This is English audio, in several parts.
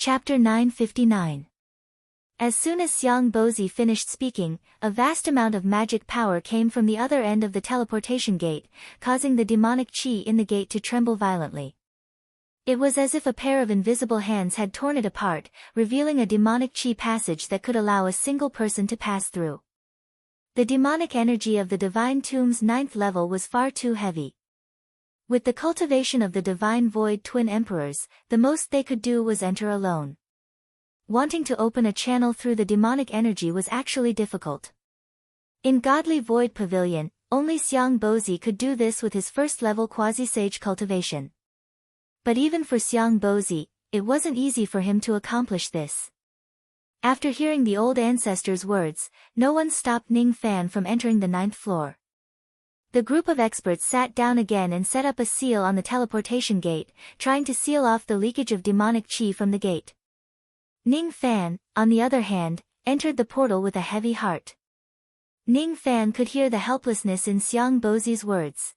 Chapter 959. As soon as Xiang Bozi finished speaking, a vast amount of magic power came from the other end of the teleportation gate, causing the demonic qi in the gate to tremble violently. It was as if a pair of invisible hands had torn it apart, revealing a demonic qi passage that could allow a single person to pass through. The demonic energy of the Divine Tomb's 9th level was far too heavy. With the cultivation of the Divine Void Twin Emperors, the most they could do was enter alone. Wanting to open a channel through the demonic energy was actually difficult. In Godly Void Pavilion, only Xiang Bozi could do this with his first-level quasi-sage cultivation. But even for Xiang Bozi, it wasn't easy for him to accomplish this. After hearing the old ancestors' words, no one stopped Ning Fan from entering the 9th floor. The group of experts sat down again and set up a seal on the teleportation gate, trying to seal off the leakage of demonic qi from the gate. Ning Fan, on the other hand, entered the portal with a heavy heart. Ning Fan could hear the helplessness in Xiang Bozi's words.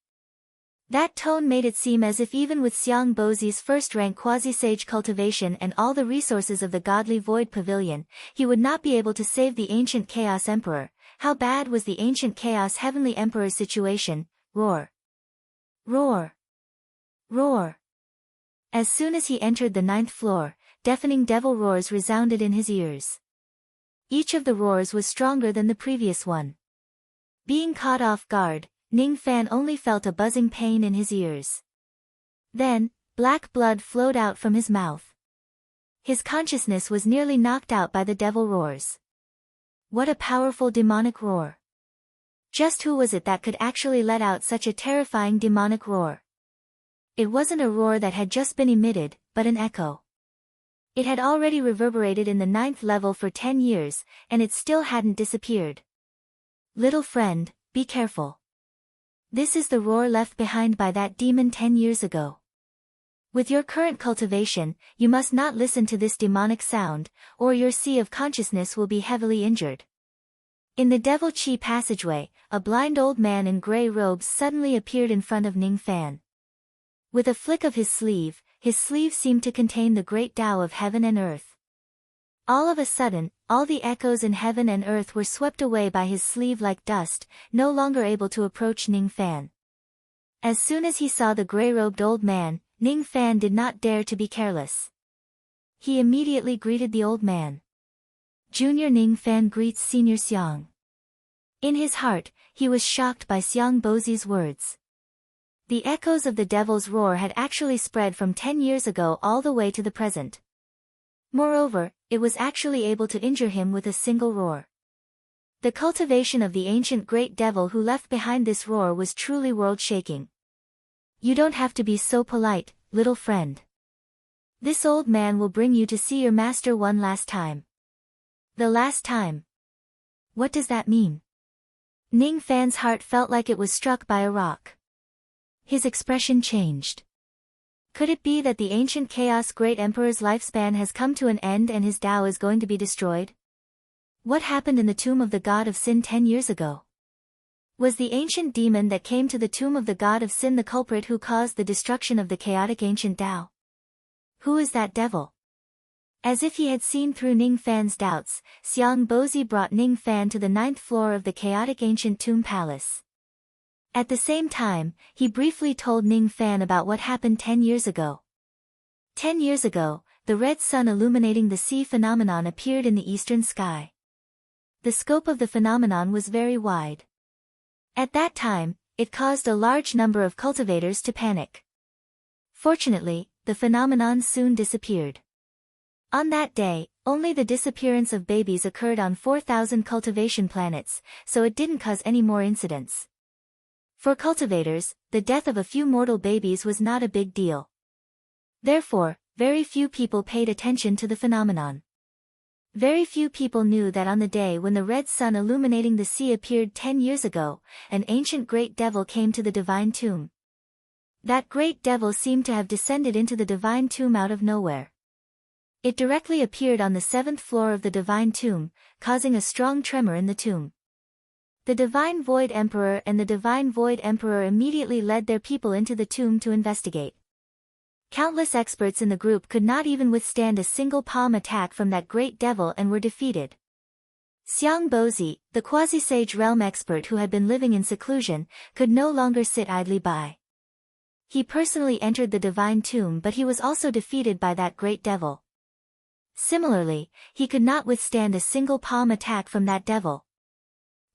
That tone made it seem as if even with Xiang Bozi's first-rank quasi-sage cultivation and all the resources of the Godly Void Pavilion, he would not be able to save the ancient Chaos Emperor. How bad was the ancient Chaos Heavenly Emperor's situation? Roar! Roar! Roar! As soon as he entered the 9th floor, deafening devil roars resounded in his ears. Each of the roars was stronger than the previous one. Being caught off guard, Ning Fan only felt a buzzing pain in his ears. Then, black blood flowed out from his mouth. His consciousness was nearly knocked out by the devil roars. What a powerful demonic roar! Just who was it that could actually let out such a terrifying demonic roar? It wasn't a roar that had just been emitted, but an echo. It had already reverberated in the 9th level for 10 years, and it still hadn't disappeared. Little friend, be careful. This is the roar left behind by that demon 10 years ago. With your current cultivation, you must not listen to this demonic sound, or your sea of consciousness will be heavily injured. In the Devil Qi passageway, a blind old man in grey robes suddenly appeared in front of Ning Fan. With a flick of his sleeve seemed to contain the great Tao of heaven and earth. All of a sudden, all the echoes in heaven and earth were swept away by his sleeve like dust, no longer able to approach Ning Fan. As soon as he saw the grey-robed old man, Ning Fan did not dare to be careless. He immediately greeted the old man. Junior Ning Fan greets Senior Xiang. In his heart, he was shocked by Xiang Bozi's words. The echoes of the devil's roar had actually spread from 10 years ago all the way to the present. Moreover, it was actually able to injure him with a single roar. The cultivation of the ancient great devil who left behind this roar was truly world-shaking. You don't have to be so polite, little friend. This old man will bring you to see your master one last time. The last time. What does that mean? Ning Fan's heart felt like it was struck by a rock. His expression changed. Could it be that the ancient Chaos Great Emperor's lifespan has come to an end and his Tao is going to be destroyed? What happened in the tomb of the God of Sin 10 years ago? Was the ancient demon that came to the tomb of the God of Sin the culprit who caused the destruction of the chaotic ancient Tao? Who is that devil? As if he had seen through Ning Fan's doubts, Xiang Bozi brought Ning Fan to the 9th floor of the chaotic ancient tomb palace. At the same time, he briefly told Ning Fan about what happened 10 years ago. 10 years ago, the red sun illuminating the sea phenomenon appeared in the eastern sky. The scope of the phenomenon was very wide. At that time, it caused a large number of cultivators to panic. Fortunately, the phenomenon soon disappeared. On that day, only the disappearance of babies occurred on 4,000 cultivation planets, so it didn't cause any more incidents. For cultivators, the death of a few mortal babies was not a big deal. Therefore, very few people paid attention to the phenomenon. Very few people knew that on the day when the red sun illuminating the sea appeared 10 years ago, an ancient great devil came to the divine tomb. That great devil seemed to have descended into the divine tomb out of nowhere. It directly appeared on the 7th floor of the divine tomb, causing a strong tremor in the tomb. The Divine Void Emperor and the Divine Void Emperor immediately led their people into the tomb to investigate. Countless experts in the group could not even withstand a single palm attack from that great devil and were defeated. Xiang Bozi, the quasi-sage realm expert who had been living in seclusion, could no longer sit idly by. He personally entered the divine tomb, but he was also defeated by that great devil. Similarly, he could not withstand a single palm attack from that devil.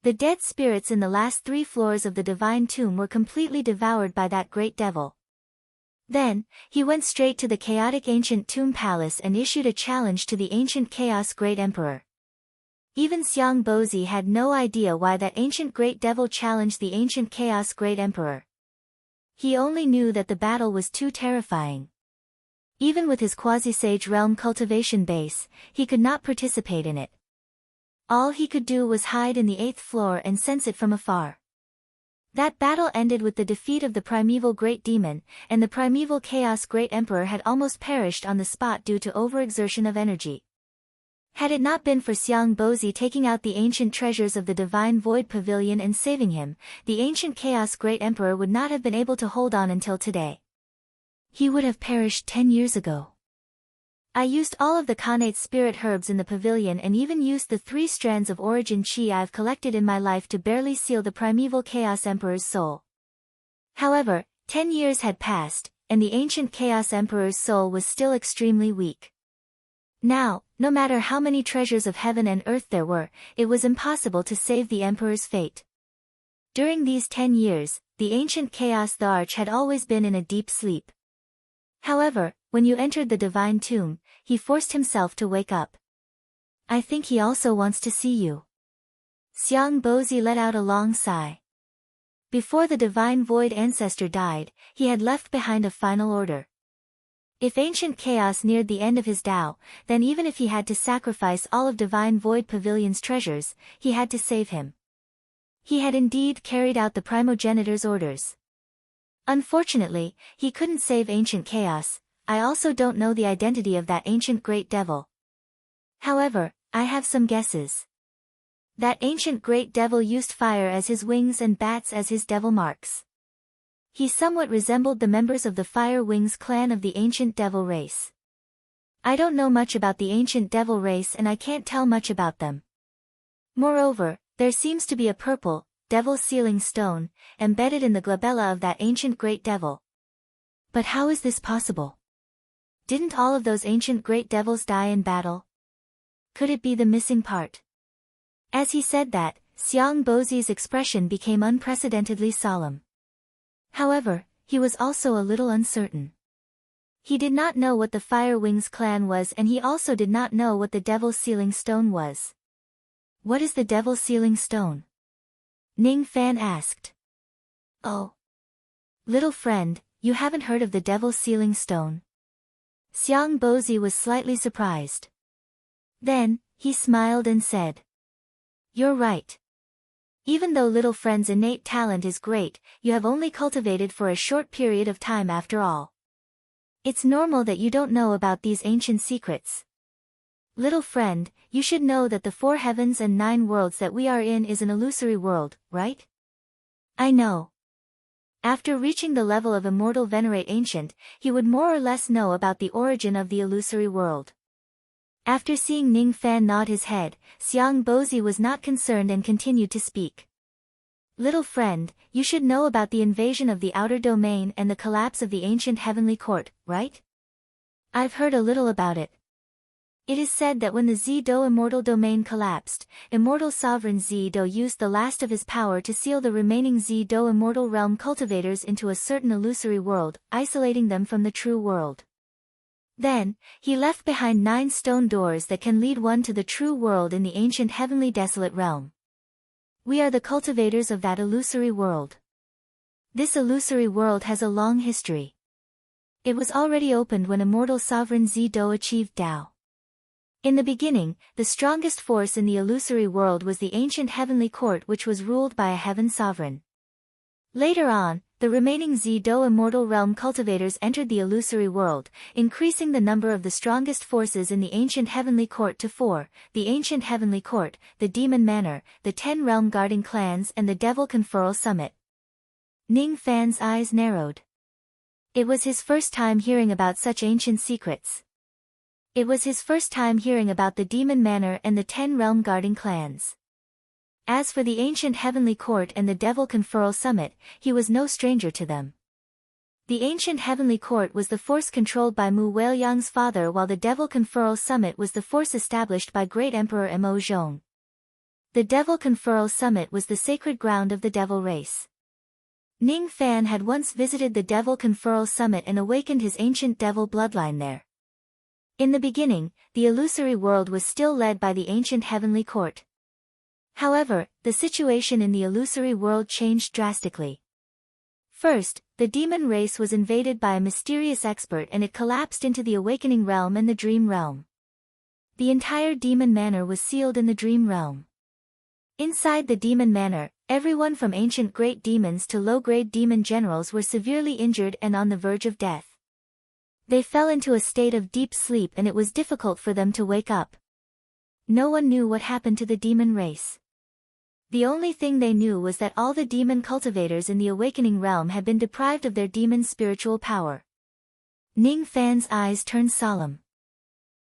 The dead spirits in the last 3 floors of the divine tomb were completely devoured by that great devil. Then, he went straight to the chaotic ancient tomb palace and issued a challenge to the ancient chaos great emperor. Even Xiang Bozi had no idea why that ancient great devil challenged the ancient chaos great emperor. He only knew that the battle was too terrifying. Even with his quasi-sage realm cultivation base, he could not participate in it. All he could do was hide in the 8th floor and sense it from afar. That battle ended with the defeat of the primeval great demon, and the primeval chaos great emperor had almost perished on the spot due to overexertion of energy. Had it not been for Xiang Bozi taking out the ancient treasures of the divine void pavilion and saving him, the ancient chaos great emperor would not have been able to hold on until today. He would have perished 10 years ago. I used all of the Khanate spirit herbs in the pavilion and even used the 3 strands of origin chi I've collected in my life to barely seal the primeval chaos emperor's soul. However, 10 years had passed, and the ancient chaos emperor's soul was still extremely weak. Now, no matter how many treasures of heaven and earth there were, it was impossible to save the emperor's fate. During these 10 years, the ancient chaos the Arch had always been in a deep sleep. However, when you entered the divine tomb, he forced himself to wake up. I think he also wants to see you. Xiang Bozi let out a long sigh. Before the divine void ancestor died, he had left behind a final order. If ancient chaos neared the end of his Tao, then even if he had to sacrifice all of divine void pavilion's treasures, he had to save him. He had indeed carried out the primogenitor's orders. Unfortunately, he couldn't save ancient chaos. I also don't know the identity of that ancient great devil. However, I have some guesses. That ancient great devil used fire as his wings and bats as his devil marks. He somewhat resembled the members of the Fire Wings clan of the ancient devil race. I don't know much about the ancient devil race and I can't tell much about them. Moreover, there seems to be a purple, devil sealing stone, embedded in the glabella of that ancient great devil. But how is this possible? Didn't all of those ancient great devils die in battle? Could it be the missing part? As he said that, Xiang Bozi's expression became unprecedentedly solemn. However, he was also a little uncertain. He did not know what the Fire Wings clan was and he also did not know what the Devil Sealing Stone was. What is the Devil Sealing Stone? Ning Fan asked. Oh. Little friend, you haven't heard of the Devil Sealing Stone? Xiang Bozi was slightly surprised. Then, he smiled and said. You're right. Even though little friend's innate talent is great, you have only cultivated for a short period of time after all. It's normal that you don't know about these ancient secrets. Little friend, you should know that the 4 heavens and 9 worlds that we are in is an illusory world, right? I know. After reaching the level of immortal venerate ancient, he would more or less know about the origin of the illusory world. After seeing Ning Fan nod his head, Xiang Bozi was not concerned and continued to speak. Little friend, you should know about the invasion of the outer domain and the collapse of the ancient heavenly court, right? I've heard a little about it. It is said that when the Zi-Do immortal domain collapsed, immortal sovereign Zi-Do used the last of his power to seal the remaining Zi-Do immortal realm cultivators into a certain illusory world, isolating them from the true world. Then, he left behind 9 stone doors that can lead one to the true world in the ancient heavenly desolate realm. We are the cultivators of that illusory world. This illusory world has a long history. It was already opened when immortal sovereign Zi-Do achieved Tao. In the beginning, the strongest force in the illusory world was the ancient heavenly court which was ruled by a heaven sovereign. Later on, the remaining Zi-Do immortal realm cultivators entered the illusory world, increasing the number of the strongest forces in the ancient heavenly court to 4, the ancient heavenly court, the demon manor, the 10 realm guarding clans and the devil conferral summit. Ning Fan's eyes narrowed. It was his first time hearing about such ancient secrets. It was his first time hearing about the Demon Manor and the 10 realm-guarding clans. As for the ancient heavenly court and the Devil Conferral Summit, he was no stranger to them. The ancient heavenly court was the force controlled by Mu Weiliang's father, while the Devil Conferral Summit was the force established by Great Emperor Mo Zhong. The Devil Conferral Summit was the sacred ground of the devil race. Ning Fan had once visited the Devil Conferral Summit and awakened his ancient devil bloodline there. In the beginning, the illusory world was still led by the ancient heavenly court. However, the situation in the illusory world changed drastically. First, the demon race was invaded by a mysterious expert and it collapsed into the awakening realm and the dream realm. The entire demon manor was sealed in the dream realm. Inside the demon manor, everyone from ancient great demons to low-grade demon generals were severely injured and on the verge of death. They fell into a state of deep sleep and it was difficult for them to wake up. No one knew what happened to the demon race. The only thing they knew was that all the demon cultivators in the awakening realm had been deprived of their demon spiritual power. Ning Fan's eyes turned solemn.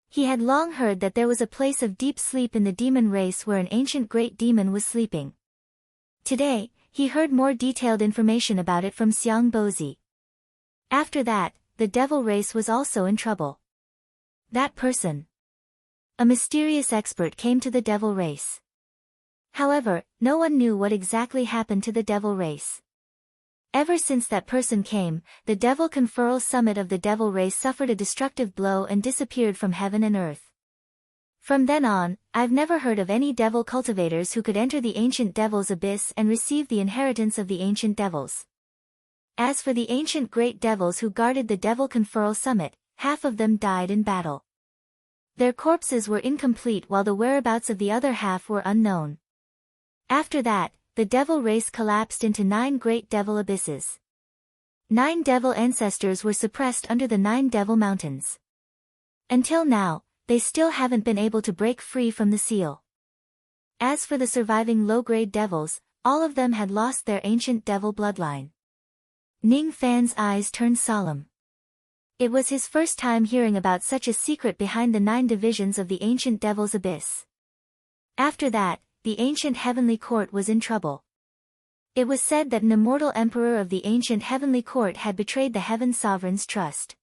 He had long heard that there was a place of deep sleep in the demon race where an ancient great demon was sleeping. Today, he heard more detailed information about it from Xiang Bozi. After that, the devil race was also in trouble. That person. A mysterious expert came to the devil race. However, no one knew what exactly happened to the devil race. Ever since that person came, the Devil Conferral Summit of the devil race suffered a destructive blow and disappeared from heaven and earth. From then on, I've never heard of any devil cultivators who could enter the ancient devil's abyss and receive the inheritance of the ancient devils. As for the ancient great devils who guarded the Devil Conferral Summit, half of them died in battle. Their corpses were incomplete while the whereabouts of the other half were unknown. After that, the devil race collapsed into 9 great devil abysses. 9 devil ancestors were suppressed under the 9 devil mountains. Until now, they still haven't been able to break free from the seal. As for the surviving low-grade devils, all of them had lost their ancient devil bloodline. Ning Fan's eyes turned solemn. It was his first time hearing about such a secret behind the 9 divisions of the ancient devil's abyss. After that, the ancient heavenly court was in trouble. It was said that an immortal emperor of the ancient heavenly court had betrayed the heaven sovereign's trust.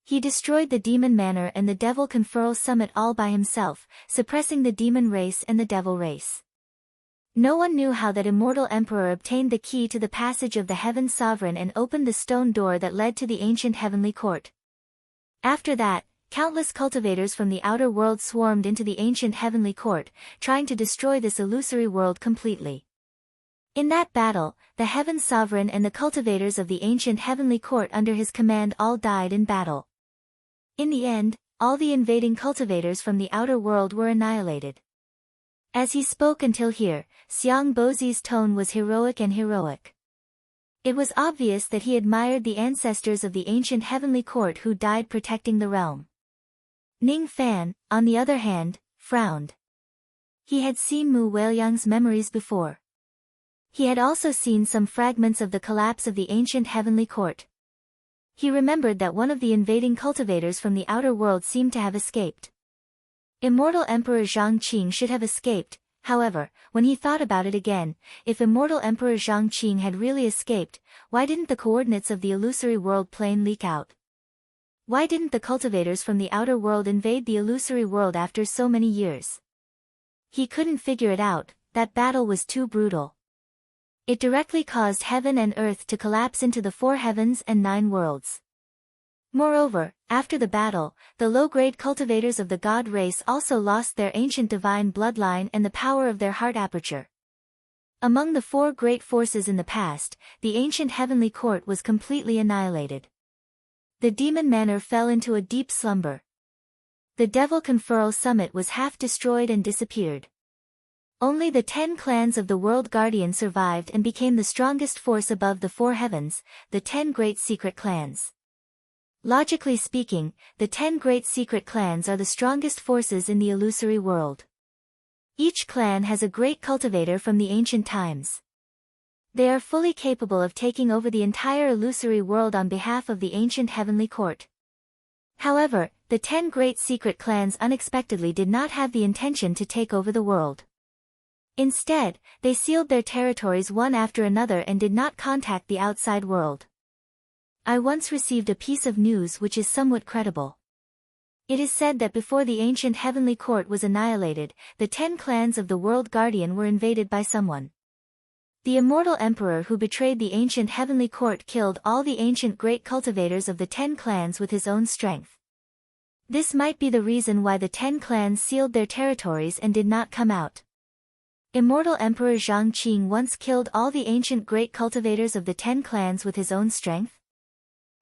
He destroyed the demon manor and the Devil Conferral Summit all by himself, suppressing the demon race and the devil race. No one knew how that immortal emperor obtained the key to the passage of the heaven sovereign and opened the stone door that led to the ancient heavenly court. After that, countless cultivators from the outer world swarmed into the ancient heavenly court, trying to destroy this illusory world completely. In that battle, the heaven sovereign and the cultivators of the ancient heavenly court under his command all died in battle. In the end, all the invading cultivators from the outer world were annihilated. As he spoke until here, Xiang Bozi's tone was heroic and heroic. It was obvious that he admired the ancestors of the ancient heavenly court who died protecting the realm. Ning Fan, on the other hand, frowned. He had seen Mu Weiliang's memories before. He had also seen some fragments of the collapse of the ancient heavenly court. He remembered that one of the invading cultivators from the outer world seemed to have escaped. Immortal Emperor Zhang Qing should have escaped. However, when he thought about it again, if immortal Emperor Zhang Qing had really escaped, why didn't the coordinates of the illusory world plane leak out? Why didn't the cultivators from the outer world invade the illusory world after so many years? He couldn't figure it out. That battle was too brutal. It directly caused heaven and earth to collapse into the 4 heavens and 9 worlds. Moreover, after the battle, the low-grade cultivators of the god race also lost their ancient divine bloodline and the power of their heart aperture. Among the 4 great forces in the past, the ancient heavenly court was completely annihilated. The demon manor fell into a deep slumber. The Devil Conferral Summit was half destroyed and disappeared. Only the 10 clans of the World Guardian survived and became the strongest force above the 4 heavens, the 10 great secret clans. Logically speaking, the 10 great secret clans are the strongest forces in the illusory world. Each clan has a great cultivator from the ancient times. They are fully capable of taking over the entire illusory world on behalf of the ancient heavenly court. However, the 10 great secret clans unexpectedly did not have the intention to take over the world. Instead, they sealed their territories one after another and did not contact the outside world. I once received a piece of news which is somewhat credible. It is said that before the ancient heavenly court was annihilated, the 10 clans of the world guardian were invaded by someone. The immortal emperor who betrayed the ancient heavenly court killed all the ancient great cultivators of the 10 clans with his own strength. This might be the reason why the 10 clans sealed their territories and did not come out. Immortal Emperor Zhang Qing once killed all the ancient great cultivators of the 10 clans with his own strength?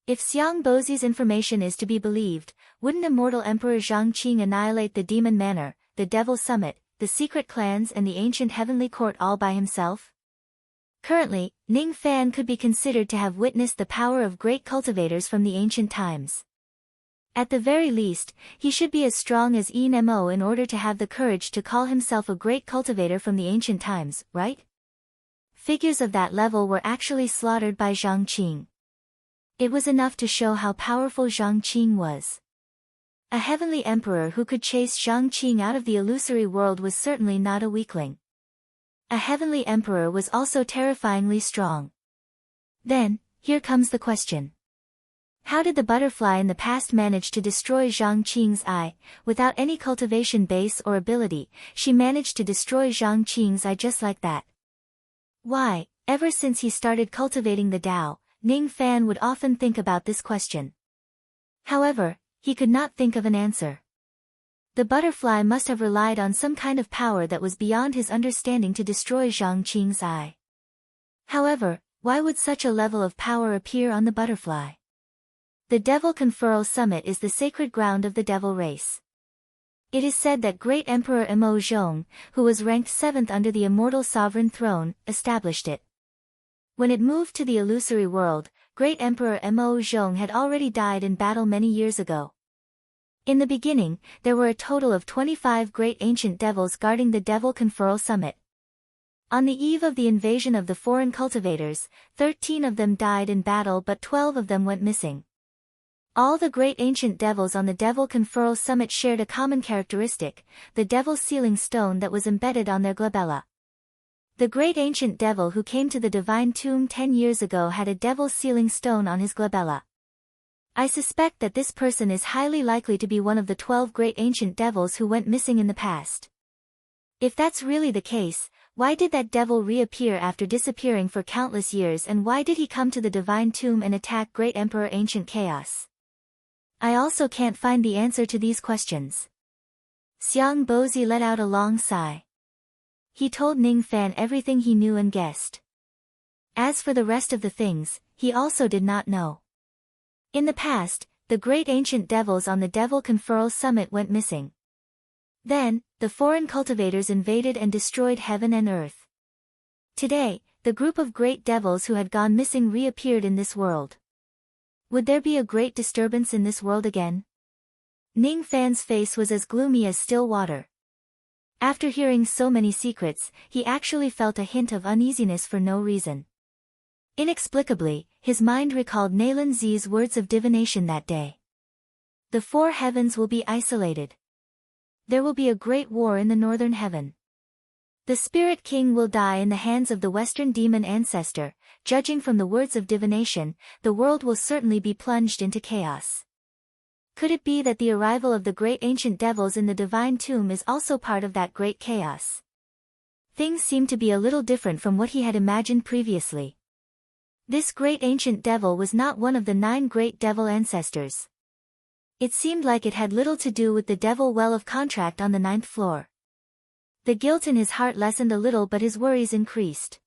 If Xiang Bozi's information is to be believed, wouldn't Immortal Emperor Zhang Qing annihilate the Demon Manor, the Devil Summit, the secret clans and the ancient heavenly court all by himself? Currently, Ning Fan could be considered to have witnessed the power of great cultivators from the ancient times. At the very least, he should be as strong as Yin Mo in order to have the courage to call himself a great cultivator from the ancient times, right? Figures of that level were actually slaughtered by Zhang Qing. It was enough to show how powerful Zhang Qing was. A heavenly emperor who could chase Zhang Qing out of the illusory world was certainly not a weakling. A heavenly emperor was also terrifyingly strong. Then, here comes the question. How did the butterfly in the past manage to destroy Zhang Qing's eye? Without any cultivation base or ability, she managed to destroy Zhang Qing's eye just like that. Why, ever since he started cultivating the Tao, Ning Fan would often think about this question. However, he could not think of an answer. The butterfly must have relied on some kind of power that was beyond his understanding to destroy Zhang Qing's eye. However, why would such a level of power appear on the butterfly? The Devil Conferral Summit is the sacred ground of the devil race. It is said that Great Emperor Mo Zhong, who was ranked 7th under the immortal sovereign throne, established it. When it moved to the illusory world, Great Emperor Mo Zhong had already died in battle many years ago. In the beginning, there were a total of 25 great ancient devils guarding the Devil Conferral Summit. On the eve of the invasion of the foreign cultivators, 13 of them died in battle but 12 of them went missing. All the great ancient devils on the Devil Conferral Summit shared a common characteristic, the Devil's Sealing Stone that was embedded on their glabella. The great ancient devil who came to the Divine Tomb 10 years ago had a Devil's Sealing Stone on his glabella. I suspect that this person is highly likely to be one of the 12 great ancient devils who went missing in the past. If that's really the case, why did that devil reappear after disappearing for countless years, and why did he come to the Divine Tomb and attack Great Emperor Ancient Chaos? I also can't find the answer to these questions. Xiang Bozi let out a long sigh. He told Ning Fan everything he knew and guessed. As for the rest of the things, he also did not know. In the past, the great ancient devils on the Devil Conferral Summit went missing. Then, the foreign cultivators invaded and destroyed heaven and earth. Today, the group of great devils who had gone missing reappeared in this world. Would there be a great disturbance in this world again? Ning Fan's face was as gloomy as still water. After hearing so many secrets, he actually felt a hint of uneasiness for no reason. Inexplicably, his mind recalled Naylan Zi's words of divination that day. The 4 heavens will be isolated. There will be a great war in the northern heaven. The Spirit King will die in the hands of the Western demon ancestor. Judging from the words of divination, the world will certainly be plunged into chaos. Could it be that the arrival of the great ancient devils in the Divine Tomb is also part of that great chaos? Things seem to be a little different from what he had imagined previously. This great ancient devil was not one of the 9 great devil ancestors. It seemed like it had little to do with the devil well of contract on the 9th floor. The guilt in his heart lessened a little, but his worries increased.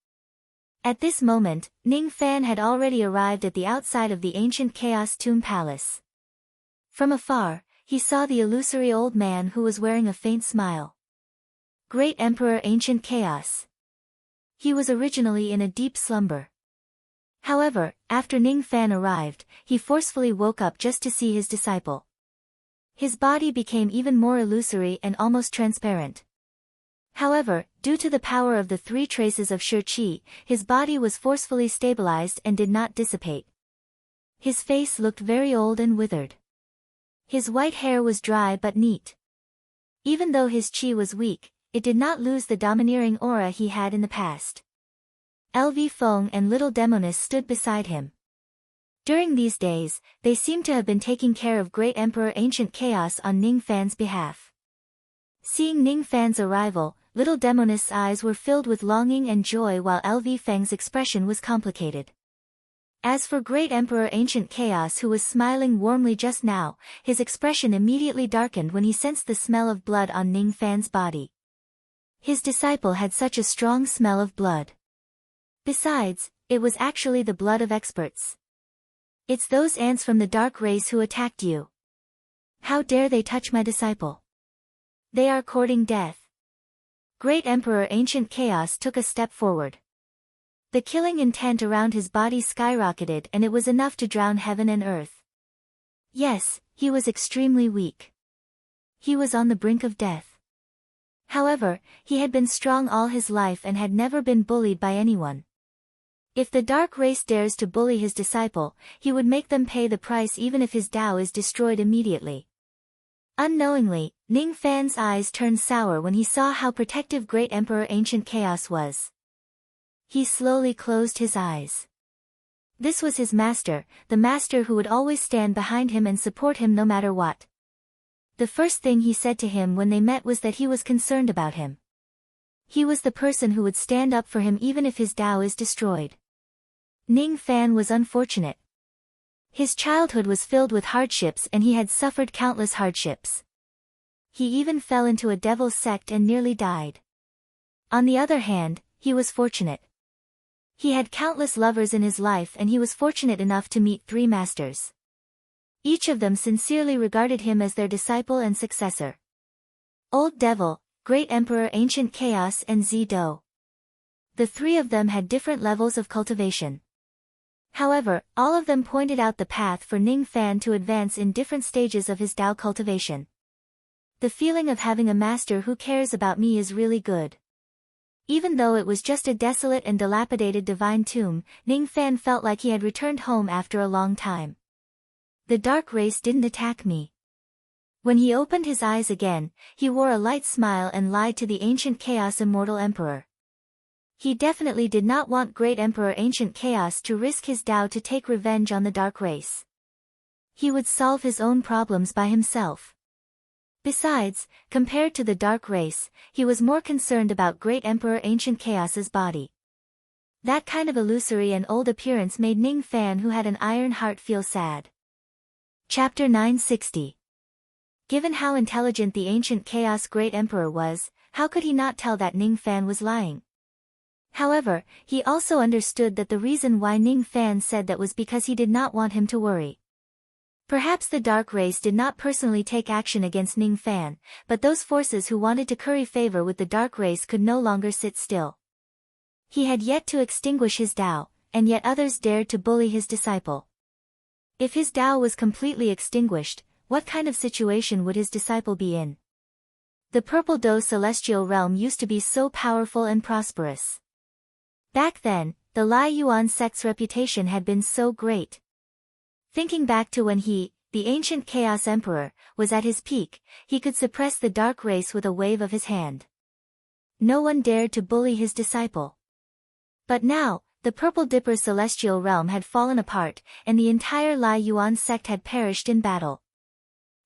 At this moment, Ning Fan had already arrived at the outside of the ancient Chaos Tomb Palace. From afar, he saw the illusory old man who was wearing a faint smile. Great Emperor Ancient Chaos. He was originally in a deep slumber. However, after Ning Fan arrived, he forcefully woke up just to see his disciple. His body became even more illusory and almost transparent. However, due to the power of the 3 traces of Shi Qi, his body was forcefully stabilized and did not dissipate. His face looked very old and withered. His white hair was dry but neat. Even though his qi was weak, it did not lose the domineering aura he had in the past. LV Feng and little Demonis stood beside him. During these days, they seemed to have been taking care of Great Emperor Ancient Chaos on Ning Fan's behalf. Seeing Ning Fan's arrival, little Demonis' eyes were filled with longing and joy while LV Feng's expression was complicated. As for Great Emperor Ancient Chaos, who was smiling warmly just now, his expression immediately darkened when he sensed the smell of blood on Ning Fan's body. His disciple had such a strong smell of blood. Besides, it was actually the blood of experts. It's those ants from the dark race who attacked you. How dare they touch my disciple? They are courting death. Great Emperor Ancient Chaos took a step forward. The killing intent around his body skyrocketed, and it was enough to drown heaven and earth. Yes, he was extremely weak. He was on the brink of death. However, he had been strong all his life and had never been bullied by anyone. If the dark race dares to bully his disciple, he would make them pay the price even if his Tao is destroyed immediately. Unknowingly, Ning Fan's eyes turned sour when he saw how protective Great Emperor Ancient Chaos was. He slowly closed his eyes. This was his master, the master who would always stand behind him and support him no matter what. The first thing he said to him when they met was that he was concerned about him. He was the person who would stand up for him even if his Tao is destroyed. Ning Fan was unfortunate. His childhood was filled with hardships and he had suffered countless hardships. He even fell into a devil's sect and nearly died. On the other hand, he was fortunate. He had countless lovers in his life and he was fortunate enough to meet 3 masters. Each of them sincerely regarded him as their disciple and successor. Old Devil, Great Emperor Ancient Chaos and Zido. The 3 of them had different levels of cultivation. However, all of them pointed out the path for Ning Fan to advance in different stages of his Tao cultivation. The feeling of having a master who cares about me is really good. Even though it was just a desolate and dilapidated divine tomb, Ning Fan felt like he had returned home after a long time. The dark race didn't attack me. When he opened his eyes again, he wore a light smile and lied to the Ancient Chaos Immortal Emperor. He definitely did not want Great Emperor Ancient Chaos to risk his Tao to take revenge on the dark race. He would solve his own problems by himself. Besides, compared to the dark race, he was more concerned about Great Emperor Ancient Chaos's body. That kind of illusory and old appearance made Ning Fan, who had an iron heart, feel sad. Chapter 960. Given how intelligent the Ancient Chaos Great Emperor was, how could he not tell that Ning Fan was lying? However, he also understood that the reason why Ning Fan said that was because he did not want him to worry. Perhaps the dark race did not personally take action against Ning Fan, but those forces who wanted to curry favor with the dark race could no longer sit still. He had yet to extinguish his Tao, and yet others dared to bully his disciple. If his Tao was completely extinguished, what kind of situation would his disciple be in? The Purple Do celestial realm used to be so powerful and prosperous. Back then, the Lai Yuan sect's reputation had been so great. Thinking back to when he, the Ancient Chaos Emperor, was at his peak, he could suppress the dark race with a wave of his hand. No one dared to bully his disciple. But now, the Purple Dipper celestial realm had fallen apart, and the entire Lai Yuan sect had perished in battle.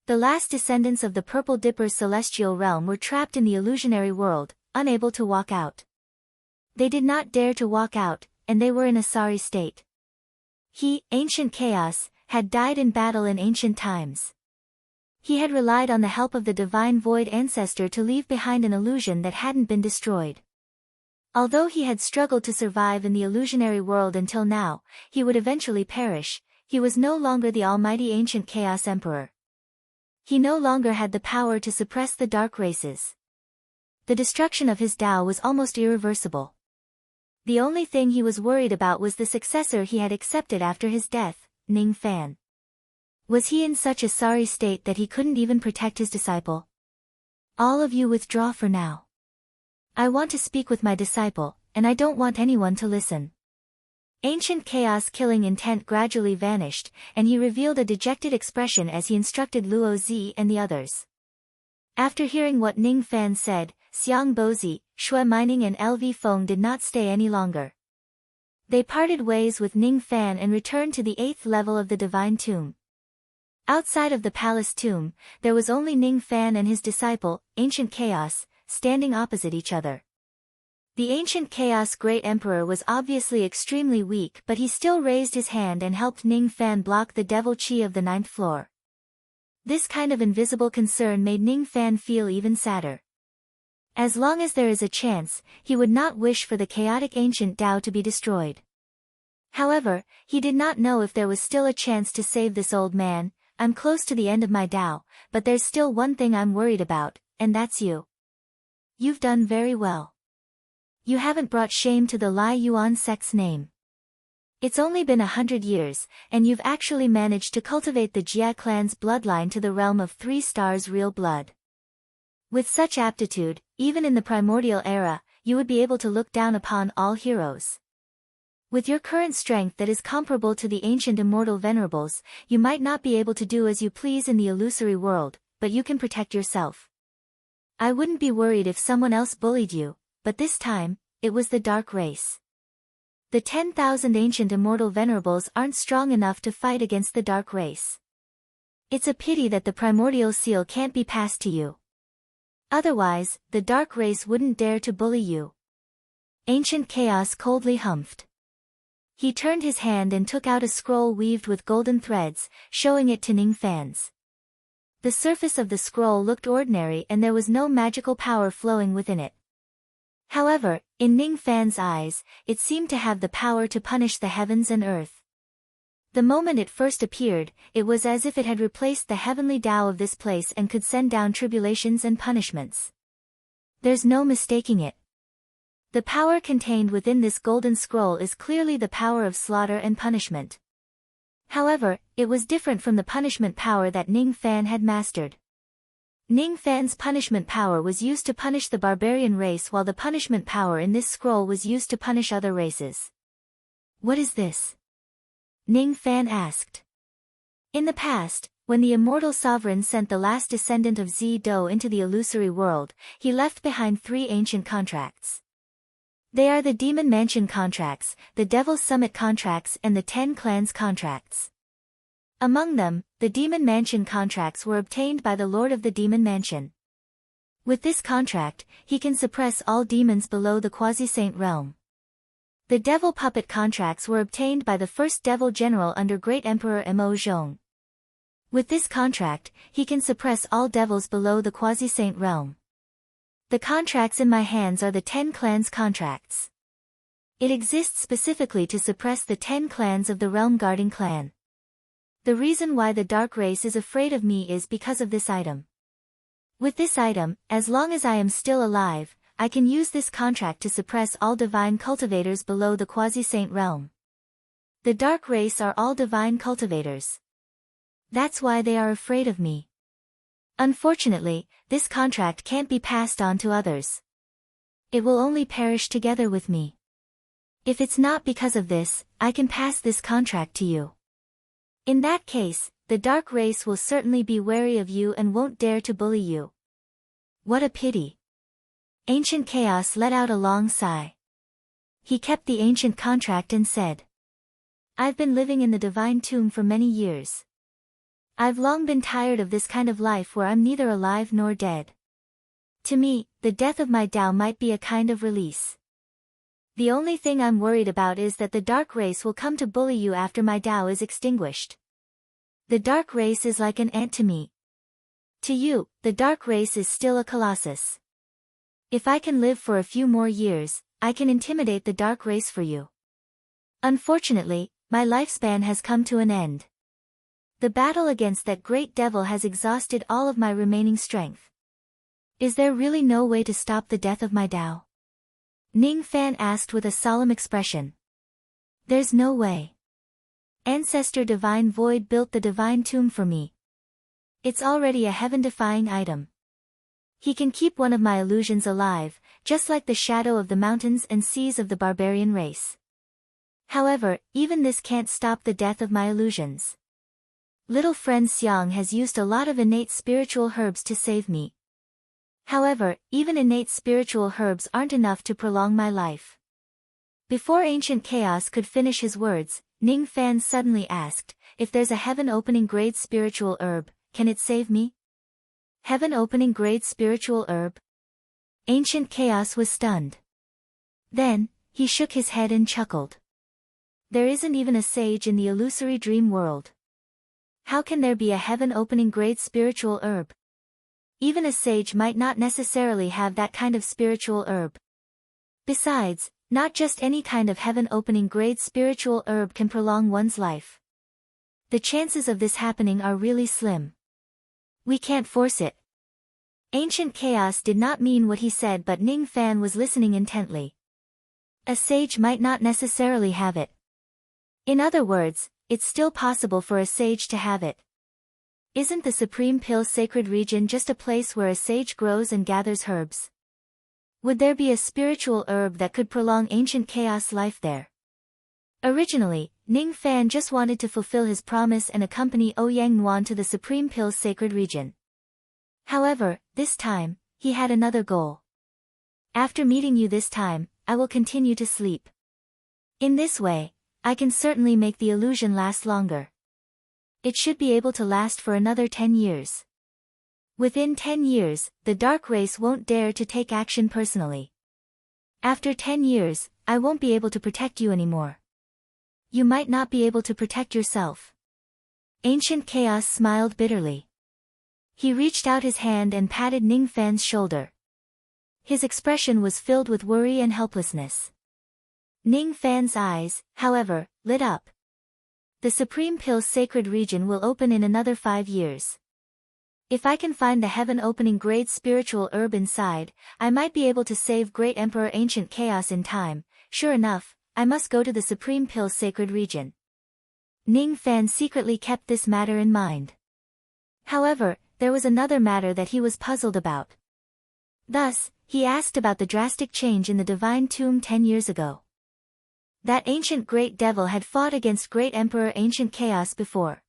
The last descendants of the Purple Dipper celestial realm were trapped in the illusionary world, unable to walk out. They did not dare to walk out, and they were in a sorry state. He, Ancient Chaos, had died in battle in ancient times. He had relied on the help of the Divine Void Ancestor to leave behind an illusion that hadn't been destroyed. Although he had struggled to survive in the illusionary world until now, he would eventually perish. He was no longer the almighty Ancient Chaos Emperor. He no longer had the power to suppress the dark races. The destruction of his Tao was almost irreversible. The only thing he was worried about was the successor he had accepted after his death, Ning Fan. Was he in such a sorry state that he couldn't even protect his disciple? All of you withdraw for now. I want to speak with my disciple, and I don't want anyone to listen. Ancient chaos-killing intent gradually vanished, and he revealed a dejected expression as he instructed Luo Zi and the others. After hearing what Ning Fan said, Xiang Bozi, Shui Mining and LV Feng did not stay any longer. They parted ways with Ning Fan and returned to the 8th level of the Divine Tomb. Outside of the palace tomb, there was only Ning Fan and his disciple, Ancient Chaos, standing opposite each other. The Ancient Chaos Great Emperor was obviously extremely weak, but he still raised his hand and helped Ning Fan block the devil chi of the 9th floor. This kind of invisible concern made Ning Fan feel even sadder. As long as there is a chance, he would not wish for the chaotic ancient Tao to be destroyed. However, he did not know if there was still a chance to save this old man. I'm close to the end of my Tao, but there's still one thing I'm worried about, and that's you. You've done very well. You haven't brought shame to the Lai Yuan sect's name. It's only been 100 years, and you've actually managed to cultivate the Jia clan's bloodline to the realm of 3 stars real blood. With such aptitude, even in the primordial era, you would be able to look down upon all heroes. With your current strength that is comparable to the ancient immortal venerables, you might not be able to do as you please in the illusory world, but you can protect yourself. I wouldn't be worried if someone else bullied you, but this time, it was the dark race. The 10,000 ancient immortal venerables aren't strong enough to fight against the dark race. It's a pity that the primordial seal can't be passed to you. Otherwise, the dark race wouldn't dare to bully you. Ancient Chaos coldly humphed. He turned his hand and took out a scroll weaved with golden threads, showing it to Ning Fan's. The surface of the scroll looked ordinary and there was no magical power flowing within it. However, in Ning Fan's eyes, it seemed to have the power to punish the heavens and earth. The moment it first appeared, it was as if it had replaced the heavenly Tao of this place and could send down tribulations and punishments. There's no mistaking it. The power contained within this golden scroll is clearly the power of slaughter and punishment. However, it was different from the punishment power that Ning Fan had mastered. Ning Fan's punishment power was used to punish the barbarian race while the punishment power in this scroll was used to punish other races. What is this? Ning Fan asked. In the past, when the immortal sovereign sent the last descendant of Zi Do into the illusory world, he left behind 3 ancient contracts. They are the Demon Mansion contracts, the Devil's Summit contracts and the 10 Clans contracts. Among them, the Demon Mansion contracts were obtained by the Lord of the Demon Mansion. With this contract, he can suppress all demons below the Quasi-Saint realm. The Devil Puppet contracts were obtained by the first Devil General under Great Emperor Mo Zhong. With this contract, he can suppress all devils below the Quasi-Saint realm. The contracts in my hands are the 10 Clans contracts. It exists specifically to suppress the 10 clans of the Realm Guarding clan. The reason why the dark race is afraid of me is because of this item. With this item, as long as I am still alive, I can use this contract to suppress all divine cultivators below the Quasi-Saint realm. The dark race are all divine cultivators. That's why they are afraid of me. Unfortunately, this contract can't be passed on to others. It will only perish together with me. If it's not because of this, I can pass this contract to you. In that case, the dark race will certainly be wary of you and won't dare to bully you. What a pity. Ancient Chaos let out a long sigh. He kept the ancient contract and said, I've been living in the divine tomb for many years. I've long been tired of this kind of life where I'm neither alive nor dead. To me, the death of my Tao might be a kind of release. The only thing I'm worried about is that the dark race will come to bully you after my Tao is extinguished. The dark race is like an ant to me. To you, the dark race is still a colossus. If I can live for a few more years, I can intimidate the dark race for you. Unfortunately, my lifespan has come to an end. The battle against that great devil has exhausted all of my remaining strength. Is there really no way to stop the death of my Tao? Ning Fan asked with a solemn expression. There's no way. Ancestor Divine Void built the divine tomb for me. It's already a heaven-defying item. He can keep one of my illusions alive, just like the shadow of the mountains and seas of the barbarian race. However, even this can't stop the death of my illusions. Little friend Xiang has used a lot of innate spiritual herbs to save me. However, even innate spiritual herbs aren't enough to prolong my life. Before Ancient Chaos could finish his words, Ning Fan suddenly asked, if there's a heaven-opening grade spiritual herb, can it save me? Heaven-opening grade spiritual herb? Ancient Chaos was stunned. Then, he shook his head and chuckled. There isn't even a sage in the illusory dream world. How can there be a heaven-opening grade spiritual herb? Even a sage might not necessarily have that kind of spiritual herb. Besides, not just any kind of heaven-opening grade spiritual herb can prolong one's life. The chances of this happening are really slim. We can't force it. Ancient Chaos did not mean what he said, but Ning Fan was listening intently. A sage might not necessarily have it. In other words, it's still possible for a sage to have it. Isn't the Supreme Pill Sacred Region just a place where a sage grows and gathers herbs? Would there be a spiritual herb that could prolong Ancient Chaos' life there? Originally, Ning Fan just wanted to fulfill his promise and accompany Ouyang Nuan to the Supreme Pill's Sacred Region. However, this time, he had another goal. After meeting you this time, I will continue to sleep. In this way, I can certainly make the illusion last longer. It should be able to last for another 10 years. Within 10 years, the dark race won't dare to take action personally. After 10 years, I won't be able to protect you anymore. You might not be able to protect yourself. Ancient Chaos smiled bitterly. He reached out his hand and patted Ning Fan's shoulder. His expression was filled with worry and helplessness. Ning Fan's eyes, however, lit up. The Supreme Pill's Sacred Region will open in another 5 years. If I can find the heaven-opening grade spiritual herb inside, I might be able to save Great Emperor Ancient Chaos in time. Sure enough, I must go to the Supreme Pill's Sacred Region. Ning Fan secretly kept this matter in mind. However, there was another matter that he was puzzled about. Thus, he asked about the drastic change in the Divine Tomb 10 years ago. That ancient Great Devil had fought against Great Emperor Ancient Chaos before.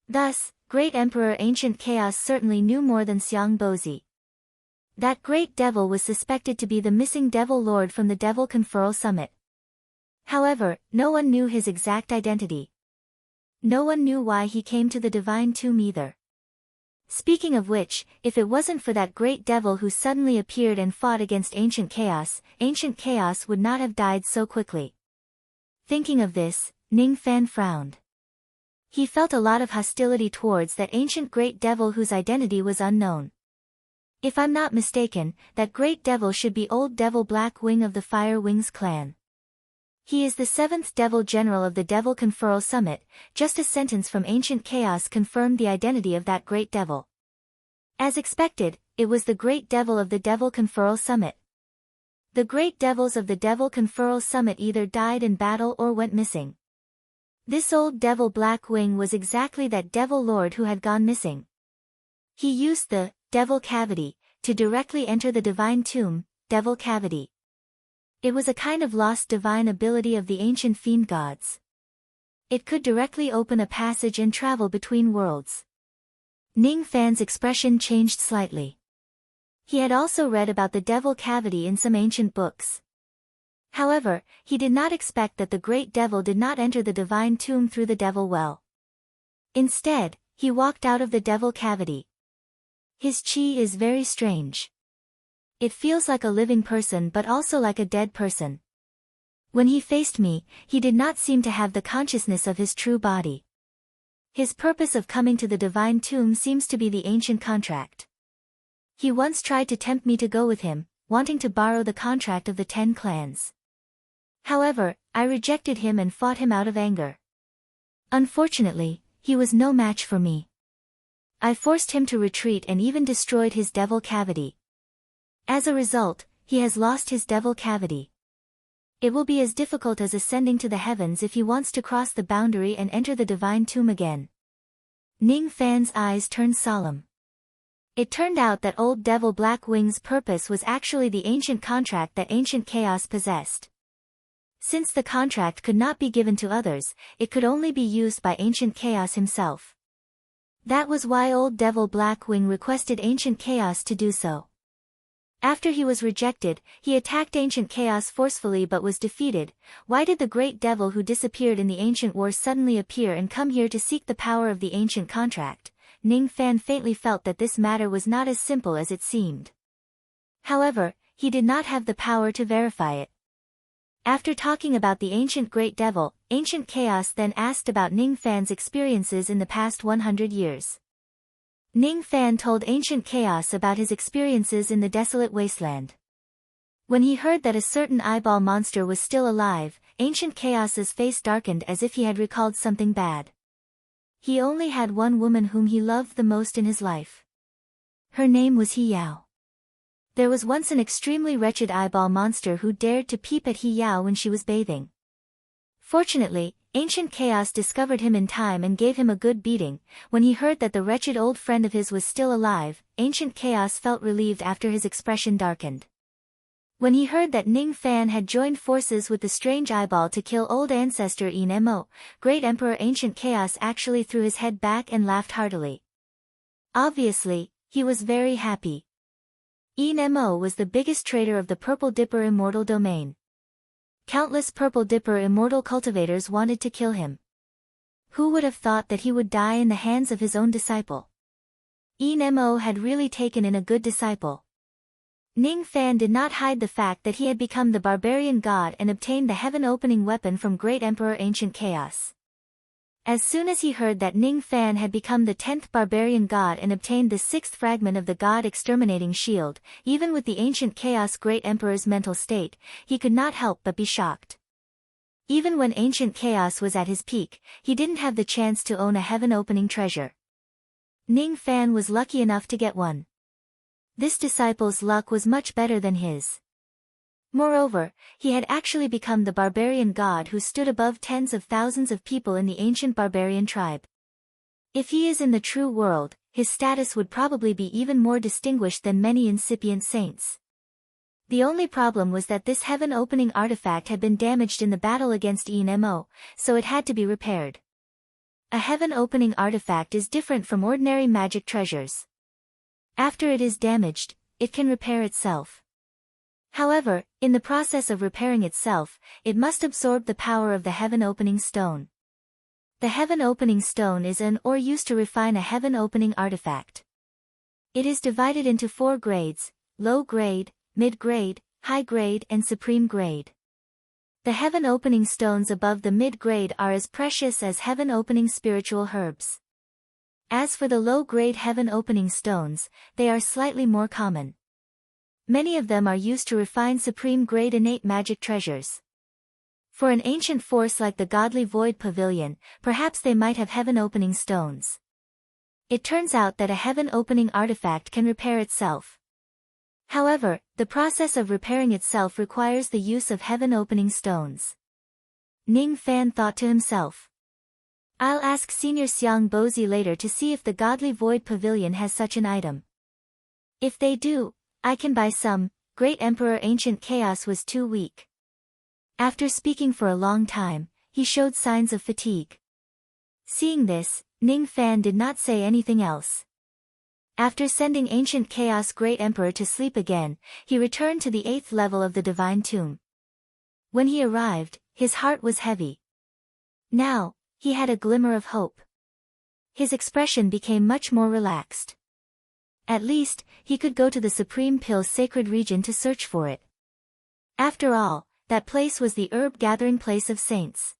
Thus, Great Emperor Ancient Chaos certainly knew more than Xiang Bozi. That Great Devil was suspected to be the missing Devil Lord from the Devil Conferral Summit. However, no one knew his exact identity. No one knew why he came to the Divine Tomb either. Speaking of which, if it wasn't for that Great Devil who suddenly appeared and fought against Ancient Chaos would not have died so quickly. Thinking of this, Ning Fan frowned. He felt a lot of hostility towards that ancient Great Devil whose identity was unknown. If I'm not mistaken, that Great Devil should be Old Devil Black Wing of the Fire Wings clan. He is the 7th Devil General of the Devil Conferral Summit. Just a sentence from Ancient Chaos confirmed the identity of that Great Devil. As expected, it was the Great Devil of the Devil Conferral Summit. The Great Devils of the Devil Conferral Summit either died in battle or went missing. This Old Devil Black Wing was exactly that Devil Lord who had gone missing. He used the Devil Cavity to directly enter the Divine Tomb, Devil Cavity. It was a kind of lost divine ability of the ancient fiend gods. It could directly open a passage and travel between worlds. Ning Fan's expression changed slightly. He had also read about the Devil Cavity in some ancient books. However, he did not expect that the Great Devil did not enter the Divine Tomb through the Devil Well. Instead, he walked out of the Devil Cavity. His chi is very strange. It feels like a living person but also like a dead person. When he faced me, he did not seem to have the consciousness of his true body. His purpose of coming to the Divine Tomb seems to be the ancient contract. He once tried to tempt me to go with him, wanting to borrow the contract of the 10 clans. However, I rejected him and fought him out of anger. Unfortunately, he was no match for me. I forced him to retreat and even destroyed his Devil Cavity. As a result, he has lost his Devil Cavity. It will be as difficult as ascending to the heavens if he wants to cross the boundary and enter the Divine Tomb again. Ning Fan's eyes turned solemn. It turned out that old Devil Blackwing's purpose was actually the ancient contract that Ancient Chaos possessed. Since the contract could not be given to others, it could only be used by Ancient Chaos himself. That was why old Devil Blackwing requested Ancient Chaos to do so. After he was rejected, he attacked Ancient Chaos forcefully but was defeated. Why did the great devil who disappeared in the ancient war suddenly appear and come here to seek the power of the ancient contract? Ning Fan faintly felt that this matter was not as simple as it seemed. However, he did not have the power to verify it. After talking about the ancient great devil, Ancient Chaos then asked about Ning Fan's experiences in the past 100 years. Ning Fan told Ancient Chaos about his experiences in the desolate wasteland. When he heard that a certain eyeball monster was still alive, Ancient Chaos's face darkened as if he had recalled something bad. He only had one woman whom he loved the most in his life. Her name was He Yao. There was once an extremely wretched eyeball monster who dared to peep at He Yao when she was bathing. Fortunately, Ancient Chaos discovered him in time and gave him a good beating. When he heard that the wretched old friend of his was still alive, Ancient Chaos felt relieved after his expression darkened. When he heard that Ning Fan had joined forces with the strange eyeball to kill old ancestor Mo, Great Emperor Ancient Chaos actually threw his head back and laughed heartily. Obviously, he was very happy. Mo was the biggest trader of the Purple Dipper Immortal Domain. Countless Purple Dipper Immortal cultivators wanted to kill him. Who would have thought that he would die in the hands of his own disciple? Mo had really taken in a good disciple. Ning Fan did not hide the fact that he had become the barbarian god and obtained the heaven-opening weapon from Great Emperor Ancient Chaos. As soon as he heard that Ning Fan had become the 10th barbarian god and obtained the 6th fragment of the god-exterminating shield, even with the Ancient Chaos Great Emperor's mental state, he could not help but be shocked. Even when Ancient Chaos was at his peak, he didn't have the chance to own a heaven-opening treasure. Ning Fan was lucky enough to get one. This disciple's luck was much better than his. Moreover, he had actually become the barbarian god who stood above tens of thousands of people in the ancient barbarian tribe. If he is in the true world, his status would probably be even more distinguished than many incipient saints. The only problem was that this heaven-opening artifact had been damaged in the battle against Mo, so it had to be repaired. A heaven-opening artifact is different from ordinary magic treasures. After it is damaged, it can repair itself. However, in the process of repairing itself, it must absorb the power of the heaven-opening stone. The heaven-opening stone is an ore used to refine a heaven-opening artifact. It is divided into 4 grades: low grade, mid grade, high grade and supreme grade. The heaven-opening stones above the mid grade are as precious as heaven-opening spiritual herbs. As for the low-grade heaven-opening stones, they are slightly more common. Many of them are used to refine supreme-grade innate magic treasures. For an ancient force like the Godly Void Pavilion, perhaps they might have heaven-opening stones. It turns out that a heaven-opening artifact can repair itself. However, the process of repairing itself requires the use of heaven-opening stones. Ning Fan thought to himself. I'll ask Senior Xiang Bozi later to see if the Godly Void Pavilion has such an item. If they do, I can buy some. Great Emperor Ancient Chaos was too weak. After speaking for a long time, he showed signs of fatigue. Seeing this, Ning Fan did not say anything else. After sending Ancient Chaos Great Emperor to sleep again, he returned to the 8th level of the Divine Tomb. When he arrived, his heart was heavy. Now, he had a glimmer of hope. His expression became much more relaxed. At least, he could go to the Supreme Pill's sacred region to search for it. After all, that place was the herb-gathering place of saints.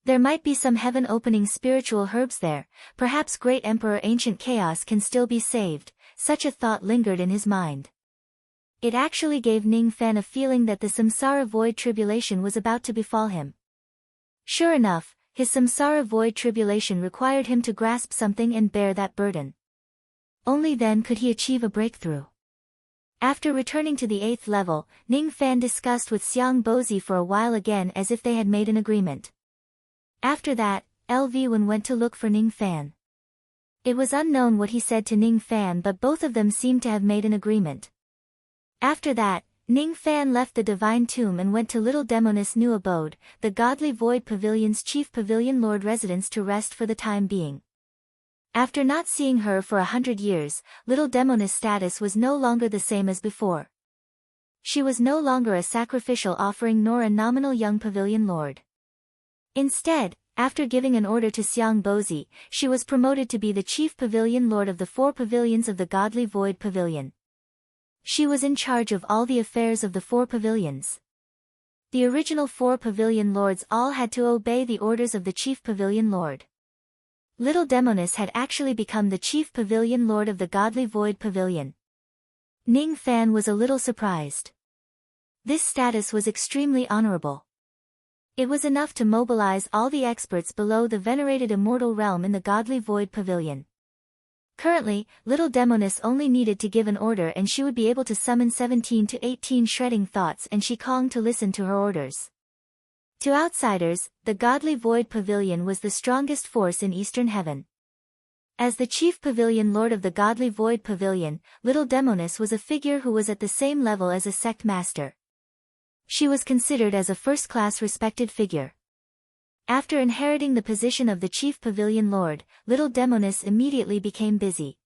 There might be some heaven-opening spiritual herbs there, perhaps Great Emperor Ancient Chaos can still be saved. Such a thought lingered in his mind. It actually gave Ning Fan a feeling that the samsara void tribulation was about to befall him. Sure enough, his samsara void tribulation required him to grasp something and bear that burden. Only then could he achieve a breakthrough. After returning to the 8th level, Ning Fan discussed with Xiang Bozi for a while again as if they had made an agreement. After that, LV1 went to look for Ning Fan. It was unknown what he said to Ning Fan, but both of them seemed to have made an agreement. After that, Ning Fan left the divine tomb and went to little Demoness' new abode, the Godly Void Pavilion's chief pavilion lord residence, to rest for the time being. After not seeing her for 100 years, little Demoness' status was no longer the same as before. She was no longer a sacrificial offering nor a nominal young pavilion lord. Instead, after giving an order to Xiang Bozi, she was promoted to be the chief pavilion lord of the 4 pavilions of the Godly Void Pavilion. She was in charge of all the affairs of the 4 pavilions. The original 4 pavilion lords all had to obey the orders of the chief pavilion lord. Little Demoness had actually become the chief pavilion lord of the Godly Void Pavilion. Ning Fan was a little surprised. This status was extremely honorable. It was enough to mobilize all the experts below the venerated immortal realm in the Godly Void Pavilion. Currently, little Demoness only needed to give an order and she would be able to summon 17 to 18 shredding thoughts and Shikong to listen to her orders. To outsiders, the Godly Void Pavilion was the strongest force in Eastern Heaven. As the chief pavilion lord of the Godly Void Pavilion, little Demoness was a figure who was at the same level as a sect master. She was considered as a first-class respected figure. After inheriting the position of the chief pavilion lord, little Demoness immediately became busy.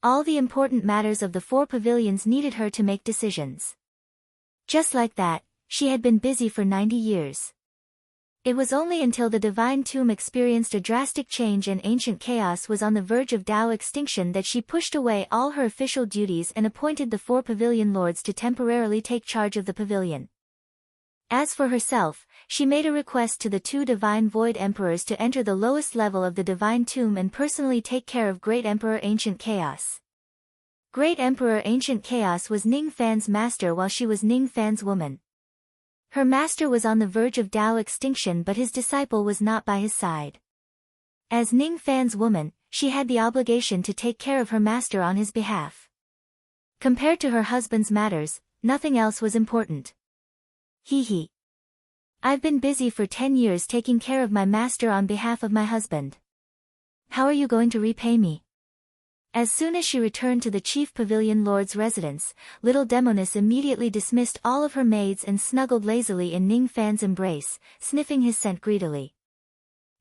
All the important matters of the 4 pavilions needed her to make decisions. Just like that, she had been busy for 90 years. It was only until the divine tomb experienced a drastic change and ancient chaos was on the verge of Tao extinction that she pushed away all her official duties and appointed the 4 pavilion lords to temporarily take charge of the pavilion. As for herself, she made a request to the 2 divine void emperors to enter the lowest level of the divine tomb and personally take care of Great Emperor Ancient Chaos. Great Emperor Ancient Chaos was Ning Fan's master while she was Ning Fan's woman. Her master was on the verge of Tao extinction, but his disciple was not by his side. As Ning Fan's woman, she had the obligation to take care of her master on his behalf. Compared to her husband's matters, nothing else was important. Hee. I've been busy for 10 years taking care of my master on behalf of my husband. How are you going to repay me? As soon as she returned to the chief pavilion lord's residence, little Demoness immediately dismissed all of her maids and snuggled lazily in Ning Fan's embrace, sniffing his scent greedily.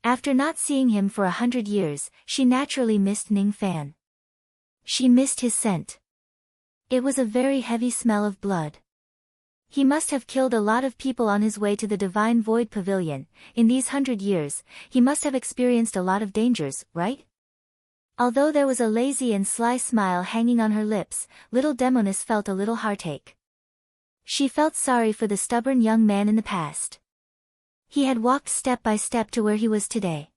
After not seeing him for 100 years, she naturally missed Ning Fan. She missed his scent. It was a very heavy smell of blood. He must have killed a lot of people on his way to the Divine Void Pavilion. In these 100 years, he must have experienced a lot of dangers, right? Although there was a lazy and sly smile hanging on her lips, little Demoness felt a little heartache. She felt sorry for the stubborn young man in the past. He had walked step by step to where he was today.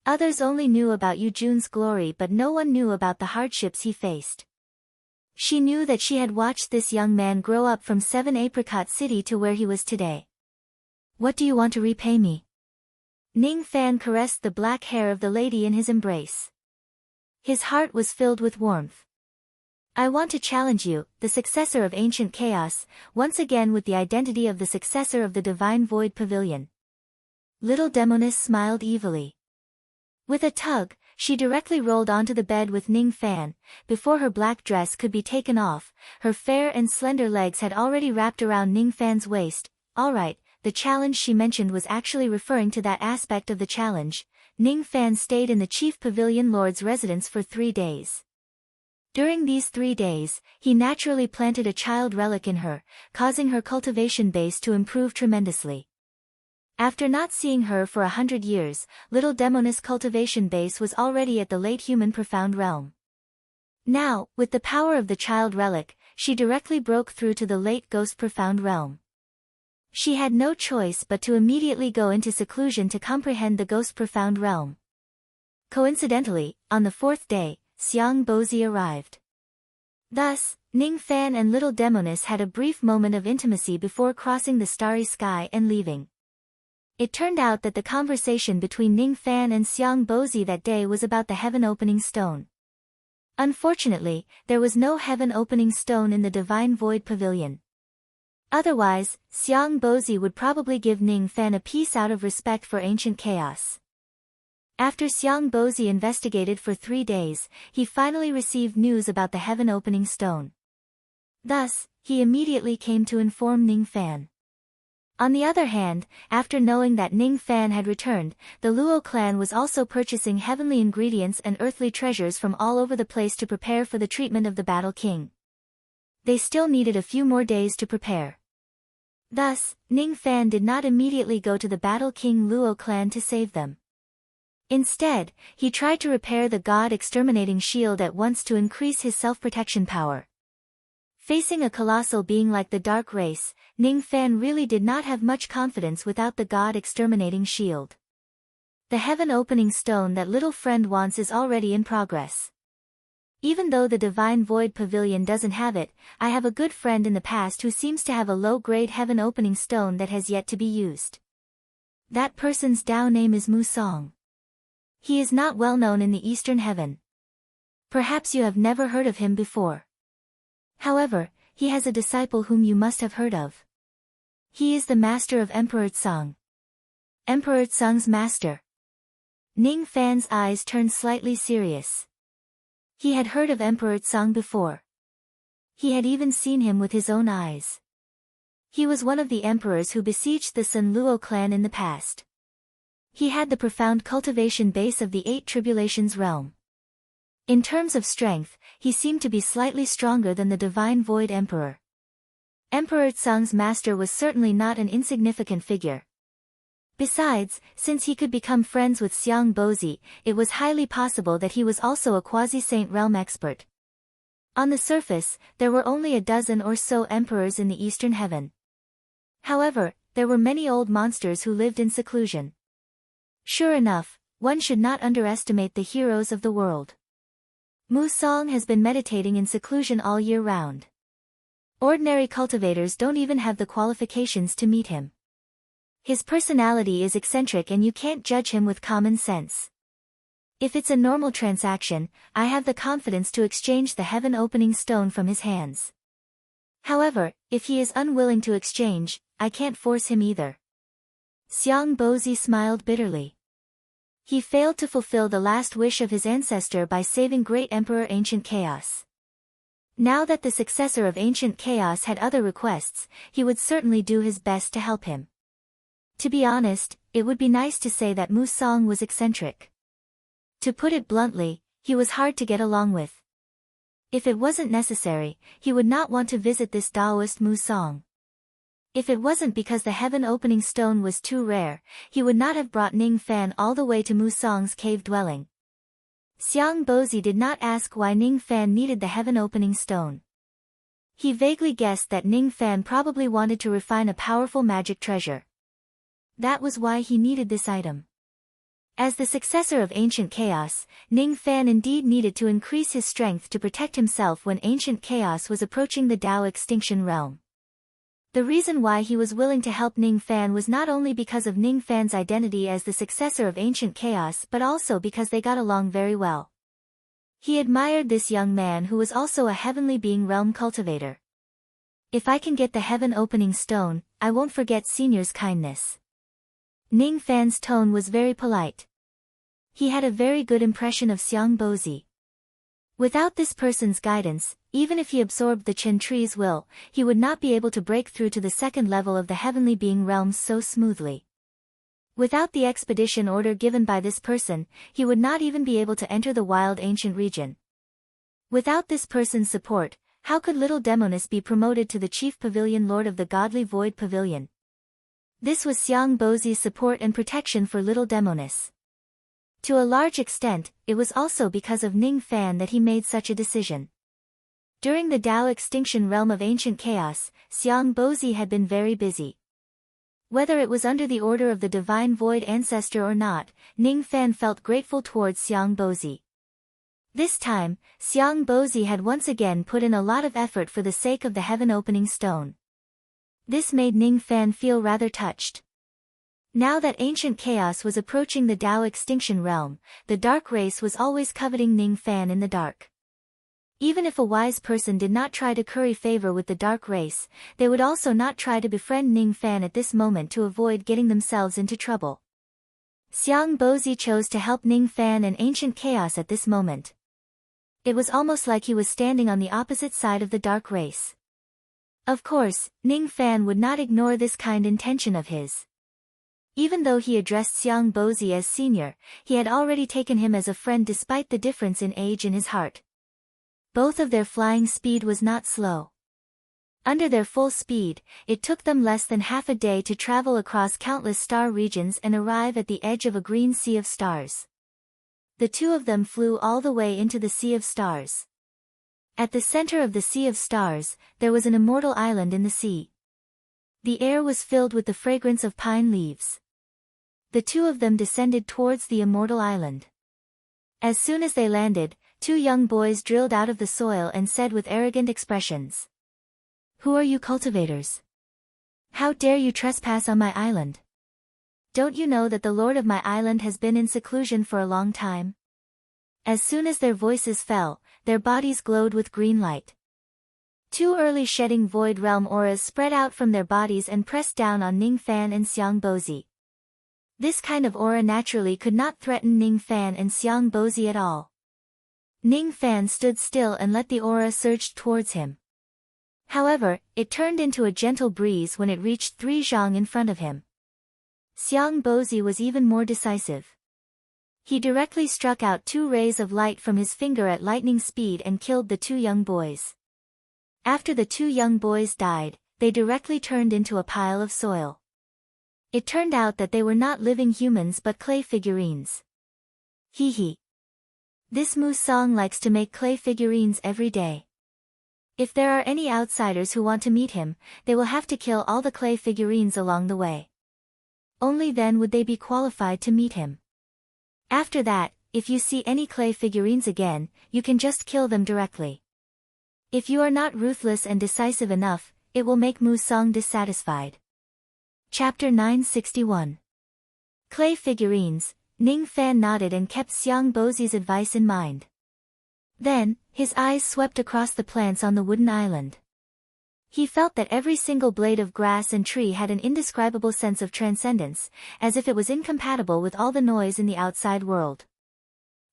Others only knew about Yu Jun's glory, but no one knew about the hardships he faced. She knew that she had watched this young man grow up from 7 Apricot City to where he was today. What do you want to repay me? Ning Fan caressed the black hair of the lady in his embrace. His heart was filled with warmth. I want to challenge you, the successor of Ancient Chaos, once again with the identity of the successor of the Divine Void Pavilion. Little Demoness smiled evilly. With a tug, she directly rolled onto the bed with Ning Fan. Before her black dress could be taken off, her fair and slender legs had already wrapped around Ning Fan's waist. Alright, the challenge she mentioned was actually referring to that aspect of the challenge. Ning Fan stayed in the chief pavilion lord's residence for 3 days. During these 3 days, he naturally planted a child relic in her, causing her cultivation base to improve tremendously. After not seeing her for 100 years, little Demoness' cultivation base was already at the late human profound realm. Now, with the power of the child relic, she directly broke through to the late ghost profound realm. She had no choice but to immediately go into seclusion to comprehend the ghost profound realm. Coincidentally, on the 4th day, Xiang Bozi arrived. Thus, Ning Fan and little Demoness had a brief moment of intimacy before crossing the starry sky and leaving. It turned out that the conversation between Ning Fan and Xiang Bozi that day was about the heaven opening stone. Unfortunately, there was no heaven opening stone in the Divine Void Pavilion. Otherwise, Xiang Bozi would probably give Ning Fan a piece out of respect for Ancient Chaos. After Xiang Bozi investigated for 3 days, he finally received news about the heaven-opening stone. Thus, he immediately came to inform Ning Fan. On the other hand, after knowing that Ning Fan had returned, the Luo clan was also purchasing heavenly ingredients and earthly treasures from all over the place to prepare for the treatment of the Battle King. They still needed a few more days to prepare. Thus, Ning Fan did not immediately go to the Battle King Luo clan to save them. Instead, he tried to repair the god-exterminating shield at once to increase his self-protection power. Facing a colossal being like the Dark Race, Ning Fan really did not have much confidence without the god-exterminating shield. The heaven-opening stone that little friend wants is already in progress. Even though the Divine Void Pavilion doesn't have it, I have a good friend in the past who seems to have a low-grade heaven-opening stone that has yet to be used. That person's Dao name is Musong. He is not well known in the Eastern Heaven. Perhaps you have never heard of him before. However, he has a disciple whom you must have heard of. He is the master of Emperor Tsang. Emperor Tsang's master. Ning Fan's eyes turned slightly serious. He had heard of Emperor Tsang before. He had even seen him with his own eyes. He was one of the emperors who besieged the Sun Luo clan in the past. He had the profound cultivation base of the 8 Tribulations realm. In terms of strength, he seemed to be slightly stronger than the Divine Void Emperor. Emperor Tsang's master was certainly not an insignificant figure. Besides, since he could become friends with Xiang Bozi, it was highly possible that he was also a quasi-saint realm expert. On the surface, there were only a dozen or so emperors in the Eastern Heaven. However, there were many old monsters who lived in seclusion. Sure enough, one should not underestimate the heroes of the world. Musong has been meditating in seclusion all year round. Ordinary cultivators don't even have the qualifications to meet him. His personality is eccentric and you can't judge him with common sense. If it's a normal transaction, I have the confidence to exchange the heaven-opening stone from his hands. However, if he is unwilling to exchange, I can't force him either. Xiang Bozi smiled bitterly. He failed to fulfill the last wish of his ancestor by saving Great Emperor Ancient Chaos. Now that the successor of Ancient Chaos had other requests, he would certainly do his best to help him. To be honest, it would be nice to say that Musong was eccentric. To put it bluntly, he was hard to get along with. If it wasn't necessary, he would not want to visit this Taoist Musong. If it wasn't because the heaven-opening stone was too rare, he would not have brought Ning Fan all the way to Musong's cave dwelling. Xiang Bozi did not ask why Ning Fan needed the heaven-opening stone. He vaguely guessed that Ning Fan probably wanted to refine a powerful magic treasure. That was why he needed this item. As the successor of Ancient Chaos, Ning Fan indeed needed to increase his strength to protect himself when Ancient Chaos was approaching the Dao Extinction realm. The reason why he was willing to help Ning Fan was not only because of Ning Fan's identity as the successor of Ancient Chaos but also because they got along very well. He admired this young man who was also a heavenly being realm cultivator. If I can get the heaven-opening stone, I won't forget Senior's kindness. Ning Fan's tone was very polite. He had a very good impression of Xiang Bozi. Without this person's guidance, even if he absorbed the Chen Tree's will, he would not be able to break through to the second level of the heavenly being realms so smoothly. Without the expedition order given by this person, he would not even be able to enter the wild ancient region. Without this person's support, how could little Demonis be promoted to the chief pavilion lord of the godly void pavilion? This was Xiang Bozi's support and protection for little Demonis. To a large extent, it was also because of Ning Fan that he made such a decision. During the Dao Extinction realm of Ancient Chaos, Xiang Bozi had been very busy. Whether it was under the order of the Divine Void Ancestor or not, Ning Fan felt grateful towards Xiang Bozi. This time, Xiang Bozi had once again put in a lot of effort for the sake of the heaven-opening stone. This made Ning Fan feel rather touched. Now that Ancient Chaos was approaching the Dao Extinction realm, the Dark Race was always coveting Ning Fan in the dark. Even if a wise person did not try to curry favor with the Dark Race, they would also not try to befriend Ning Fan at this moment to avoid getting themselves into trouble. Xiang Bozi chose to help Ning Fan and Ancient Chaos at this moment. It was almost like he was standing on the opposite side of the dark race. Of course, Ning Fan would not ignore this kind intention of his. Even though he addressed Xiang Bozi as senior, he had already taken him as a friend despite the difference in age in his heart. Both of their flying speed was not slow. Under their full speed, it took them less than half a day to travel across countless star regions and arrive at the edge of a green sea of stars. The two of them flew all the way into the Sea of Stars. At the center of the Sea of Stars, there was an immortal island in the sea. The air was filled with the fragrance of pine leaves. The two of them descended towards the immortal island. As soon as they landed, two young boys drilled out of the soil and said with arrogant expressions, "Who are you cultivators? How dare you trespass on my island? Don't you know that the lord of my island has been in seclusion for a long time?" As soon as their voices fell, their bodies glowed with green light. Two early shedding void realm auras spread out from their bodies and pressed down on Ning Fan and Xiang Bozi. This kind of aura naturally could not threaten Ning Fan and Xiang Bozi at all. Ning Fan stood still and let the aura surge towards him. However, it turned into a gentle breeze when it reached 3 zhang in front of him. Xiang Bozi was even more decisive. He directly struck out 2 rays of light from his finger at lightning speed and killed the 2 young boys. After the 2 young boys died, they directly turned into a pile of soil. It turned out that they were not living humans but clay figurines. Hee hee. This Musang likes to make clay figurines every day. If there are any outsiders who want to meet him, they will have to kill all the clay figurines along the way. Only then would they be qualified to meet him. After that, if you see any clay figurines again, you can just kill them directly. If you are not ruthless and decisive enough, it will make Musang dissatisfied. Chapter 961. Clay figurines. Ning Fan nodded and kept Xiang Bozi's advice in mind. Then, his eyes swept across the plants on the wooden island. He felt that every single blade of grass and tree had an indescribable sense of transcendence, as if it was incompatible with all the noise in the outside world.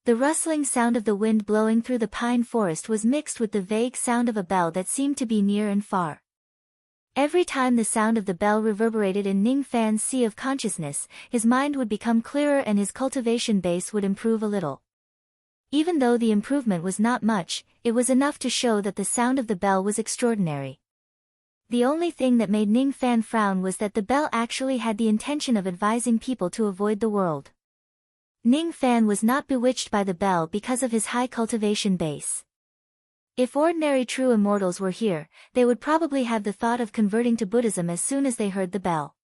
The rustling sound of the wind blowing through the pine forest was mixed with the vague sound of a bell that seemed to be near and far. Every time the sound of the bell reverberated in Ning Fan's sea of consciousness, his mind would become clearer and his cultivation base would improve a little. Even though the improvement was not much, it was enough to show that the sound of the bell was extraordinary. The only thing that made Ning Fan frown was that the bell actually had the intention of advising people to avoid the world. Ning Fan was not bewitched by the bell because of his high cultivation base. If ordinary true immortals were here, they would probably have the thought of converting to Buddhism as soon as they heard the bell.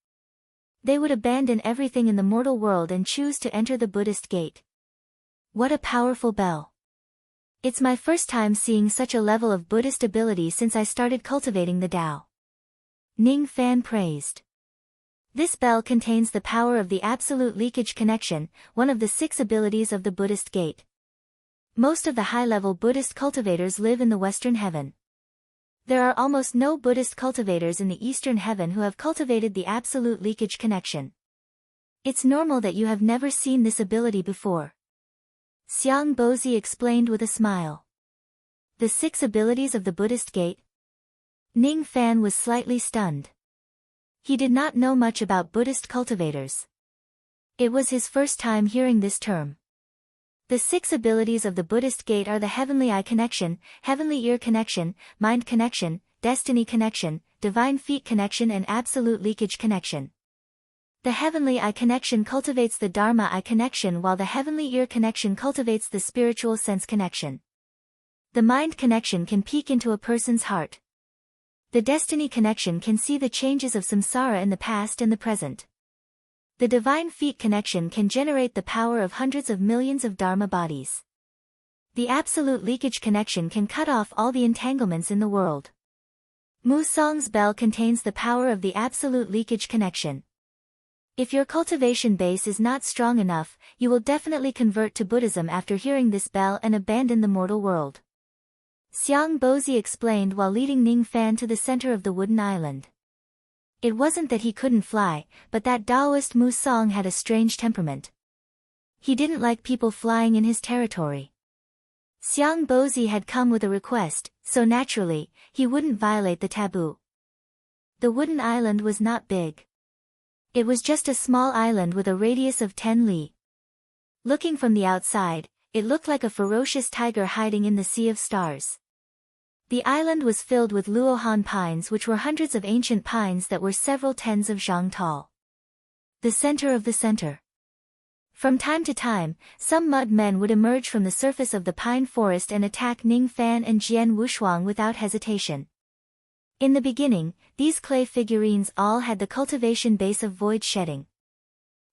They would abandon everything in the mortal world and choose to enter the Buddhist gate. What a powerful bell! It's my first time seeing such a level of Buddhist ability since I started cultivating the Tao. Ning Fan praised. This bell contains the power of the absolute leakage connection, one of the 6 abilities of the Buddhist gate. Most of the high-level Buddhist cultivators live in the Western Heaven. There are almost no Buddhist cultivators in the Eastern Heaven who have cultivated the absolute leakage connection. It's normal that you have never seen this ability before. Xiang Bozi explained with a smile. The 6 abilities of the Buddhist gate? Ning Fan was slightly stunned. He did not know much about Buddhist cultivators. It was his first time hearing this term. The 6 abilities of the Buddhist gate are the heavenly eye connection, heavenly ear connection, mind connection, destiny connection, divine feet connection and absolute leakage connection. The heavenly eye connection cultivates the Dharma eye connection while the heavenly ear connection cultivates the spiritual sense connection. The mind connection can peek into a person's heart. The destiny connection can see the changes of samsara in the past and the present. The divine feet connection can generate the power of hundreds of millions of Dharma bodies. The absolute leakage connection can cut off all the entanglements in the world. Musang's bell contains the power of the absolute leakage connection. If your cultivation base is not strong enough, you will definitely convert to Buddhism after hearing this bell and abandon the mortal world. Xiang Bozi explained while leading Ning Fan to the center of the wooden island. It wasn't that he couldn't fly, but that Taoist Musang had a strange temperament. He didn't like people flying in his territory. Xiang Bozi had come with a request, so naturally, he wouldn't violate the taboo. The wooden island was not big. It was just a small island with a radius of 10 li. Looking from the outside, it looked like a ferocious tiger hiding in the sea of stars. The island was filled with luohan pines, which were hundreds of ancient pines that were several tens of zhang tall. The center of the center. From time to time, some mud men would emerge from the surface of the pine forest and attack Ning Fan and Jian Wushuang without hesitation. In the beginning, these clay figurines all had the cultivation base of void shedding.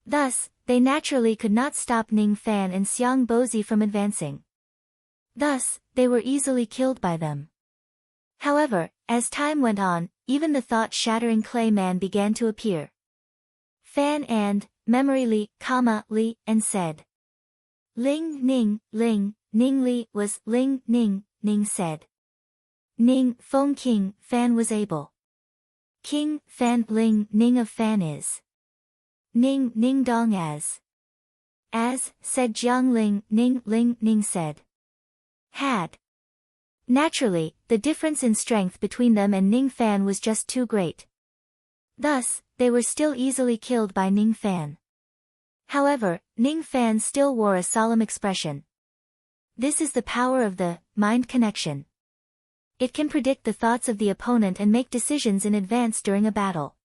Thus, they naturally could not stop Ning Fan and Xiang Bozi from advancing. Thus, they were easily killed by them. However, as time went on, even the thought-shattering clay man began to appear. Fan and, memory li, li, and said. Ling, Ning li, was, Ling, Ning said. Ning, Feng King, Fan was able. King, Fan, Ling, Ning of Fan is. Ning dong as. As, said Jiang Ling, Ning said. Had. Naturally, the difference in strength between them and Ning Fan was just too great. Thus, they were still easily killed by Ning Fan. However, Ning Fan still wore a solemn expression. This is the power of the mind connection. It can predict the thoughts of the opponent and make decisions in advance during a battle.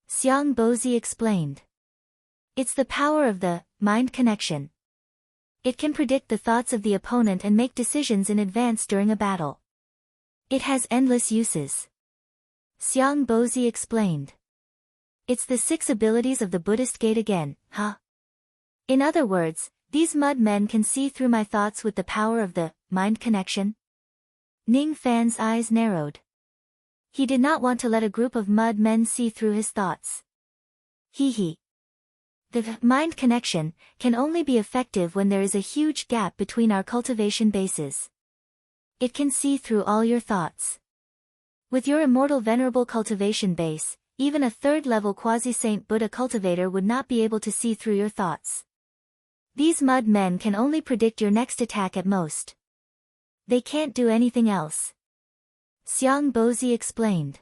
Xiang Bozi explained. It's the power of the mind connection. It can predict the thoughts of the opponent and make decisions in advance during a battle. It has endless uses. Xiang Bozi explained. It's the 6 abilities of the Buddhist gate again, huh? In other words, these mud men can see through my thoughts with the power of the mind connection? Ning Fan's eyes narrowed. He did not want to let a group of mud men see through his thoughts. He. The mind connection can only be effective when there is a huge gap between our cultivation bases. It can see through all your thoughts. With your immortal venerable cultivation base, even a 3rd-level quasi-saint Buddha cultivator would not be able to see through your thoughts. These mud men can only predict your next attack at most. They can't do anything else. Xiang Bozi explained.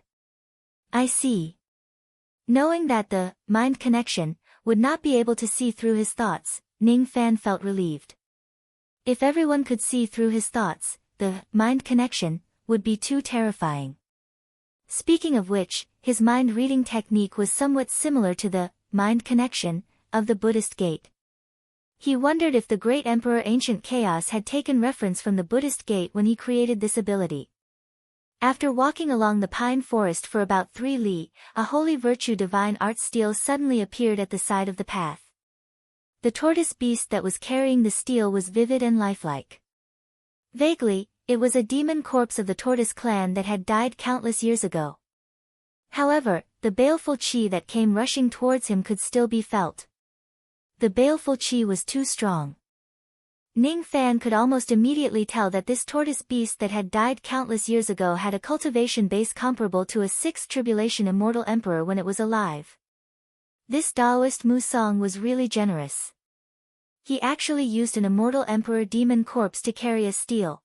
I see. Knowing that the mind connection would not be able to see through his thoughts, Ning Fan felt relieved. If everyone could see through his thoughts, the mind connection would be too terrifying. Speaking of which, his mind-reading technique was somewhat similar to the mind connection of the Buddhist gate. He wondered if the great Emperor Ancient Chaos had taken reference from the Buddhist gate when he created this ability. After walking along the pine forest for about 3 li, a holy virtue divine art stele suddenly appeared at the side of the path. The tortoise beast that was carrying the stele was vivid and lifelike. Vaguely, it was a demon corpse of the tortoise clan that had died countless years ago. However, the baleful chi that came rushing towards him could still be felt. The baleful chi was too strong. Ning Fan could almost immediately tell that this tortoise beast that had died countless years ago had a cultivation base comparable to a 6th tribulation immortal emperor when it was alive. This Taoist Musang was really generous. He actually used an immortal emperor demon corpse to carry a stele.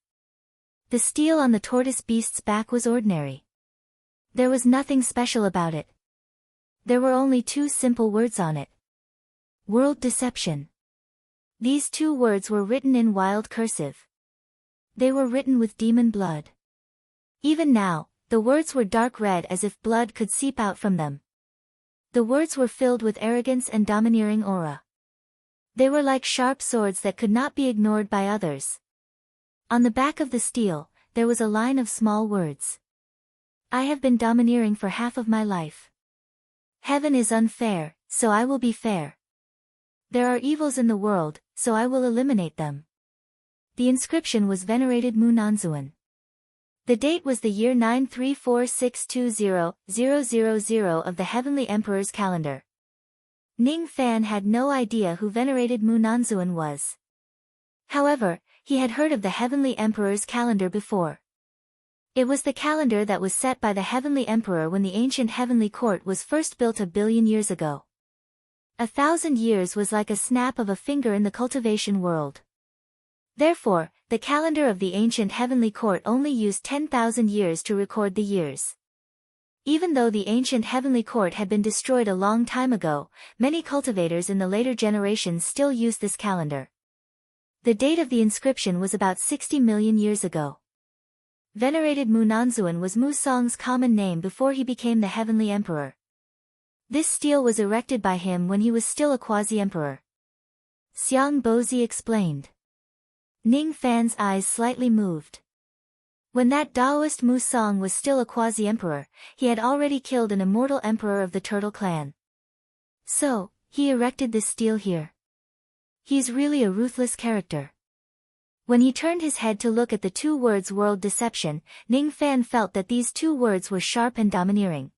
The stele on the tortoise beast's back was ordinary. There was nothing special about it. There were only 2 simple words on it. World deception. These 2 words were written in wild cursive. They were written with demon blood. Even now, the words were dark red as if blood could seep out from them. The words were filled with arrogance and domineering aura. They were like sharp swords that could not be ignored by others. On the back of the stele, there was a line of small words. I have been domineering for half of my life. Heaven is unfair, so I will be fair. There are evils in the world, so I will eliminate them. The inscription was Venerated Munanzuan. The date was the year 934620000 of the Heavenly Emperor's calendar. Ning Fan had no idea who Venerated Munanzuan was. However, he had heard of the Heavenly Emperor's calendar before. It was the calendar that was set by the Heavenly Emperor when the ancient Heavenly Court was first built 1 billion years ago. 1,000 years was like a snap of a finger in the cultivation world. Therefore, the calendar of the ancient heavenly court only used 10,000 years to record the years. Even though the ancient heavenly court had been destroyed a long time ago, many cultivators in the later generations still use this calendar. The date of the inscription was about 60 million years ago. Venerated Mu Nanzuan was Mu Song's common name before he became the heavenly emperor. This stele was erected by him when he was still a quasi-emperor. Xiang Bozi explained. Ning Fan's eyes slightly moved. When that Taoist Mu Song was still a quasi-emperor, he had already killed an immortal emperor of the Turtle clan. So, he erected this stele here. He's really a ruthless character. When he turned his head to look at the two words world deception, Ning Fan felt that these two words were sharp and domineering.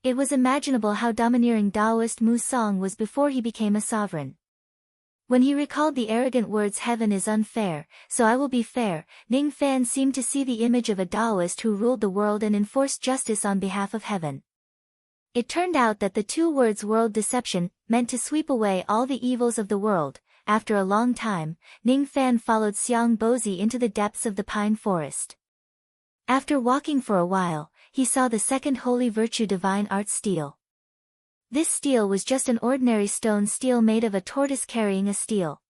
It was imaginable how domineering Taoist Mu Song was before he became a sovereign. When he recalled the arrogant words heaven is unfair, so I will be fair, Ning Fan seemed to see the image of a Taoist who ruled the world and enforced justice on behalf of heaven. It turned out that the two words world deception meant to sweep away all the evils of the world. After a long time, Ning Fan followed Xiang Bozi into the depths of the pine forest. After walking for a while, he saw the second holy virtue divine art stele. This stele was just an ordinary stone stele made of a tortoise carrying a stele.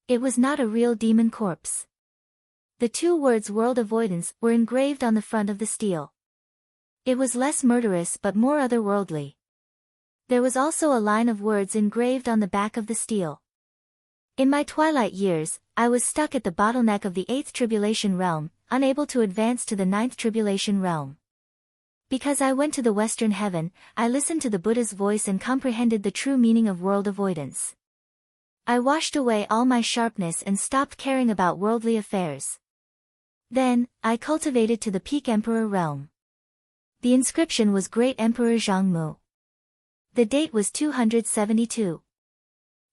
It was not a real demon corpse. The two words world avoidance were engraved on the front of the stele. It was less murderous but more otherworldly. There was also a line of words engraved on the back of the stele. In my twilight years, I was stuck at the bottleneck of the 8th tribulation realm, unable to advance to the 9th tribulation realm. Because I went to the Western heaven, I listened to the Buddha's voice and comprehended the true meaning of world avoidance. I washed away all my sharpness and stopped caring about worldly affairs. Then, I cultivated to the peak emperor realm. The inscription was Great Emperor Zhangmu. The date was 272.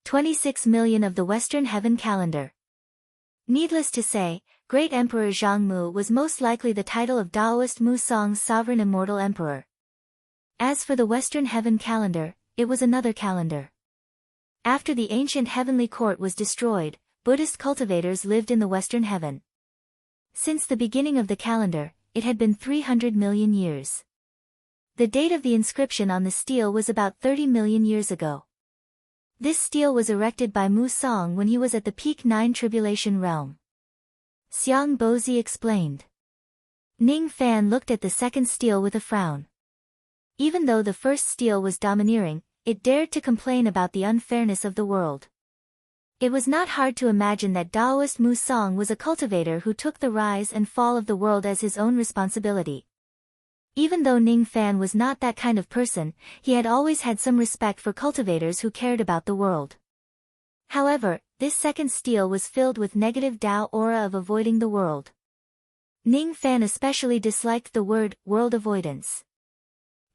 26 million of the Western heaven calendar. Needless to say, Great Emperor Zhangmu was most likely the title of Taoist Mu Song's sovereign immortal emperor. As for the Western heaven calendar, it was another calendar. After the ancient heavenly court was destroyed, Buddhist cultivators lived in the Western heaven. Since the beginning of the calendar, it had been 300 million years. The date of the inscription on the stele was about 30 million years ago. This stele was erected by Mu Song when he was at the peak 9 tribulation realm. Xiang Bozi explained. Ning Fan looked at the second stele with a frown. Even though the first stele was domineering, it dared to complain about the unfairness of the world. It was not hard to imagine that Taoist Mu Song was a cultivator who took the rise and fall of the world as his own responsibility. Even though Ning Fan was not that kind of person, he had always had some respect for cultivators who cared about the world. However, this second stele was filled with negative Tao aura of avoiding the world. Ning Fan especially disliked the word world avoidance.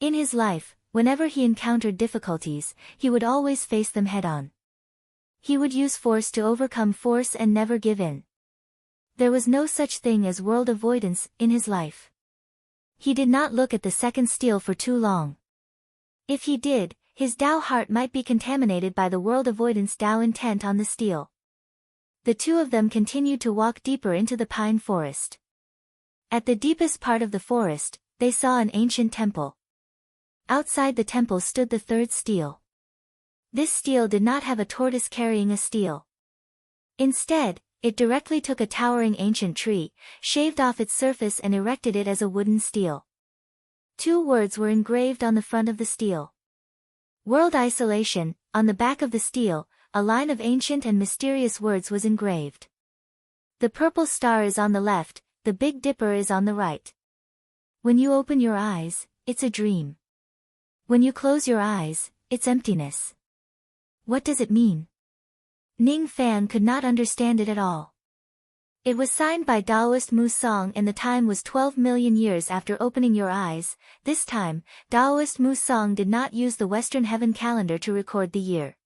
In his life, whenever he encountered difficulties, he would always face them head-on. He would use force to overcome force and never give in. There was no such thing as world avoidance in his life. He did not look at the second stele for too long. If he did, his Tao heart might be contaminated by the world avoidance Tao intent on the stele. The two of them continued to walk deeper into the pine forest. At the deepest part of the forest, they saw an ancient temple. Outside the temple stood the third stele. This stele did not have a tortoise carrying a stele. Instead, it directly took a towering ancient tree, shaved off its surface and erected it as a wooden stele. Two words were engraved on the front of the stele. World isolation. On the back of the stele, a line of ancient and mysterious words was engraved. The purple star is on the left, the Big Dipper is on the right. When you open your eyes, it's a dream. When you close your eyes, it's emptiness. What does it mean? Ning Fan could not understand it at all. It was signed by Taoist Mu Song and the time was 12 million years after opening your eyes. This time, Taoist Mu Song did not use the Western heaven calendar to record the year.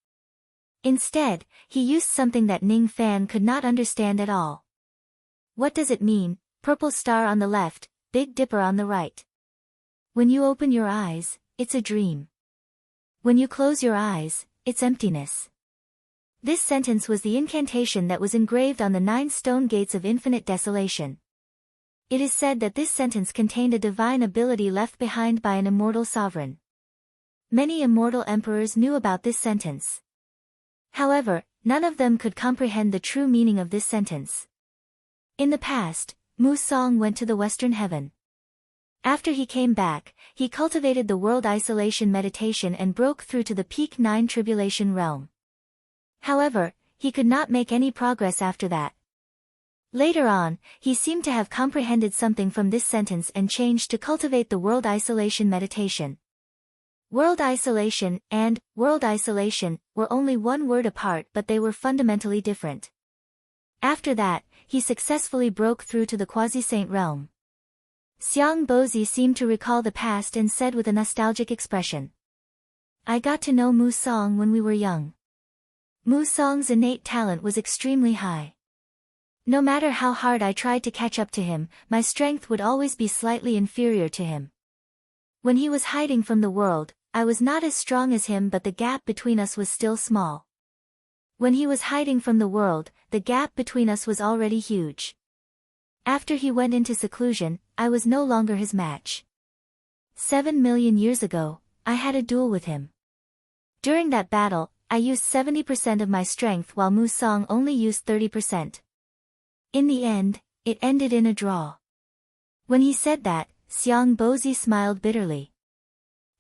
Instead, he used something that Ning Fan could not understand at all. What does it mean, purple star on the left, Big Dipper on the right? When you open your eyes, it's a dream. When you close your eyes, its emptiness. This sentence was the incantation that was engraved on the 9 stone gates of infinite desolation. It is said that this sentence contained a divine ability left behind by an immortal sovereign. Many immortal emperors knew about this sentence. However, none of them could comprehend the true meaning of this sentence. In the past, Musang went to the western heaven. After he came back, he cultivated the world isolation meditation and broke through to the peak 9 tribulation realm. However, he could not make any progress after that. Later on, he seemed to have comprehended something from this sentence and changed to cultivate the world isolation meditation. World isolation and world isolation were only one word apart, but they were fundamentally different. After that, he successfully broke through to the quasi-saint realm. Xiang Bozi seemed to recall the past and said with a nostalgic expression, "I got to know Musang when we were young. Musang's innate talent was extremely high. No matter how hard I tried to catch up to him, my strength would always be slightly inferior to him. When he was hiding from the world, I was not as strong as him, but the gap between us was still small. When he was hiding from the world, the gap between us was already huge. After he went into seclusion, I was no longer his match. 7 million years ago, I had a duel with him. During that battle, I used 70% of my strength while Musang only used 30%. In the end, it ended in a draw." When he said that, Xiang Bozi smiled bitterly.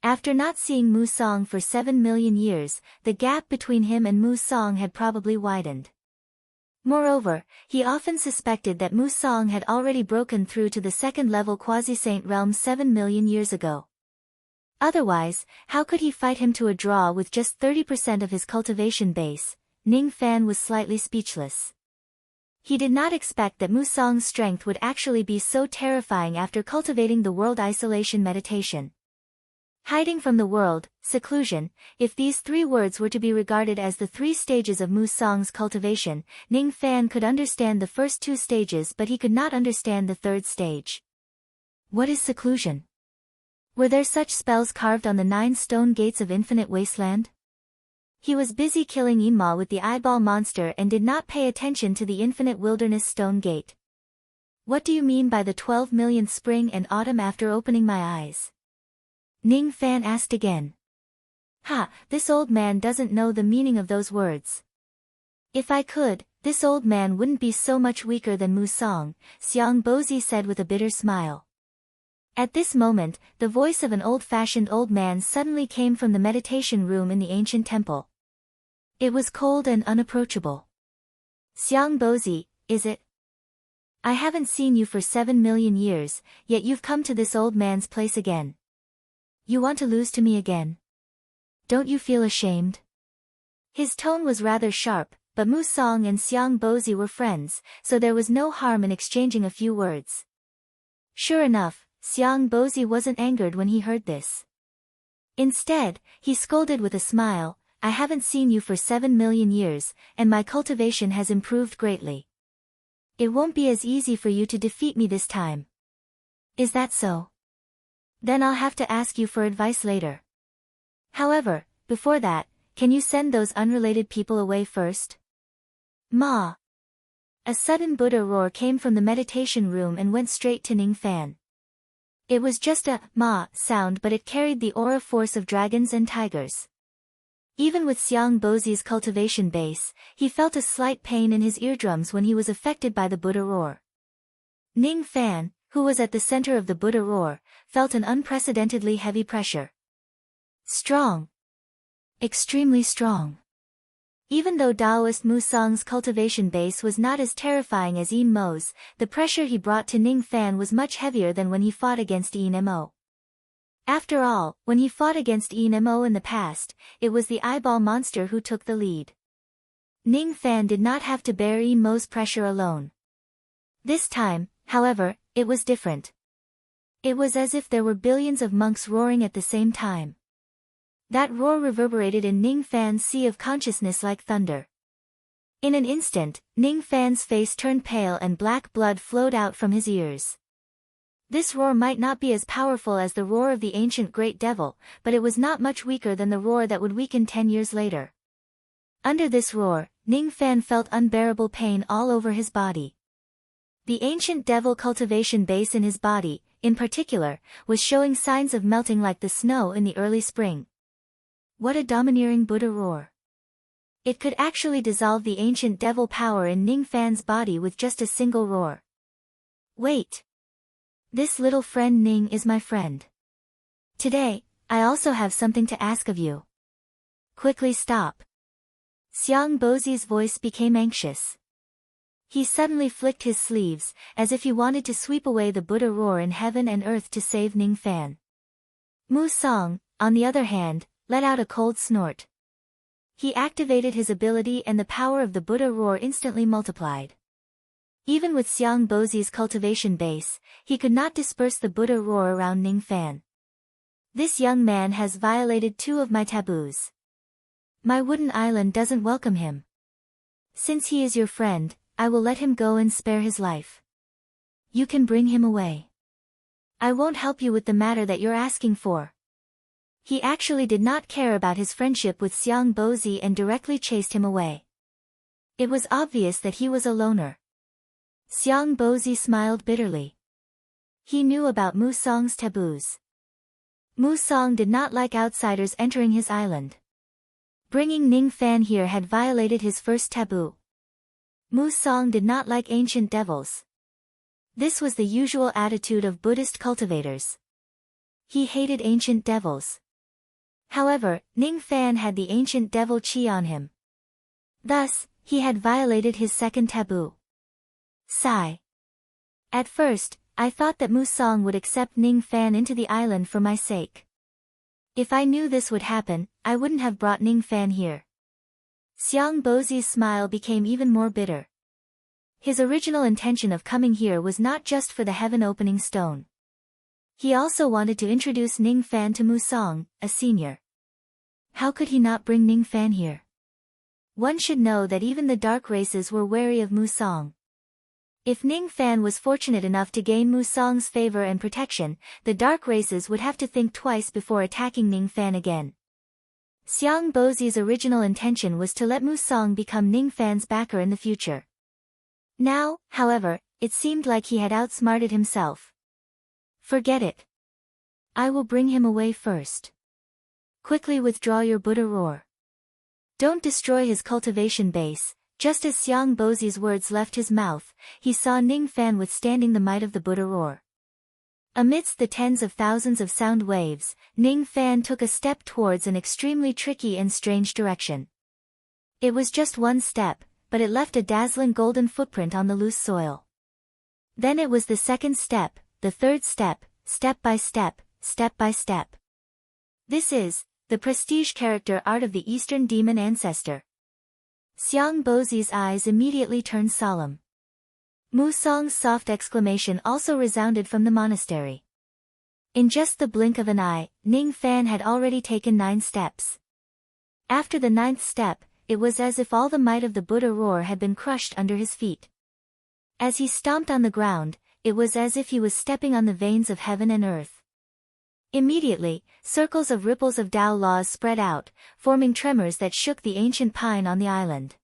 After not seeing Musang for 7 million years, the gap between him and Musang had probably widened. Moreover, he often suspected that Musang had already broken through to the second-level quasi-saint realm 7 million years ago. Otherwise, how could he fight him to a draw with just 30% of his cultivation base? Ning Fan was slightly speechless. He did not expect that Musang's strength would actually be so terrifying after cultivating the world isolation meditation. Hiding from the world, seclusion, if these 3 words were to be regarded as the 3 stages of Musang's cultivation, Ning Fan could understand the first 2 stages, but he could not understand the 3rd stage. What is seclusion? Were there such spells carved on the 9 stone gates of infinite wasteland? He was busy killing Yinma with the eyeball monster and did not pay attention to the infinite wilderness stone gate. What do you mean by the 12 millionth spring and autumn after opening my eyes? Ning Fan asked again. This old man doesn't know the meaning of those words. If I could, this old man wouldn't be so much weaker than Musang, Xiang Bozi said with a bitter smile. At this moment, the voice of an old-fashioned old man suddenly came from the meditation room in the ancient temple. It was cold and unapproachable. "Xiang Bozi, is it? I haven't seen you for 7 million years, yet you've come to this old man's place again. You want to lose to me again? Don't you feel ashamed?" His tone was rather sharp, but Musang and Xiang Bozi were friends, so there was no harm in exchanging a few words. Sure enough, Xiang Bozi wasn't angered when he heard this. Instead, he scolded with a smile, "I haven't seen you for 7 million years, and my cultivation has improved greatly. It won't be as easy for you to defeat me this time. Is that so? Then I'll have to ask you for advice later. However, before that, can you send those unrelated people away first?" Ma! A sudden Buddha roar came from the meditation room and went straight to Ning Fan. It was just a ma sound, but it carried the aura force of dragons and tigers. Even with Xiang Bozi's cultivation base, he felt a slight pain in his eardrums when he was affected by the Buddha roar. Ning Fan, who was at the center of the Buddha roar, felt an unprecedentedly heavy pressure. Strong. Extremely strong. Even though Taoist Musang's cultivation base was not as terrifying as Yin Mo's, the pressure he brought to Ning Fan was much heavier than when he fought against Yin Mo. After all, when he fought against Yin Mo in the past, it was the eyeball monster who took the lead. Ning Fan did not have to bear Yin Mo's pressure alone. This time, however, it was different. It was as if there were billions of monks roaring at the same time. That roar reverberated in Ning Fan's sea of consciousness like thunder. In an instant, Ning Fan's face turned pale and black blood flowed out from his ears. This roar might not be as powerful as the roar of the ancient great devil, but it was not much weaker than the roar that would weaken 10 years later. Under this roar, Ning Fan felt unbearable pain all over his body. The ancient devil cultivation base in his body, in particular, was showing signs of melting like the snow in the early spring. What a domineering Buddha roar! It could actually dissolve the ancient devil power in Ning Fan's body with just a single roar. Wait! This little friend Ning is my friend. Today, I also have something to ask of you. Quickly stop. Xiang Bozi's voice became anxious. He suddenly flicked his sleeves, as if he wanted to sweep away the Buddha roar in heaven and earth to save Ning Fan. Mu Song, on the other hand, let out a cold snort. He activated his ability and the power of the Buddha roar instantly multiplied. Even with Xiang Bozi's cultivation base, he could not disperse the Buddha roar around Ning Fan. This young man has violated 2 of my taboos. My wooden island doesn't welcome him. Since he is your friend, I will let him go and spare his life. You can bring him away. I won't help you with the matter that you're asking for. He actually did not care about his friendship with Xiang Bozi and directly chased him away. It was obvious that he was a loner. Xiang Bozi smiled bitterly. He knew about Mu Song's taboos. Mu Song did not like outsiders entering his island. Bringing Ning Fan here had violated his first taboo. Mu Song did not like ancient devils. This was the usual attitude of Buddhist cultivators. He hated ancient devils. However, Ning Fan had the ancient devil chi on him. Thus, he had violated his second taboo. Sigh. At first, I thought that Mu Song would accept Ning Fan into the island for my sake. If I knew this would happen, I wouldn't have brought Ning Fan here. Xiang Bozi's smile became even more bitter. His original intention of coming here was not just for the heaven-opening stone. He also wanted to introduce Ning Fan to Mu Song, a senior. How could he not bring Ning Fan here? One should know that even the dark races were wary of Mu Song. If Ning Fan was fortunate enough to gain Mu Song's favor and protection, the dark races would have to think twice before attacking Ning Fan again. Xiang Bozi's original intention was to let Mu Song become Ning Fan's backer in the future. Now, however, it seemed like he had outsmarted himself. Forget it. I will bring him away first. Quickly withdraw your Buddha roar. Don't destroy his cultivation base. Just as Xiang Bozi's words left his mouth, he saw Ning Fan withstanding the might of the Buddha roar. Amidst the tens of thousands of sound waves, Ning Fan took a step towards an extremely tricky and strange direction. It was just one step, but it left a dazzling golden footprint on the loose soil. Then it was the second step, the third step, step by step, step by step. This is the prestige character art of the Eastern demon ancestor. Xiang Bozi's eyes immediately turned solemn. Mu Song's soft exclamation also resounded from the monastery. In just the blink of an eye, Ning Fan had already taken 9 steps. After the 9th step, it was as if all the might of the Buddha roar had been crushed under his feet. As he stomped on the ground, it was as if he was stepping on the veins of heaven and earth. Immediately, circles of ripples of Tao laws spread out, forming tremors that shook the ancient pine on the island.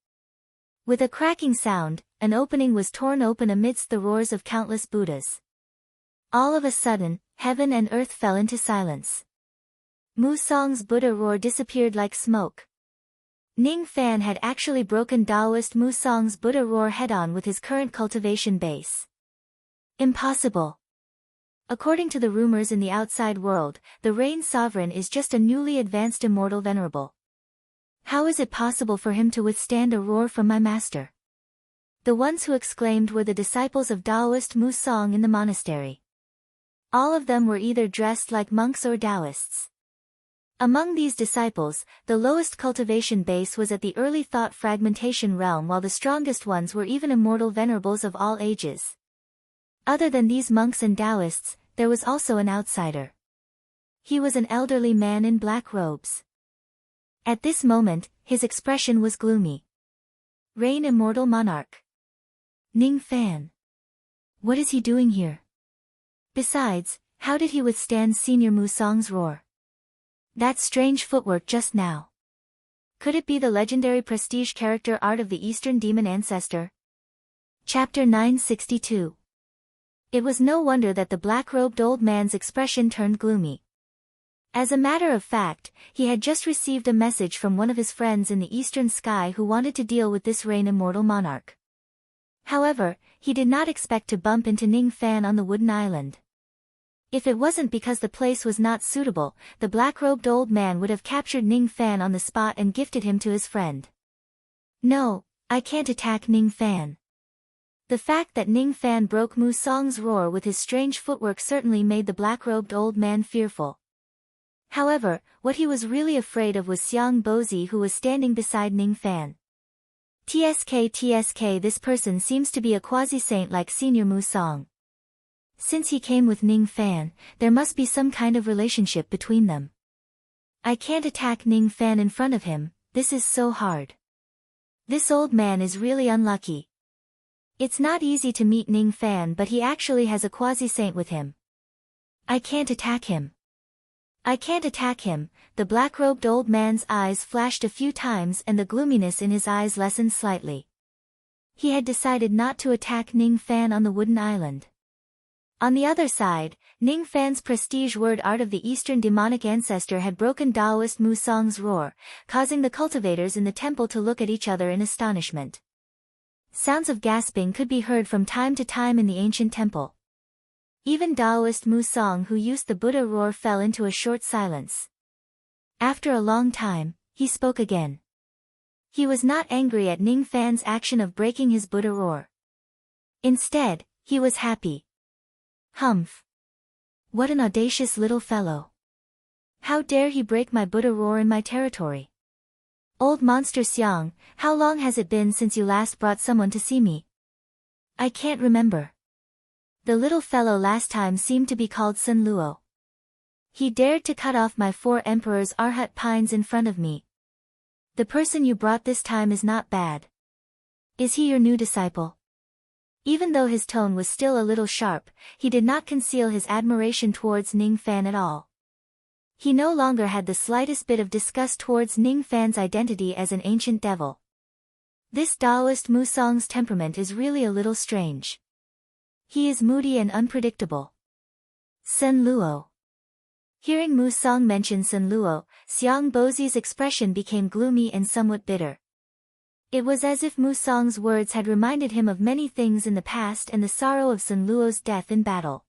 With a cracking sound, an opening was torn open amidst the roars of countless Buddhas. All of a sudden, heaven and earth fell into silence. Mu Song's Buddha roar disappeared like smoke. Ning Fan had actually broken Taoist Mu Song's Buddha roar head-on with his current cultivation base. Impossible. According to the rumors in the outside world, the Rain Sovereign is just a newly advanced immortal venerable. How is it possible for him to withstand a roar from my master? The ones who exclaimed were the disciples of Taoist Mu Song in the monastery. All of them were either dressed like monks or Taoists. Among these disciples, the lowest cultivation base was at the early thought fragmentation realm, while the strongest ones were even immortal venerables of all ages. Other than these monks and Taoists, there was also an outsider. He was an elderly man in black robes. At this moment, his expression was gloomy. Reign Immortal Monarch. Ning Fan. What is he doing here? Besides, how did he withstand Senior Musang's roar? That strange footwork just now. Could it be the legendary prestige character art of the Eastern Demon Ancestor? Chapter 962. It was no wonder that the black-robed old man's expression turned gloomy. As a matter of fact, he had just received a message from one of his friends in the eastern sky who wanted to deal with this reign immortal monarch. However, he did not expect to bump into Ning Fan on the wooden island. If it wasn't because the place was not suitable, the black-robed old man would have captured Ning Fan on the spot and gifted him to his friend. No, I can't attack Ning Fan. The fact that Ning Fan broke Musang's roar with his strange footwork certainly made the black-robed old man fearful. However, what he was really afraid of was Xiang Bozi, who was standing beside Ning Fan. TSK, this person seems to be a quasi-saint like Senior Musang. Since he came with Ning Fan, there must be some kind of relationship between them. I can't attack Ning Fan in front of him, this is so hard. This old man is really unlucky. It's not easy to meet Ning Fan, but he actually has a quasi-saint with him. I can't attack him. I can't attack him. The black-robed old man's eyes flashed a few times and the gloominess in his eyes lessened slightly. He had decided not to attack Ning Fan on the wooden island. On the other side, Ning Fan's prestige word art of the Eastern demonic ancestor had broken Taoist Musang's roar, causing the cultivators in the temple to look at each other in astonishment. Sounds of gasping could be heard from time to time in the ancient temple. Even Taoist Musang, who used the Buddha roar, fell into a short silence. After a long time, he spoke again. He was not angry at Ning Fan's action of breaking his Buddha roar. Instead, he was happy. Humph! What an audacious little fellow! How dare he break my Buddha roar in my territory? Old monster Xiang, how long has it been since you last brought someone to see me? I can't remember. The little fellow last time seemed to be called Sun Luo. He dared to cut off my 4 emperor's Arhat pines in front of me. The person you brought this time is not bad. Is he your new disciple? Even though his tone was still a little sharp, he did not conceal his admiration towards Ning Fan at all. He no longer had the slightest bit of disgust towards Ning Fan's identity as an ancient devil. This Taoist Musang's temperament is really a little strange. He is moody and unpredictable. Sun Luo. Hearing Musang mention Sun Luo, Xiang Bozi's expression became gloomy and somewhat bitter. It was as if Musang's words had reminded him of many things in the past and the sorrow of Sun Luo's death in battle.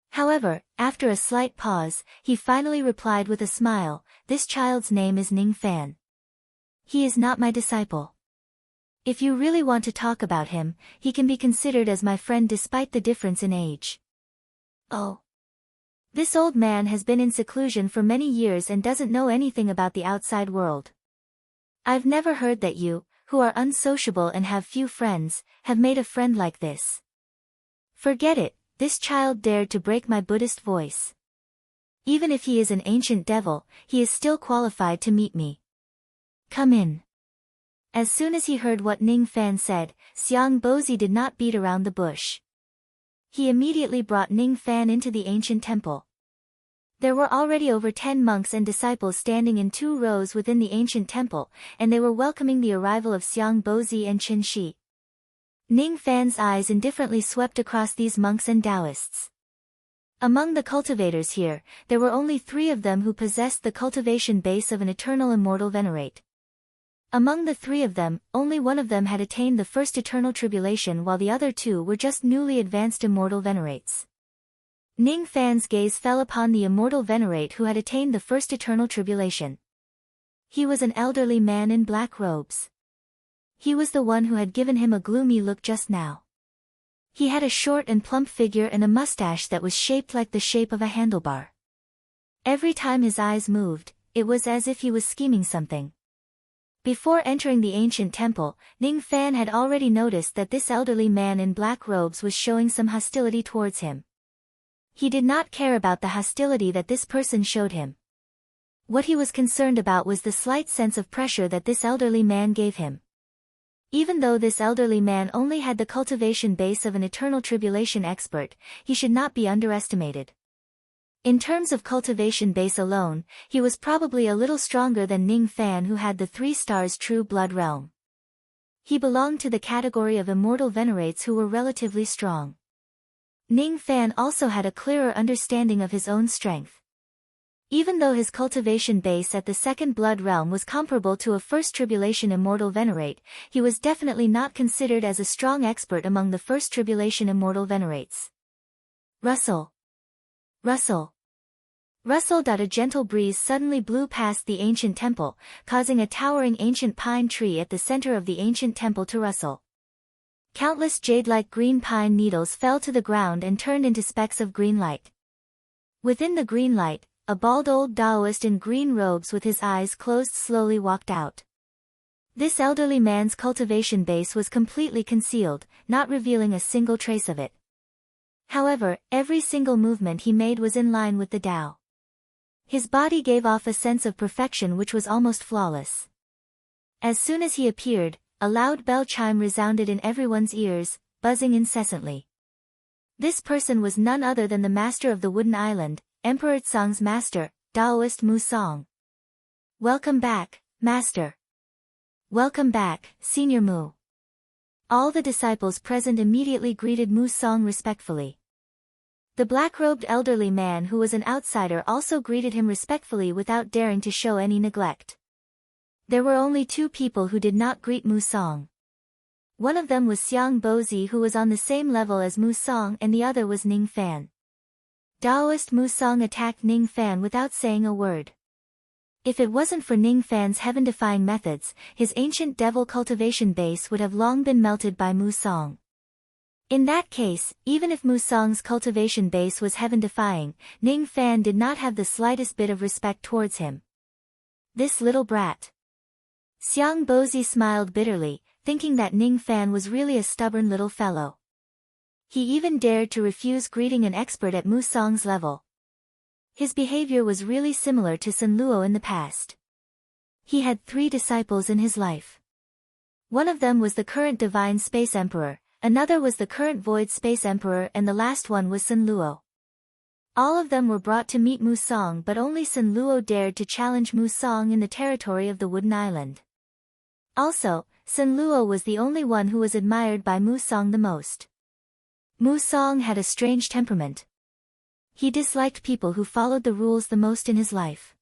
However, after a slight pause, he finally replied with a smile, "This child's name is Ning Fan. He is not my disciple. If you really want to talk about him, he can be considered as my friend despite the difference in age." Oh. This old man has been in seclusion for many years and doesn't know anything about the outside world. I've never heard that you, who are unsociable and have few friends, have made a friend like this. Forget it, this child dared to break my Buddhist voice. Even if he is an ancient devil, he is still qualified to meet me. Come in. As soon as he heard what Ning Fan said, Xiang Bozi did not beat around the bush. He immediately brought Ning Fan into the ancient temple. There were already over 10 monks and disciples standing in 2 rows within the ancient temple, and they were welcoming the arrival of Xiang Bozi and Qin Shi. Ning Fan's eyes indifferently swept across these monks and Taoists. Among the cultivators here, there were only 3 of them who possessed the cultivation base of an eternal immortal venerate. Among the 3 of them, only one of them had attained the first eternal tribulation, while the other 2 were just newly advanced immortal venerates. Ning Fan's gaze fell upon the immortal venerate who had attained the first eternal tribulation. He was an elderly man in black robes. He was the one who had given him a gloomy look just now. He had a short and plump figure and a mustache that was shaped like the shape of a handlebar. Every time his eyes moved, it was as if he was scheming something. Before entering the ancient temple, Ning Fan had already noticed that this elderly man in black robes was showing some hostility towards him. He did not care about the hostility that this person showed him. What he was concerned about was the slight sense of pressure that this elderly man gave him. Even though this elderly man only had the cultivation base of an eternal tribulation expert, he should not be underestimated. In terms of cultivation base alone, he was probably a little stronger than Ning Fan, who had the 3 stars True Blood realm. He belonged to the category of immortal venerates who were relatively strong. Ning Fan also had a clearer understanding of his own strength. Even though his cultivation base at the 2nd blood realm was comparable to a 1st tribulation immortal venerate, he was definitely not considered as a strong expert among the 1st tribulation immortal venerates. Rustle. Rustle. Rustle. A gentle breeze suddenly blew past the ancient temple, causing a towering ancient pine tree at the center of the ancient temple to rustle. Countless jade-like green pine needles fell to the ground and turned into specks of green light. Within the green light, a bald old Taoist in green robes with his eyes closed slowly walked out. This elderly man's cultivation base was completely concealed, not revealing a single trace of it. However, every single movement he made was in line with the Tao. His body gave off a sense of perfection which was almost flawless. As soon as he appeared, a loud bell chime resounded in everyone's ears, buzzing incessantly. This person was none other than the master of the Wooden Island, Emperor Tsang's master, Taoist Mu Song. Welcome back, master. Welcome back, Senior Mu. All the disciples present immediately greeted Mu Song respectfully. The black-robed elderly man who was an outsider also greeted him respectfully without daring to show any neglect. There were only 2 people who did not greet Mu Song. One of them was Xiang Bozi, who was on the same level as Mu Song, and the other was Ning Fan. Taoist Mu Song attacked Ning Fan without saying a word. If it wasn't for Ning Fan's heaven-defying methods, his ancient devil cultivation base would have long been melted by Mu Song. In that case, even if Mu Song's cultivation base was heaven-defying, Ning Fan did not have the slightest bit of respect towards him. This little brat. Xiang Bozi smiled bitterly, thinking that Ning Fan was really a stubborn little fellow. He even dared to refuse greeting an expert at Mu Song's level. His behavior was really similar to Sun Luo in the past. He had 3 disciples in his life. One of them was the current Divine Space Emperor, another was the current Void Space Emperor, and the last one was Sun Luo. All of them were brought to meet Mu Song, but only Sun Luo dared to challenge Mu Song in the territory of the Wooden Island. Also, Sun Luo was the only one who was admired by Mu Song the most. Mu Song had a strange temperament. He disliked people who followed the rules the most in his life.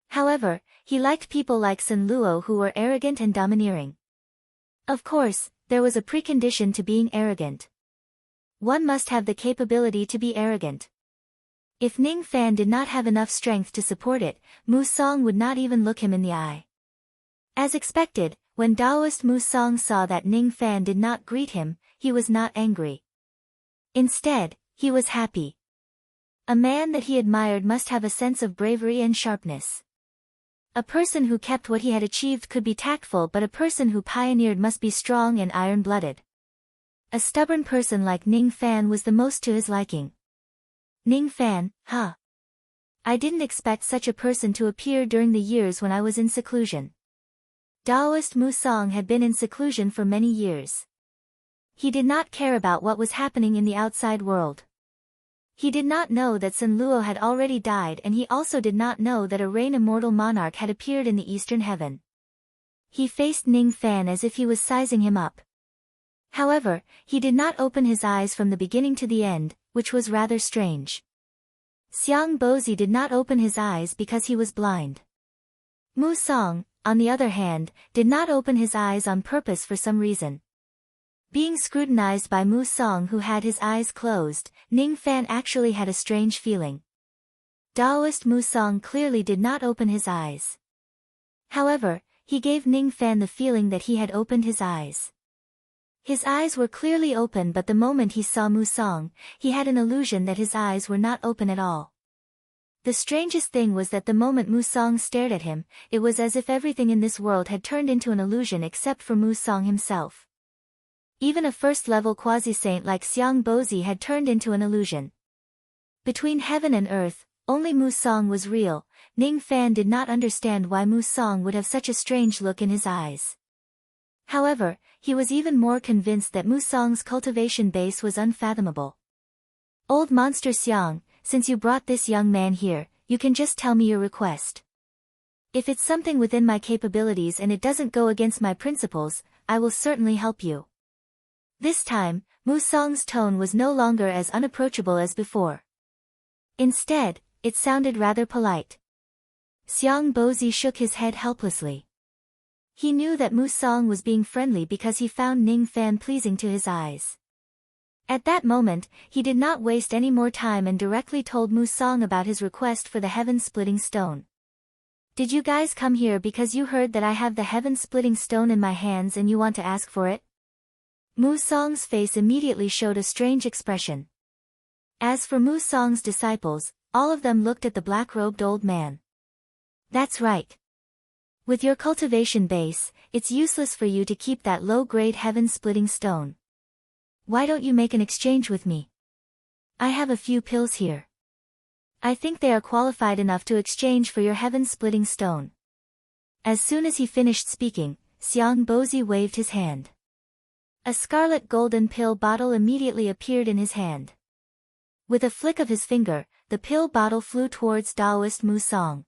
However, he liked people like Sun Luo who were arrogant and domineering. Of course, there was a precondition to being arrogant. One must have the capability to be arrogant. If Ning Fan did not have enough strength to support it, Mu Song would not even look him in the eye. As expected, when Taoist Mu Song saw that Ning Fan did not greet him, he was not angry. Instead, he was happy. A man that he admired must have a sense of bravery and sharpness. A person who kept what he had achieved could be tactful, but a person who pioneered must be strong and iron-blooded. A stubborn person like Ning Fan was the most to his liking. Ning Fan, huh? I didn't expect such a person to appear during the years when I was in seclusion. Taoist Mu Song had been in seclusion for many years. He did not care about what was happening in the outside world. He did not know that Sun Luo had already died, and he also did not know that a Rain Immortal Monarch had appeared in the Eastern Heaven. He faced Ning Fan as if he was sizing him up. However, he did not open his eyes from the beginning to the end, which was rather strange. Xiang Bozi did not open his eyes because he was blind. Mu Song, on the other hand, did not open his eyes on purpose for some reason. Being scrutinized by Mu Song, who had his eyes closed, Ning Fan actually had a strange feeling. Taoist Mu Song clearly did not open his eyes. However, he gave Ning Fan the feeling that he had opened his eyes. His eyes were clearly open, but the moment he saw Mu Song, he had an illusion that his eyes were not open at all. The strangest thing was that the moment Mu Song stared at him, it was as if everything in this world had turned into an illusion except for Mu Song himself. Even a first-level quasi-saint like Xiang Bozi had turned into an illusion. Between heaven and earth, only Mu Song was real. Ning Fan did not understand why Mu Song would have such a strange look in his eyes. However, he was even more convinced that Musong's cultivation base was unfathomable. Old Monster Xiang, since you brought this young man here, you can just tell me your request. If it's something within my capabilities and it doesn't go against my principles, I will certainly help you. This time, Musong's tone was no longer as unapproachable as before. Instead, it sounded rather polite. Xiang Bozi shook his head helplessly. He knew that Musong was being friendly because he found Ning Fan pleasing to his eyes. At that moment, he did not waste any more time and directly told Musong about his request for the heaven-splitting stone. Did you guys come here because you heard that I have the heaven-splitting stone in my hands and you want to ask for it? Musong's face immediately showed a strange expression. As for Musong's disciples, all of them looked at the black-robed old man. That's right. With your cultivation base, it's useless for you to keep that low-grade heaven-splitting stone. Why don't you make an exchange with me? I have a few pills here. I think they are qualified enough to exchange for your heaven-splitting stone. As soon as he finished speaking, Xiang Bozi waved his hand. A scarlet golden pill bottle immediately appeared in his hand. With a flick of his finger, the pill bottle flew towards Taoist Musong.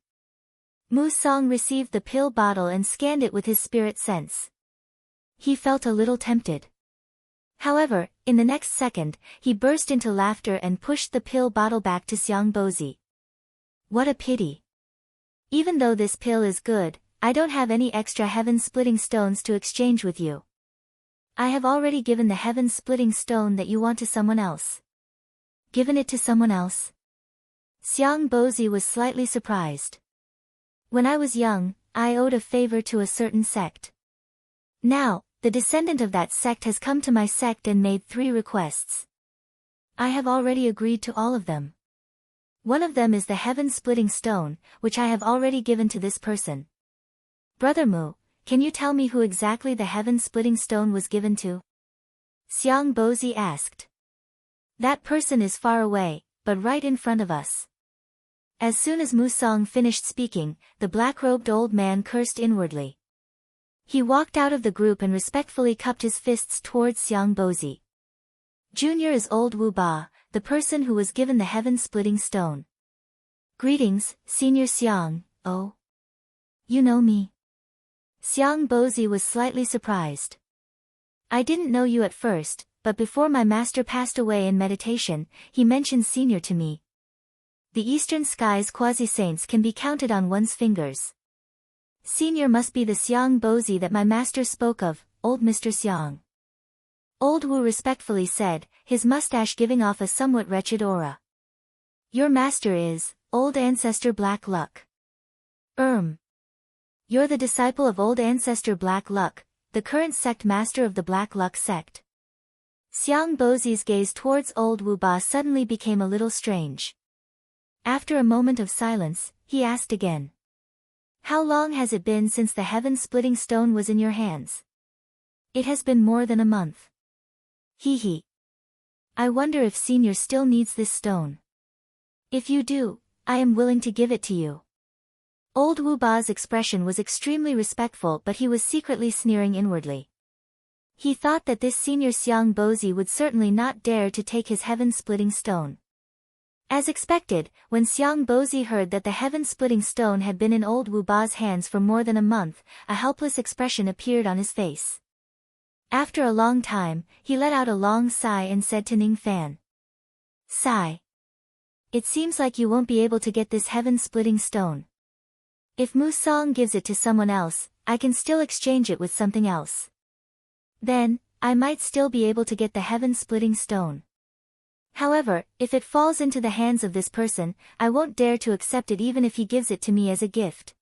Musong received the pill bottle and scanned it with his spirit sense. He felt a little tempted. However, in the next second, he burst into laughter and pushed the pill bottle back to Xiang Bozi. What a pity. Even though this pill is good, I don't have any extra heaven-splitting stones to exchange with you. I have already given the heaven-splitting stone that you want to someone else. Given it to someone else? Xiang Bozi was slightly surprised. When I was young, I owed a favor to a certain sect. Now, the descendant of that sect has come to my sect and made 3 requests. I have already agreed to all of them. One of them is the heaven-splitting stone, which I have already given to this person. Brother Mu, can you tell me who exactly the heaven-splitting stone was given to? Xiang Bozi asked. That person is far away, but right in front of us. As soon as Musong finished speaking, the black-robed old man cursed inwardly. He walked out of the group and respectfully cupped his fists towards Xiang Bozi. Junior is old Wu Ba, the person who was given the heaven-splitting stone. Greetings, Senior Xiang, oh. You know me. Xiang Bozi was slightly surprised. I didn't know you at first, but before my master passed away in meditation, he mentioned Senior to me. The Eastern Sky's quasi-saints can be counted on one's fingers. Senior must be the Xiang Bozi that my master spoke of, old Mr. Xiang. Old Wu respectfully said, his mustache giving off a somewhat wretched aura. Your master is, old ancestor Black Luck. You're the disciple of old ancestor Black Luck, the current sect master of the Black Luck sect. Xiang Bozi's gaze towards old Wu Ba suddenly became a little strange. After a moment of silence, he asked again. How long has it been since the heaven-splitting stone was in your hands? It has been more than a month. Hee. I wonder if Senior still needs this stone. If you do, I am willing to give it to you. Old Wu Ba's expression was extremely respectful, but he was secretly sneering inwardly. He thought that this Senior Xiang Bozi would certainly not dare to take his heaven-splitting stone. As expected, when Xiang Bozi heard that the heaven-splitting stone had been in old Wu Ba's hands for more than a month, a helpless expression appeared on his face. After a long time, he let out a long sigh and said to Ning Fan. Sigh. It seems like you won't be able to get this heaven-splitting stone. If Musong gives it to someone else, I can still exchange it with something else. Then, I might still be able to get the heaven-splitting stone. However, if it falls into the hands of this person, I won't dare to accept it even if he gives it to me as a gift.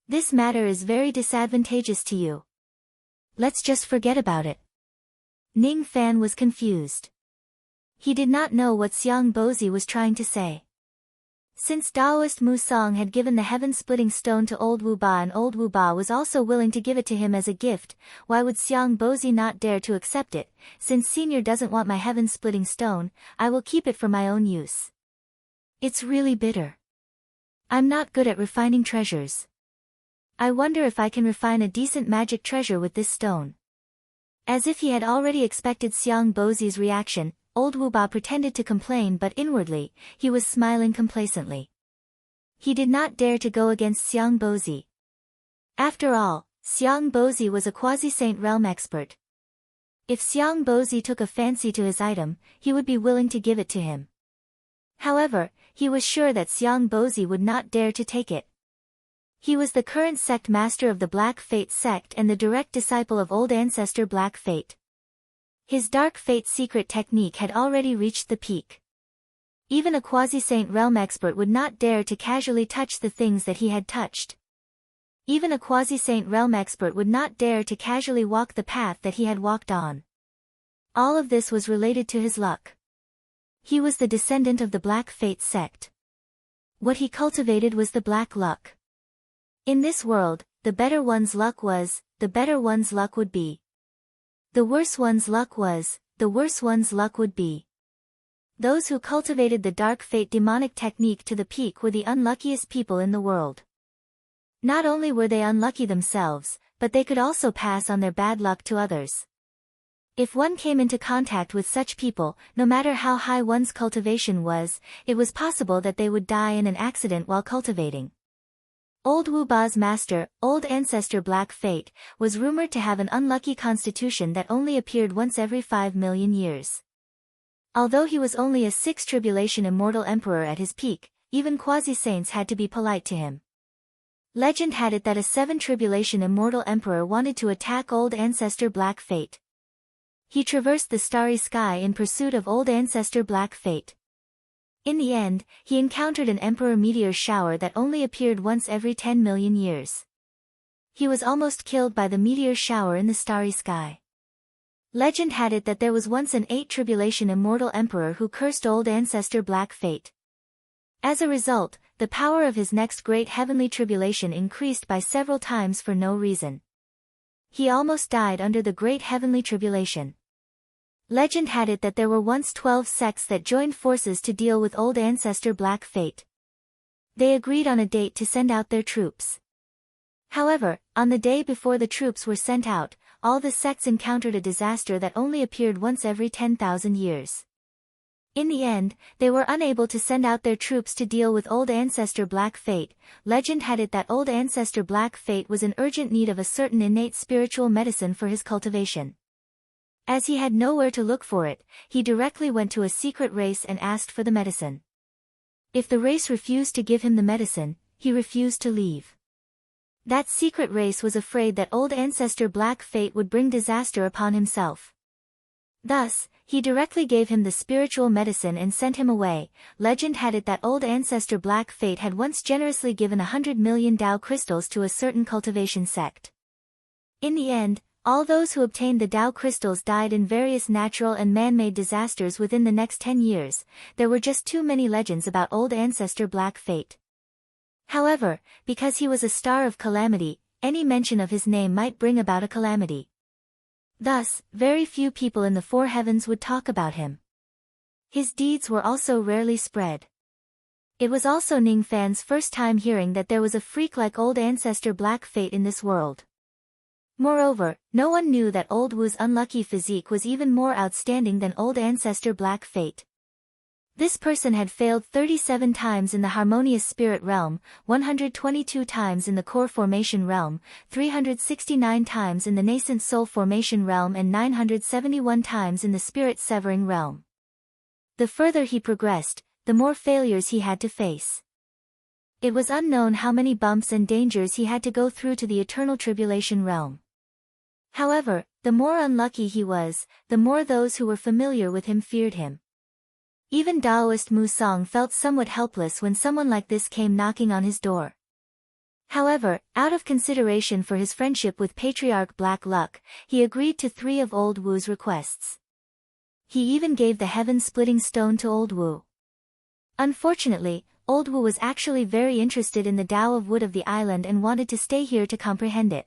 This matter is very disadvantageous to you. Let's just forget about it. Ning Fan was confused. He did not know what Xiang Bozi was trying to say. Since Taoist Musong had given the heaven-splitting stone to old Wu Ba and old Wu Ba was also willing to give it to him as a gift, why would Xiang Bozi not dare to accept it? Since Senior doesn't want my heaven-splitting stone, I will keep it for my own use. It's really bitter. I'm not good at refining treasures. I wonder if I can refine a decent magic treasure with this stone. As if he had already expected Xiang Bozi's reaction, old Wu Ba pretended to complain, but inwardly, he was smiling complacently. He did not dare to go against Xiang Bozi. After all, Xiang Bozi was a quasi-saint realm expert. If Xiang Bozi took a fancy to his item, he would be willing to give it to him. However, he was sure that Xiang Bozi would not dare to take it. He was the current sect master of the Black Fate sect and the direct disciple of old ancestor Black Fate. His Dark Fate secret technique had already reached the peak. Even a quasi-saint realm expert would not dare to casually touch the things that he had touched. Even a quasi-saint realm expert would not dare to casually walk the path that he had walked on. All of this was related to his luck. He was the descendant of the Black Fate sect. What he cultivated was the black luck. In this world, the better one's luck was, the better one's luck would be. The worse one's luck was, the worse one's luck would be. Those who cultivated the Dark Fate demonic technique to the peak were the unluckiest people in the world. Not only were they unlucky themselves, but they could also pass on their bad luck to others. If one came into contact with such people, no matter how high one's cultivation was, it was possible that they would die in an accident while cultivating. Old Wu Ba's master, old ancestor Black Fate, was rumored to have an unlucky constitution that only appeared once every 5 million years. Although he was only a 6 tribulation immortal emperor at his peak, even quasi-saints had to be polite to him. Legend had it that a 7 tribulation immortal emperor wanted to attack old ancestor Black Fate. He traversed the starry sky in pursuit of old ancestor Black Fate. In the end, he encountered an emperor meteor shower that only appeared once every 10 million years. He was almost killed by the meteor shower in the starry sky. Legend had it that there was once an 8 tribulation immortal emperor who cursed old ancestor Black Fate. As a result, the power of his next great heavenly tribulation increased by several times for no reason. He almost died under the great heavenly tribulation. Legend had it that there were once 12 sects that joined forces to deal with old ancestor Black Fate. They agreed on a date to send out their troops. However, on the day before the troops were sent out, all the sects encountered a disaster that only appeared once every 10,000 years. In the end, they were unable to send out their troops to deal with old ancestor Black Fate. Legend had it that old ancestor Black Fate was in urgent need of a certain innate spiritual medicine for his cultivation. As he had nowhere to look for it, he directly went to a secret race and asked for the medicine. If the race refused to give him the medicine, he refused to leave. That secret race was afraid that old ancestor Black Fate would bring disaster upon himself. Thus, he directly gave him the spiritual medicine and sent him away. Legend had it that old ancestor Black Fate had once generously given 100 million Tao crystals to a certain cultivation sect. In the end, all those who obtained the Tao crystals died in various natural and man-made disasters within the next 10 years. There were just too many legends about old ancestor Black Fate. However, because he was a star of calamity, any mention of his name might bring about a calamity. Thus, very few people in the 4 heavens would talk about him. His deeds were also rarely spread. It was also Ning Fan's first time hearing that there was a freak like old ancestor Black Fate in this world. Moreover, no one knew that old Wu's unlucky physique was even more outstanding than old ancestor Black Fate. This person had failed 37 times in the harmonious spirit realm, 122 times in the core formation realm, 369 times in the nascent soul formation realm and 971 times in the spirit severing realm. The further he progressed, the more failures he had to face. It was unknown how many bumps and dangers he had to go through to the eternal tribulation realm. However, the more unlucky he was, the more those who were familiar with him feared him. Even Taoist Mu Song felt somewhat helpless when someone like this came knocking on his door. However, out of consideration for his friendship with Patriarch Black Luck, he agreed to 3 of old Wu's requests. He even gave the heaven-splitting stone to old Wu. Unfortunately, old Wu was actually very interested in the Tao of Wood of the island and wanted to stay here to comprehend it.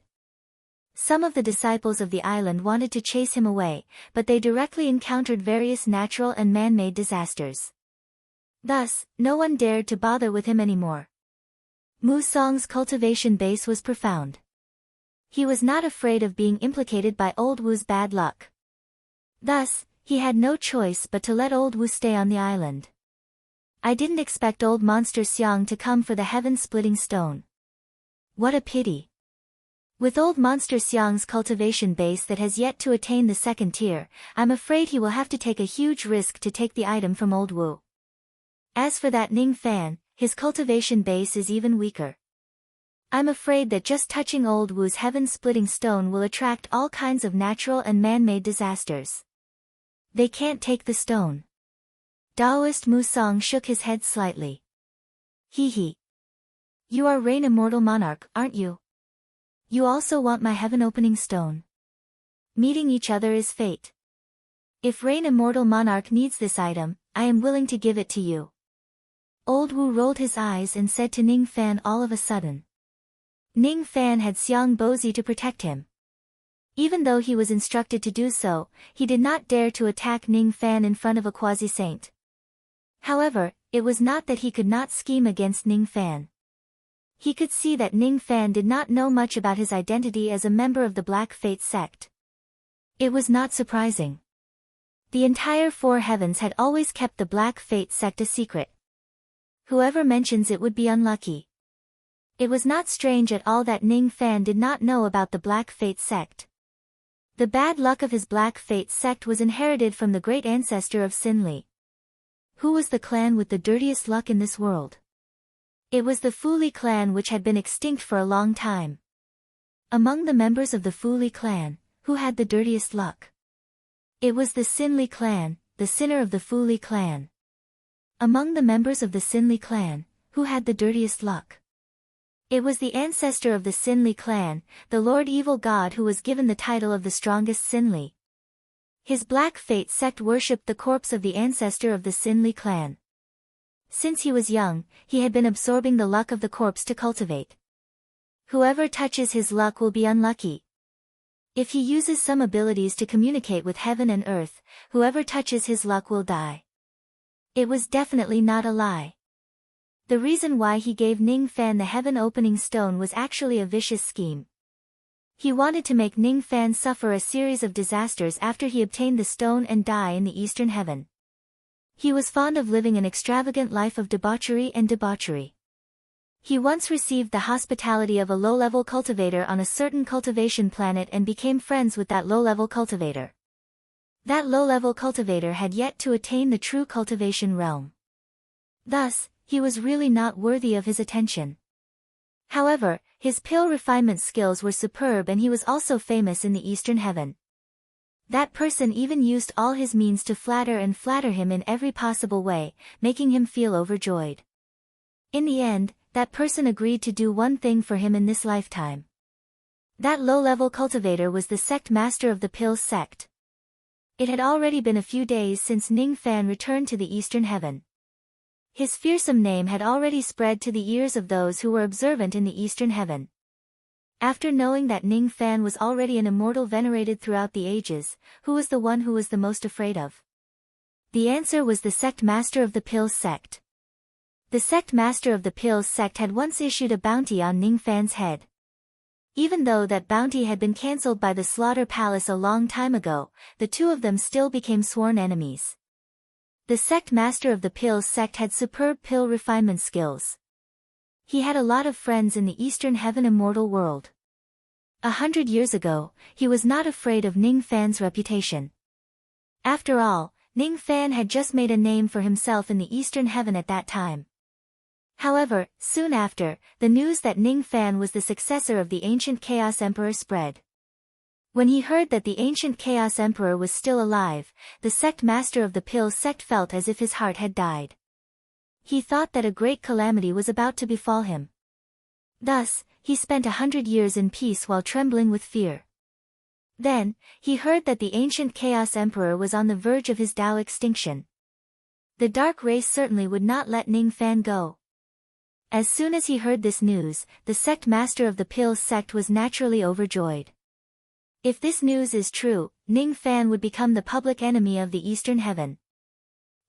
Some of the disciples of the island wanted to chase him away, but they directly encountered various natural and man-made disasters. Thus, no one dared to bother with him anymore. Musong's cultivation base was profound. He was not afraid of being implicated by Old Wu's bad luck. Thus, he had no choice but to let Old Wu stay on the island. I didn't expect old Monster Xiang to come for the heaven-splitting stone. What a pity. With old Monster Xiang's cultivation base that has yet to attain the second tier, I'm afraid he will have to take a huge risk to take the item from Old Wu. As for that Ning Fan, his cultivation base is even weaker. I'm afraid that just touching Old Wu's heaven-splitting stone will attract all kinds of natural and man-made disasters. They can't take the stone. Taoist Musong shook his head slightly. Hee. You are Rain Immortal Monarch, aren't you? You also want my heaven-opening stone. Meeting each other is fate. If Rain Immortal Monarch needs this item, I am willing to give it to you. Old Wu rolled his eyes and said to Ning Fan all of a sudden. Ning Fan had Xiang Bozi to protect him. Even though he was instructed to do so, he did not dare to attack Ning Fan in front of a quasi-saint. However, it was not that he could not scheme against Ning Fan. He could see that Ning Fan did not know much about his identity as a member of the Black Fate sect. It was not surprising. The entire Four Heavens had always kept the Black Fate sect a secret. Whoever mentions it would be unlucky. It was not strange at all that Ning Fan did not know about the Black Fate sect. The bad luck of his Black Fate sect was inherited from the great ancestor of Xin Li. Who was the clan with the dirtiest luck in this world? It was the Fu Li clan, which had been extinct for a long time. Among the members of the Fu Li clan, who had the dirtiest luck? It was the Xin Li clan, the sinner of the Fu Li clan. Among the members of the Xin Li clan, who had the dirtiest luck? It was the ancestor of the Xin Li clan, the Lord Evil God, who was given the title of the strongest Xin Li. His Black Fate sect worshipped the corpse of the ancestor of the Xin Li clan. Since he was young, he had been absorbing the luck of the corpse to cultivate. Whoever touches his luck will be unlucky. If he uses some abilities to communicate with heaven and earth, whoever touches his luck will die. It was definitely not a lie. The reason why he gave Ning Fan the heaven-opening stone was actually a vicious scheme. He wanted to make Ning Fan suffer a series of disasters after he obtained the stone and die in the Eastern Heaven. He was fond of living an extravagant life of debauchery and debauchery. He once received the hospitality of a low-level cultivator on a certain cultivation planet and became friends with that low-level cultivator. That low-level cultivator had yet to attain the true cultivation realm. Thus, he was really not worthy of his attention. However, his pill refinement skills were superb and he was also famous in the Eastern Heaven. That person even used all his means to flatter him in every possible way, making him feel overjoyed. In the end, that person agreed to do one thing for him in this lifetime. That low-level cultivator was the sect master of the Pill sect. It had already been a few days since Ning Fan returned to the Eastern Heaven. His fearsome name had already spread to the ears of those who were observant in the Eastern Heaven. After knowing that Ning Fan was already an immortal venerated throughout the ages, who was the one who was the most afraid of? The answer was the sect master of the Pill sect. The sect master of the Pill sect had once issued a bounty on Ning Fan's head. Even though that bounty had been cancelled by the Slaughter Palace a long time ago, the two of them still became sworn enemies. The sect master of the Pill sect had superb pill refinement skills. He had a lot of friends in the Eastern Heaven immortal world. 100 years ago, he was not afraid of Ning Fan's reputation. After all, Ning Fan had just made a name for himself in the Eastern Heaven at that time. However, soon after, the news that Ning Fan was the successor of the ancient Chaos Emperor spread. When he heard that the ancient Chaos Emperor was still alive, the sect master of the Pill sect felt as if his heart had died. He thought that a great calamity was about to befall him. Thus, he spent 100 years in peace while trembling with fear. Then, he heard that the ancient Chaos Emperor was on the verge of his Tao extinction. The dark race certainly would not let Ning Fan go. As soon as he heard this news, the sect master of the Pill sect was naturally overjoyed. If this news is true, Ning Fan would become the public enemy of the Eastern Heaven.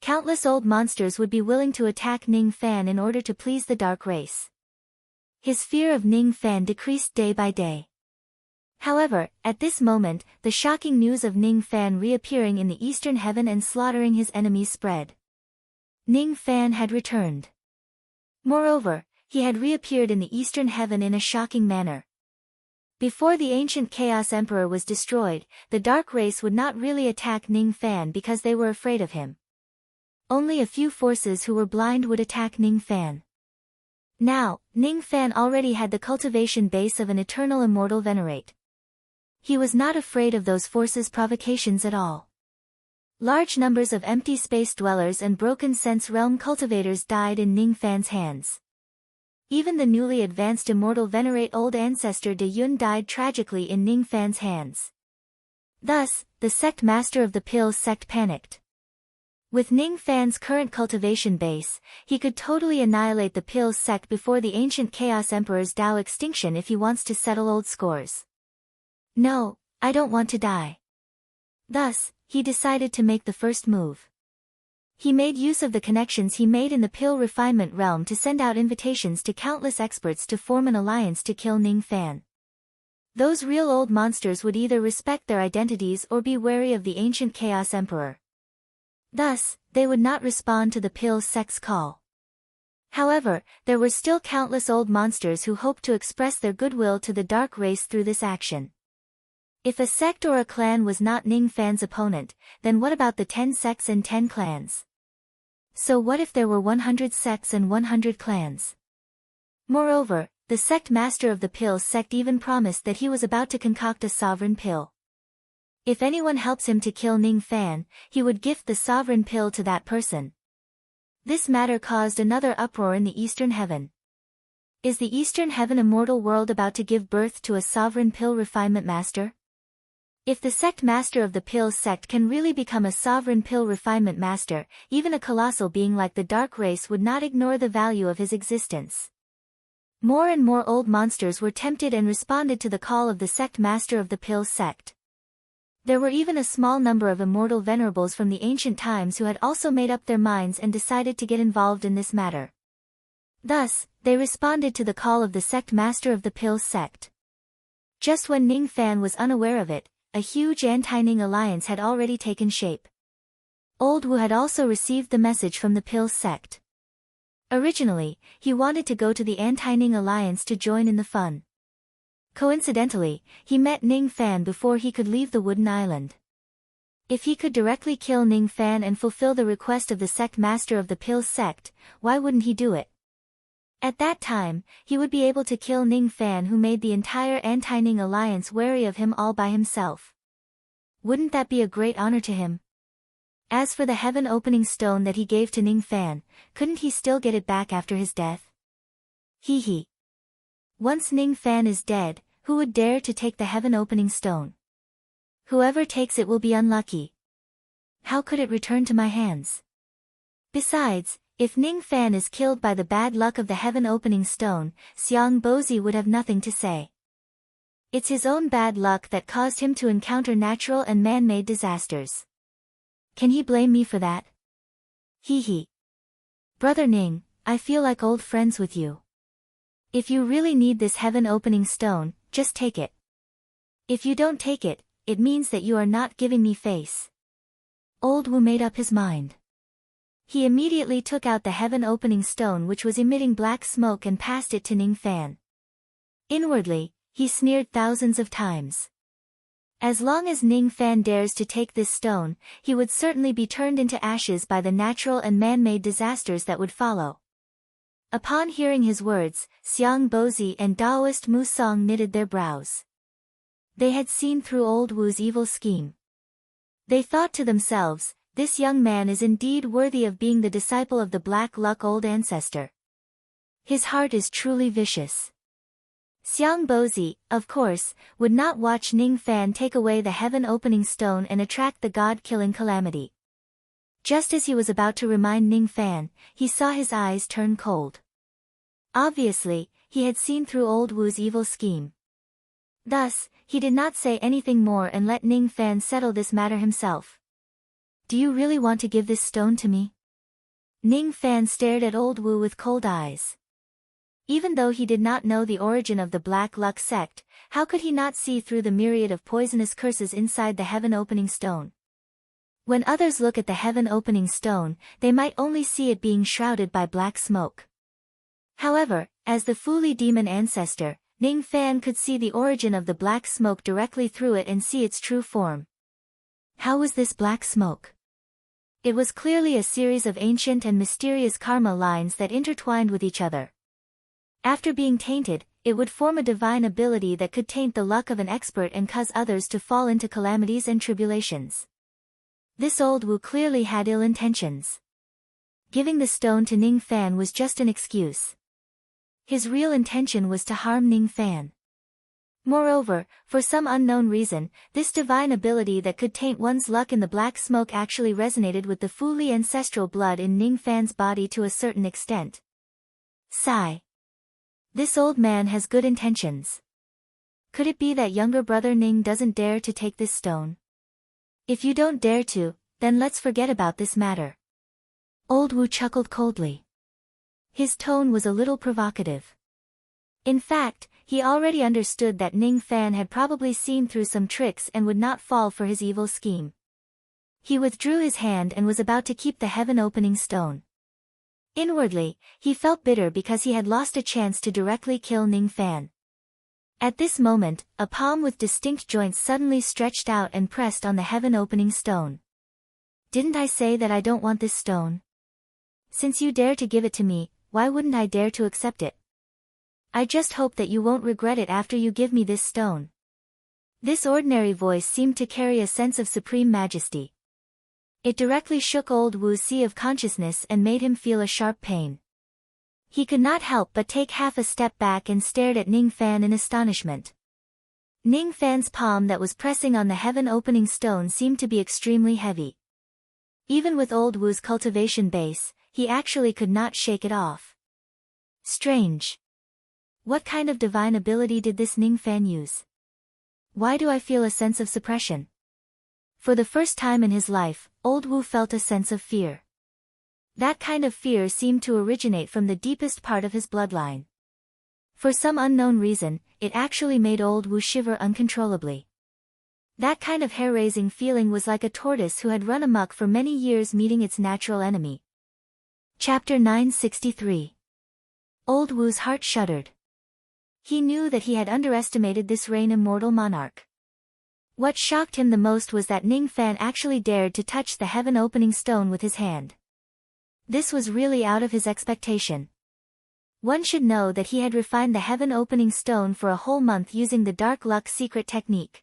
Countless old monsters would be willing to attack Ning Fan in order to please the dark race. His fear of Ning Fan decreased day by day. However, at this moment, the shocking news of Ning Fan reappearing in the eastern heaven and slaughtering his enemies spread. Ning Fan had returned. Moreover, he had reappeared in the eastern heaven in a shocking manner. Before the ancient Chaos Emperor was destroyed, the dark race would not really attack Ning Fan because they were afraid of him. Only a few forces who were blind would attack Ning Fan. Now, Ning Fan already had the cultivation base of an eternal immortal venerate. He was not afraid of those forces' provocations at all. Large numbers of empty space dwellers and broken sense realm cultivators died in Ning Fan's hands. Even the newly advanced immortal venerate old ancestor De Yun died tragically in Ning Fan's hands. Thus, the sect master of the Pills sect panicked. With Ning Fan's current cultivation base, he could totally annihilate the Pills sect before the ancient Chaos Emperor's Tao extinction if he wants to settle old scores. No, I don't want to die. Thus, he decided to make the first move. He made use of the connections he made in the pill refinement realm to send out invitations to countless experts to form an alliance to kill Ning Fan. Those real old monsters would either respect their identities or be wary of the ancient Chaos Emperor. Thus, they would not respond to the Pills sect's call. However, there were still countless old monsters who hoped to express their goodwill to the dark race through this action. If a sect or a clan was not Ning Fan's opponent, then what about the 10 sects and 10 clans? So what if there were 100 sects and 100 clans? Moreover, the sect master of the Pills sect even promised that he was about to concoct a sovereign pill. If anyone helps him to kill Ning Fan, he would gift the sovereign pill to that person. This matter caused another uproar in the eastern heaven. Is the eastern heaven immortal world about to give birth to a sovereign pill refinement master? If the sect master of the Pills sect can really become a sovereign pill refinement master, even a colossal being like the dark race would not ignore the value of his existence. More and more old monsters were tempted and responded to the call of the sect master of the Pills sect. There were even a small number of immortal venerables from the ancient times who had also made up their minds and decided to get involved in this matter. Thus, they responded to the call of the sect master of the Pills sect. Just when Ning Fan was unaware of it, a huge anti-Ning alliance had already taken shape. Old Wu had also received the message from the Pills sect. Originally, he wanted to go to the anti-Ning alliance to join in the fun. Coincidentally, he met Ning Fan before he could leave the Wooden Island. If he could directly kill Ning Fan and fulfill the request of the sect master of the Pills sect, why wouldn't he do it? At that time, he would be able to kill Ning Fan, who made the entire anti-Ning alliance wary of him all by himself. Wouldn't that be a great honor to him? As for the heaven opening stone that he gave to Ning Fan, couldn't he still get it back after his death? Hee. Once Ning Fan is dead, who would dare to take the heaven opening stone? Whoever takes it will be unlucky. How could it return to my hands? Besides, if Ning Fan is killed by the bad luck of the heaven-opening stone, Xiang Bozi would have nothing to say. It's his own bad luck that caused him to encounter natural and man-made disasters. Can he blame me for that? Hee. Brother Ning, I feel like old friends with you. If you really need this heaven-opening stone, just take it. If you don't take it, it means that you are not giving me face. Old Wu made up his mind. He immediately took out the heaven-opening stone which was emitting black smoke and passed it to Ning Fan. Inwardly, he sneered thousands of times. As long as Ning Fan dares to take this stone, he would certainly be turned into ashes by the natural and man-made disasters that would follow. Upon hearing his words, Xiang Bozi and Daoist Mu Song knitted their brows. They had seen through old Wu's evil scheme. They thought to themselves, this young man is indeed worthy of being the disciple of the Black Luck old ancestor. His heart is truly vicious. Xiang Bozi, of course, would not watch Ning Fan take away the heaven-opening stone and attract the god-killing calamity. Just as he was about to remind Ning Fan, he saw his eyes turn cold. Obviously, he had seen through old Wu's evil scheme. Thus, he did not say anything more and let Ning Fan settle this matter himself. Do you really want to give this stone to me? Ning Fan stared at old Wu with cold eyes. Even though he did not know the origin of the Black Luck sect, how could he not see through the myriad of poisonous curses inside the heaven-opening stone? When others look at the heaven-opening stone, they might only see it being shrouded by black smoke. However, as the Fuli demon ancestor, Ning Fan could see the origin of the black smoke directly through it and see its true form. How was this black smoke? It was clearly a series of ancient and mysterious karma lines that intertwined with each other. After being tainted, it would form a divine ability that could taint the luck of an expert and cause others to fall into calamities and tribulations. This old Wu clearly had ill intentions. Giving the stone to Ning Fan was just an excuse. His real intention was to harm Ning Fan. Moreover, for some unknown reason, this divine ability that could taint one's luck in the black smoke actually resonated with the Fuli ancestral blood in Ning Fan's body to a certain extent. Sigh. This old man has good intentions. Could it be that younger brother Ning doesn't dare to take this stone? If you don't dare to, then let's forget about this matter. Old Wu chuckled coldly. His tone was a little provocative. In fact, he already understood that Ning Fan had probably seen through some tricks and would not fall for his evil scheme. He withdrew his hand and was about to keep the heaven-opening stone. Inwardly, he felt bitter because he had lost a chance to directly kill Ning Fan. At this moment, a palm with distinct joints suddenly stretched out and pressed on the heaven-opening stone. Didn't I say that I don't want this stone? Since you dare to give it to me, why wouldn't I dare to accept it? I just hope that you won't regret it after you give me this stone. This ordinary voice seemed to carry a sense of supreme majesty. It directly shook old Wu's sea of consciousness and made him feel a sharp pain. He could not help but take half a step back and stared at Ning Fan in astonishment. Ning Fan's palm that was pressing on the heaven-opening stone seemed to be extremely heavy. Even with old Wu's cultivation base, he actually could not shake it off. Strange. What kind of divine ability did this Ning Fan use? Why do I feel a sense of suppression? For the first time in his life, old Wu felt a sense of fear. That kind of fear seemed to originate from the deepest part of his bloodline. For some unknown reason, it actually made old Wu shiver uncontrollably. That kind of hair-raising feeling was like a tortoise who had run amok for many years meeting its natural enemy. Chapter 963. Old Wu's heart shuddered. He knew that he had underestimated this reign immortal monarch. What shocked him the most was that Ning Fan actually dared to touch the heaven-opening stone with his hand. This was really out of his expectation. One should know that he had refined the heaven-opening stone for a whole month using the dark luck secret technique.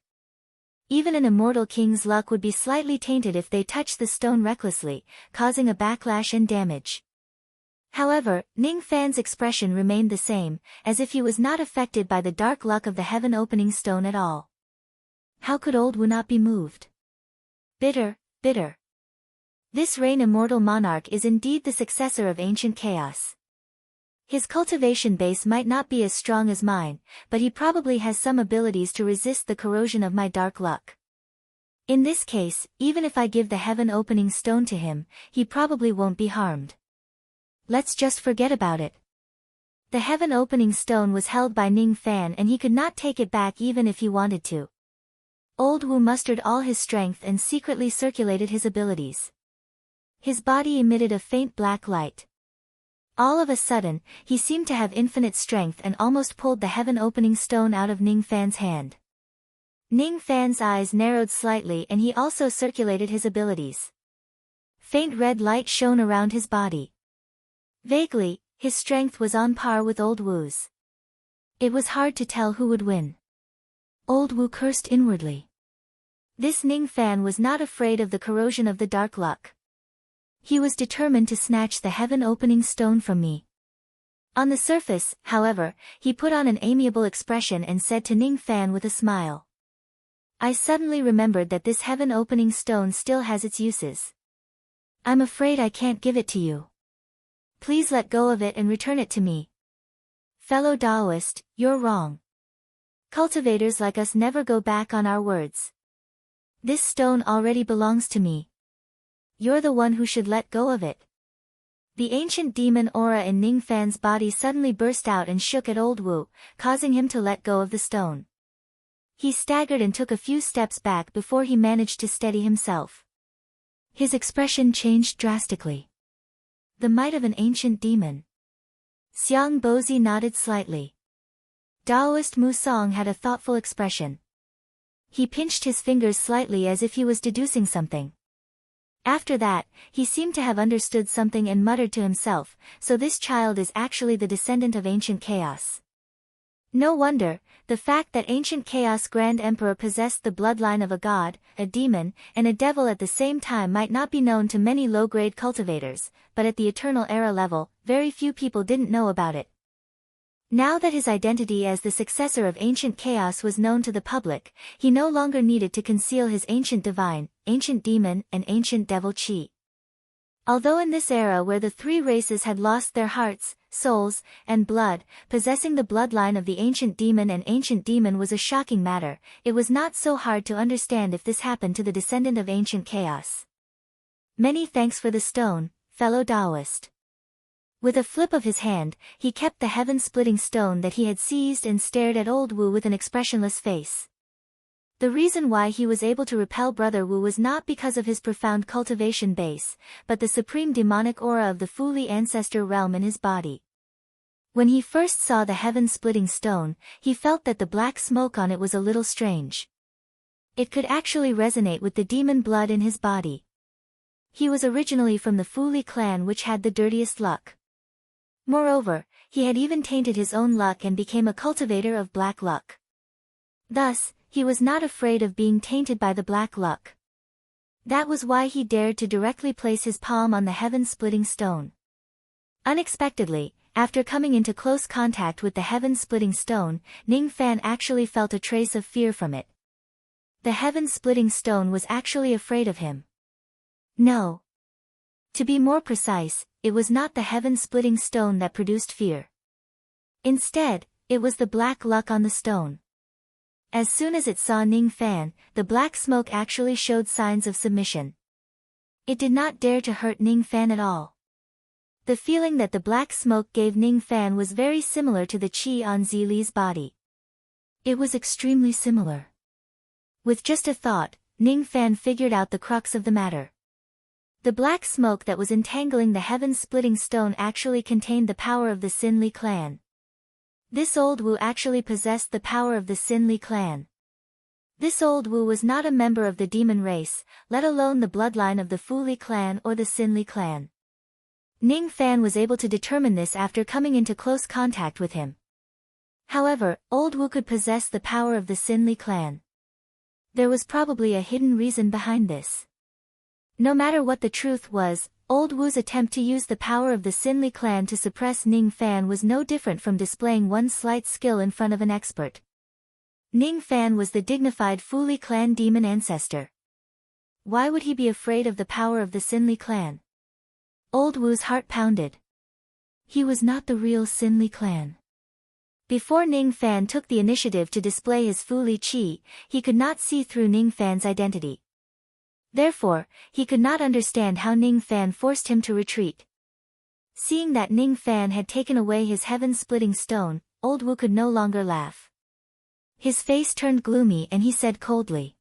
Even an immortal king's luck would be slightly tainted if they touched the stone recklessly, causing a backlash and damage. However, Ning Fan's expression remained the same, as if he was not affected by the dark luck of the heaven-opening stone at all. How could old Wu not be moved? Bitter, bitter. This reign immortal monarch is indeed the successor of ancient chaos. His cultivation base might not be as strong as mine, but he probably has some abilities to resist the corrosion of my dark luck. In this case, even if I give the heaven-opening stone to him, he probably won't be harmed. Let's just forget about it. The heaven-opening stone was held by Ning Fan and he could not take it back even if he wanted to. Old Wu mustered all his strength and secretly circulated his abilities. His body emitted a faint black light. All of a sudden, he seemed to have infinite strength and almost pulled the heaven-opening stone out of Ning Fan's hand. Ning Fan's eyes narrowed slightly and he also circulated his abilities. Faint red light shone around his body. Vaguely, his strength was on par with old Wu's. It was hard to tell who would win. Old Wu cursed inwardly. This Ning Fan was not afraid of the corrosion of the dark luck. He was determined to snatch the heaven-opening stone from me. On the surface, however, he put on an amiable expression and said to Ning Fan with a smile. I suddenly remembered that this heaven-opening stone still has its uses. I'm afraid I can't give it to you. Please let go of it and return it to me. Fellow Taoist, you're wrong. Cultivators like us never go back on our words. This stone already belongs to me. You're the one who should let go of it. The ancient demon aura in Ning Fan's body suddenly burst out and shook at old Wu, causing him to let go of the stone. He staggered and took a few steps back before he managed to steady himself. His expression changed drastically. The might of an ancient demon. Xiang Bozi nodded slightly. Daoist Musong had a thoughtful expression. He pinched his fingers slightly as if he was deducing something. After that, he seemed to have understood something and muttered to himself, so this child is actually the descendant of ancient chaos. No wonder, the fact that ancient chaos Grand Emperor possessed the bloodline of a god, a demon, and a devil at the same time might not be known to many low-grade cultivators, but at the Eternal Era level, very few people didn't know about it. Now that his identity as the successor of ancient chaos was known to the public, he no longer needed to conceal his ancient divine, ancient demon, and ancient devil chi. Although in this era where the three races had lost their hearts, souls, and blood, possessing the bloodline of the ancient demon and ancient demon was a shocking matter, it was not so hard to understand if this happened to the descendant of ancient chaos. Many thanks for the stone, fellow Taoist. With a flip of his hand, he kept the heaven-splitting stone that he had seized and stared at old Wu with an expressionless face. The reason why he was able to repel Brother Wu was not because of his profound cultivation base, but the supreme demonic aura of the Fuli ancestor realm in his body. When he first saw the heaven-splitting stone, he felt that the black smoke on it was a little strange. It could actually resonate with the demon blood in his body. He was originally from the Fuli clan which had the dirtiest luck. Moreover, he had even tainted his own luck and became a cultivator of black luck. Thus, he was not afraid of being tainted by the black luck. That was why he dared to directly place his palm on the heaven-splitting stone. Unexpectedly, after coming into close contact with the heaven-splitting stone, Ning Fan actually felt a trace of fear from it. The heaven-splitting stone was actually afraid of him. No. To be more precise, it was not the heaven-splitting stone that produced fear. Instead, it was the black luck on the stone. As soon as it saw Ning Fan, the black smoke actually showed signs of submission. It did not dare to hurt Ning Fan at all. The feeling that the black smoke gave Ning Fan was very similar to the qi on Zili's body. It was extremely similar. With just a thought, Ning Fan figured out the crux of the matter. The black smoke that was entangling the heaven-splitting stone actually contained the power of the Sin Li clan. This old Wu actually possessed the power of the Sin Li clan. This old Wu was not a member of the demon race, let alone the bloodline of the Fuli clan or the Sin Li clan. Ning Fan was able to determine this after coming into close contact with him. However, old Wu could possess the power of the Sin Li clan. There was probably a hidden reason behind this. No matter what the truth was, old Wu's attempt to use the power of the Sin Li clan to suppress Ning Fan was no different from displaying one slight skill in front of an expert. Ning Fan was the dignified Fuli clan demon ancestor. Why would he be afraid of the power of the Sin Li clan? Old Wu's heart pounded. He was not the real Sin Li clan. Before Ning Fan took the initiative to display his Fuli qi, he could not see through Ning Fan's identity. Therefore, he could not understand how Ning Fan forced him to retreat. Seeing that Ning Fan had taken away his heaven-splitting stone, old Wu could no longer laugh. His face turned gloomy and he said coldly,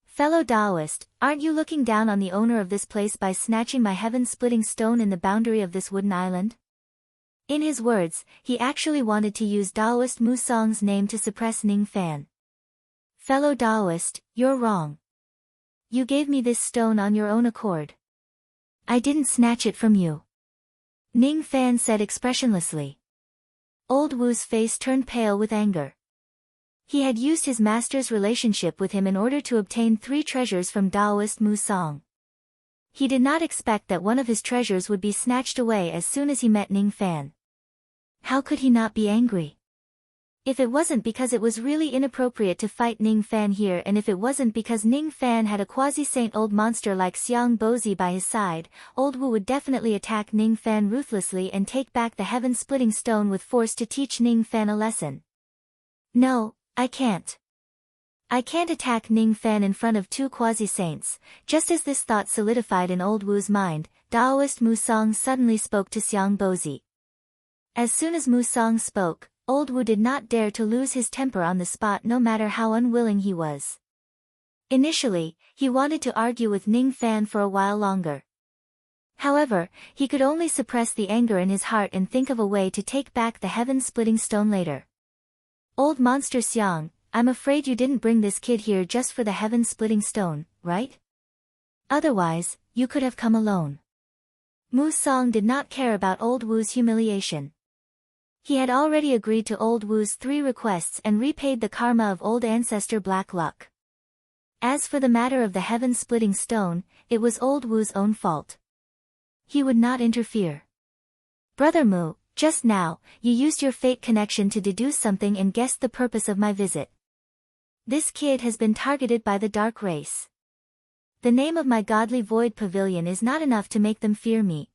"Fellow Taoist, aren't you looking down on the owner of this place by snatching my heaven-splitting stone in the boundary of this wooden island?" In his words, he actually wanted to use Taoist Musong's name to suppress Ning Fan. "Fellow Taoist, you're wrong. You gave me this stone on your own accord. I didn't snatch it from you," Ning Fan said expressionlessly. Old Wu's face turned pale with anger. He had used his master's relationship with him in order to obtain 3 treasures from Taoist Musong. He did not expect that one of his treasures would be snatched away as soon as he met Ning Fan. How could he not be angry? If it wasn't because it was really inappropriate to fight Ning Fan here, and if it wasn't because Ning Fan had a quasi-saint old monster like Xiang Bozi by his side, old Wu would definitely attack Ning Fan ruthlessly and take back the heaven-splitting stone with force to teach Ning Fan a lesson. "No, I can't. I can't attack Ning Fan in front of two quasi-saints. Just as this thought solidified in old Wu's mind, Taoist Mu Song suddenly spoke to Xiang Bozi. As soon as Mu Song spoke, old Wu did not dare to lose his temper on the spot no matter how unwilling he was. Initially, he wanted to argue with Ning Fan for a while longer. However, he could only suppress the anger in his heart and think of a way to take back the heaven-splitting stone later. Old monster Xiang, I'm afraid you didn't bring this kid here just for the heaven-splitting stone, right? Otherwise, you could have come alone. Mu Song did not care about old Wu's humiliation. He had already agreed to old Wu's 3 requests and repaid the karma of old ancestor Black Luck. As for the matter of the heaven-splitting stone, it was old Wu's own fault. He would not interfere. Brother Mu, just now, you used your fate connection to deduce something and guessed the purpose of my visit. This kid has been targeted by the dark race. The name of my godly void pavilion is not enough to make them fear me.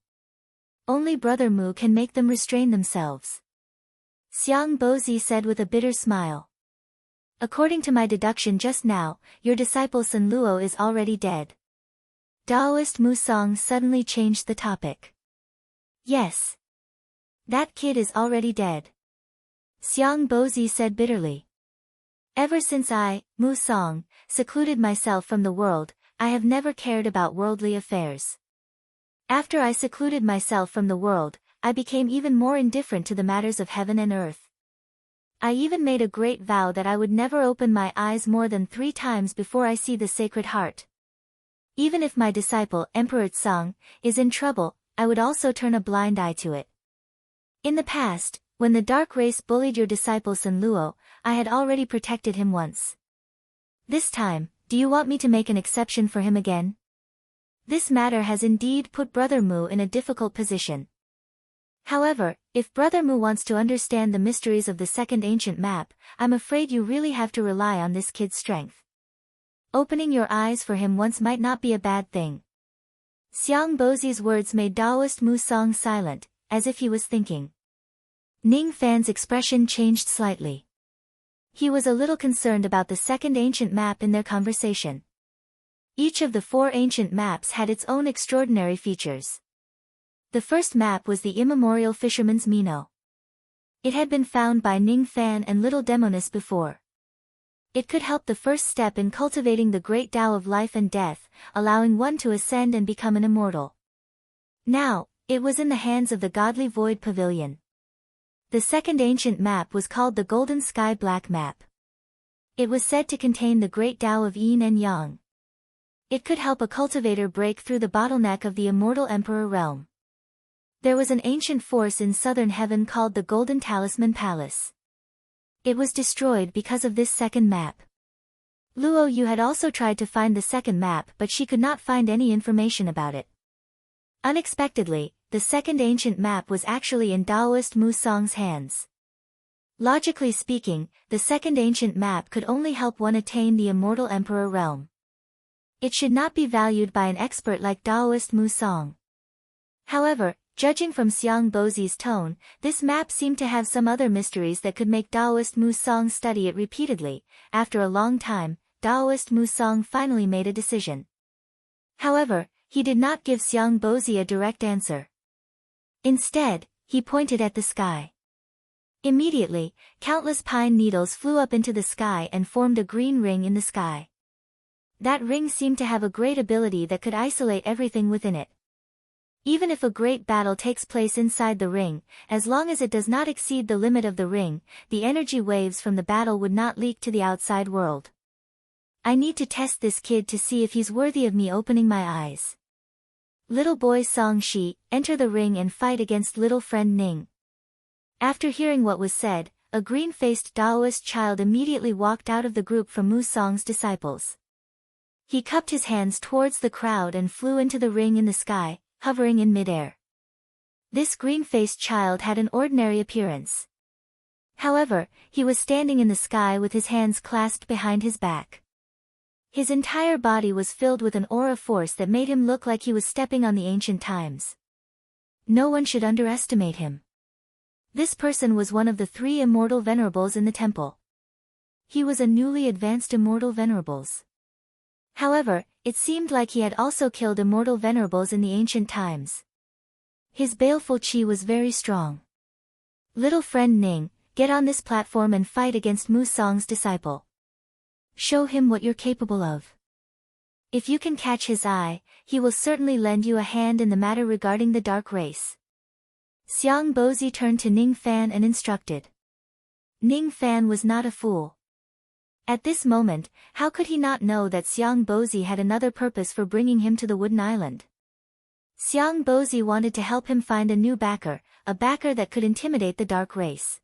Only Brother Mu can make them restrain themselves. Xiang Bozi said with a bitter smile. According to my deduction just now, your disciple Sun Luo is already dead. Taoist Mu Song suddenly changed the topic. Yes. That kid is already dead. Xiang Bozi said bitterly. Ever since I, Mu Song, secluded myself from the world, I have never cared about worldly affairs. After I secluded myself from the world, I became even more indifferent to the matters of heaven and earth. I even made a great vow that I would never open my eyes more than 3 times before I see the Sacred Heart. Even if my disciple, Emperor Tsang, is in trouble, I would also turn a blind eye to it. In the past, when the dark race bullied your disciple Sun Luo, I had already protected him once. This time, do you want me to make an exception for him again? This matter has indeed put Brother Mu in a difficult position. However, if Brother Mu wants to understand the mysteries of the second ancient map, I'm afraid you really have to rely on this kid's strength. Opening your eyes for him once might not be a bad thing. Xiang Bozi's words made Taoist Mu Song silent, as if he was thinking. Ning Fan's expression changed slightly. He was a little concerned about the second ancient map in their conversation. Each of the 4 ancient maps had its own extraordinary features. The first map was the immemorial fisherman's Mino. It had been found by Ning Fan and Little Demonis before. It could help the first step in cultivating the great Tao of life and death, allowing one to ascend and become an immortal. Now, it was in the hands of the godly void pavilion. The second ancient map was called the Golden Sky Black Map. It was said to contain the great Tao of Yin and Yang. It could help a cultivator break through the bottleneck of the immortal Emperor realm. There was an ancient force in southern heaven called the Golden Talisman Palace. It was destroyed because of this second map. Luo Yu had also tried to find the second map but she could not find any information about it. Unexpectedly, the second ancient map was actually in Taoist Mu Song's hands. Logically speaking, the second ancient map could only help one attain the immortal Emperor realm. It should not be valued by an expert like Taoist Mu Song. However, judging from Xiang Bozi's tone, this map seemed to have some other mysteries that could make Taoist Mu Song study it repeatedly. After a long time, Taoist Mu Song finally made a decision. However, he did not give Xiang Bozi a direct answer. Instead, he pointed at the sky. Immediately, countless pine needles flew up into the sky and formed a green ring in the sky. That ring seemed to have a great ability that could isolate everything within it. Even if a great battle takes place inside the ring, as long as it does not exceed the limit of the ring, the energy waves from the battle would not leak to the outside world. I need to test this kid to see if he's worthy of me opening my eyes. Little boy Song Shi, enter the ring and fight against little friend Ning. After hearing what was said, a green-faced Taoist child immediately walked out of the group from Mu Song's disciples. He cupped his hands towards the crowd and flew into the ring in the sky, hovering in midair. This green-faced child had an ordinary appearance. However, he was standing in the sky with his hands clasped behind his back. His entire body was filled with an aura force that made him look like he was stepping on the ancient times. No one should underestimate him. This person was one of the 3 immortal venerables in the temple. he was a newly advanced immortal venerables. However, it seemed like he had also killed immortal venerables in the ancient times. His baleful chi was very strong. Little friend Ning, get on this platform and fight against Mu Song's disciple. Show him what you're capable of. If you can catch his eye, he will certainly lend you a hand in the matter regarding the dark race. Xiang Bozi turned to Ning Fan and instructed. Ning Fan was not a fool. At this moment, how could he not know that Xiang Bozi had another purpose for bringing him to the Wooden Island? Xiang Bozi wanted to help him find a new backer, a backer that could intimidate the dark race.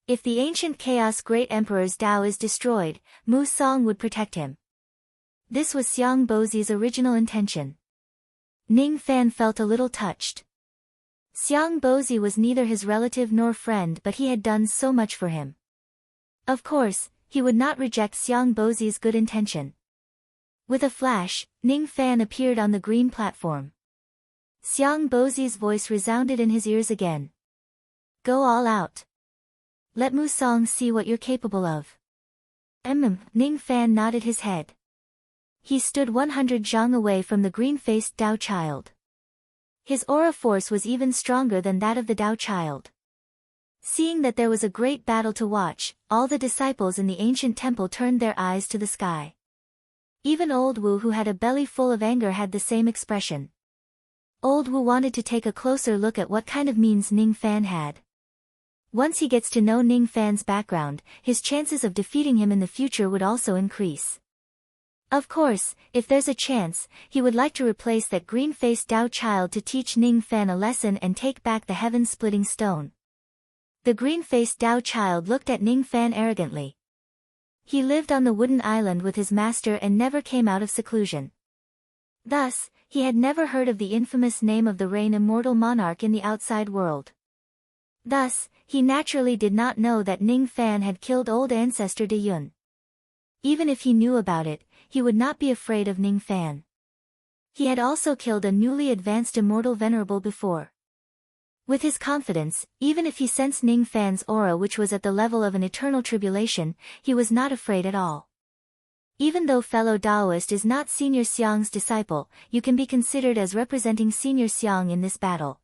If the ancient Chaos Great Emperor's Dao is destroyed, Mu Song would protect him. This was Xiang Bozi's original intention. Ning Fan felt a little touched. Xiang Bozi was neither his relative nor friend, but he had done so much for him. Of course, he would not reject Xiang Bozi's good intention. With a flash, Ning Fan appeared on the green platform. Xiang Bozi's voice resounded in his ears again. Go all out. Let Mu Song see what you're capable of. Ning Fan nodded his head. He stood 100 zhang away from the green-faced Dao child. His aura force was even stronger than that of the Dao child. Seeing that there was a great battle to watch, all the disciples in the ancient temple turned their eyes to the sky. Even Old Wu, who had a belly full of anger, had the same expression. Old Wu wanted to take a closer look at what kind of means Ning Fan had. Once he gets to know Ning Fan's background, his chances of defeating him in the future would also increase. Of course, if there's a chance, he would like to replace that green-faced Dao child to teach Ning Fan a lesson and take back the heaven-splitting stone. The green-faced Dao child looked at Ning Fan arrogantly. He lived on the Wooden Island with his master and never came out of seclusion. Thus, he had never heard of the infamous name of the Rain Immortal Monarch in the outside world. Thus, he naturally did not know that Ning Fan had killed old ancestor De Yun. Even if he knew about it, he would not be afraid of Ning Fan. He had also killed a newly advanced immortal venerable before. With his confidence, even if he sensed Ning Fan's aura, which was at the level of an eternal tribulation, he was not afraid at all. Even though fellow Daoist is not Senior Xiang's disciple, you can be considered as representing Senior Xiang in this battle.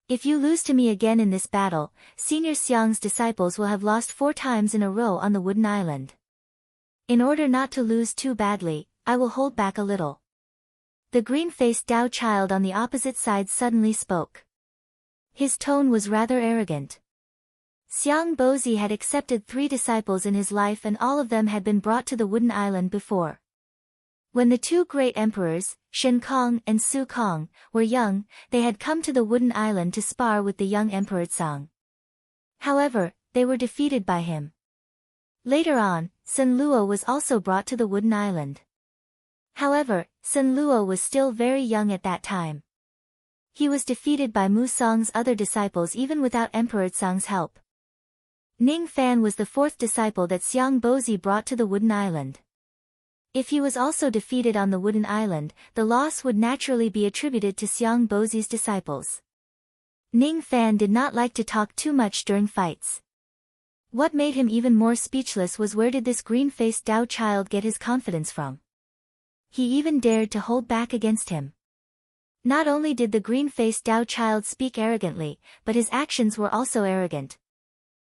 If you lose to me again in this battle, Senior Xiang's disciples will have lost 4 times in a row on the Wooden Island. In order not to lose too badly, I will hold back a little. The green-faced Dao child on the opposite side suddenly spoke. His tone was rather arrogant. Xiang Bozi had accepted 3 disciples in his life, and all of them had been brought to the Wooden Island before. When the 2 great emperors, Shen Kong and Su Kong, were young, they had come to the Wooden Island to spar with the young Emperor Tsang. However, they were defeated by him. Later on, Sun Luo was also brought to the Wooden Island. However, Sun Luo was still very young at that time. He was defeated by Mu Song's other disciples even without Emperor Tsang's help. Ning Fan was the 4th disciple that Xiang Bozi brought to the Wooden Island. If he was also defeated on the Wooden Island, the loss would naturally be attributed to Xiang Bozi's disciples. Ning Fan did not like to talk too much during fights. What made him even more speechless was where did this green-faced Dao child get his confidence from? He even dared to hold back against him. Not only did the green-faced Dao child speak arrogantly, but his actions were also arrogant.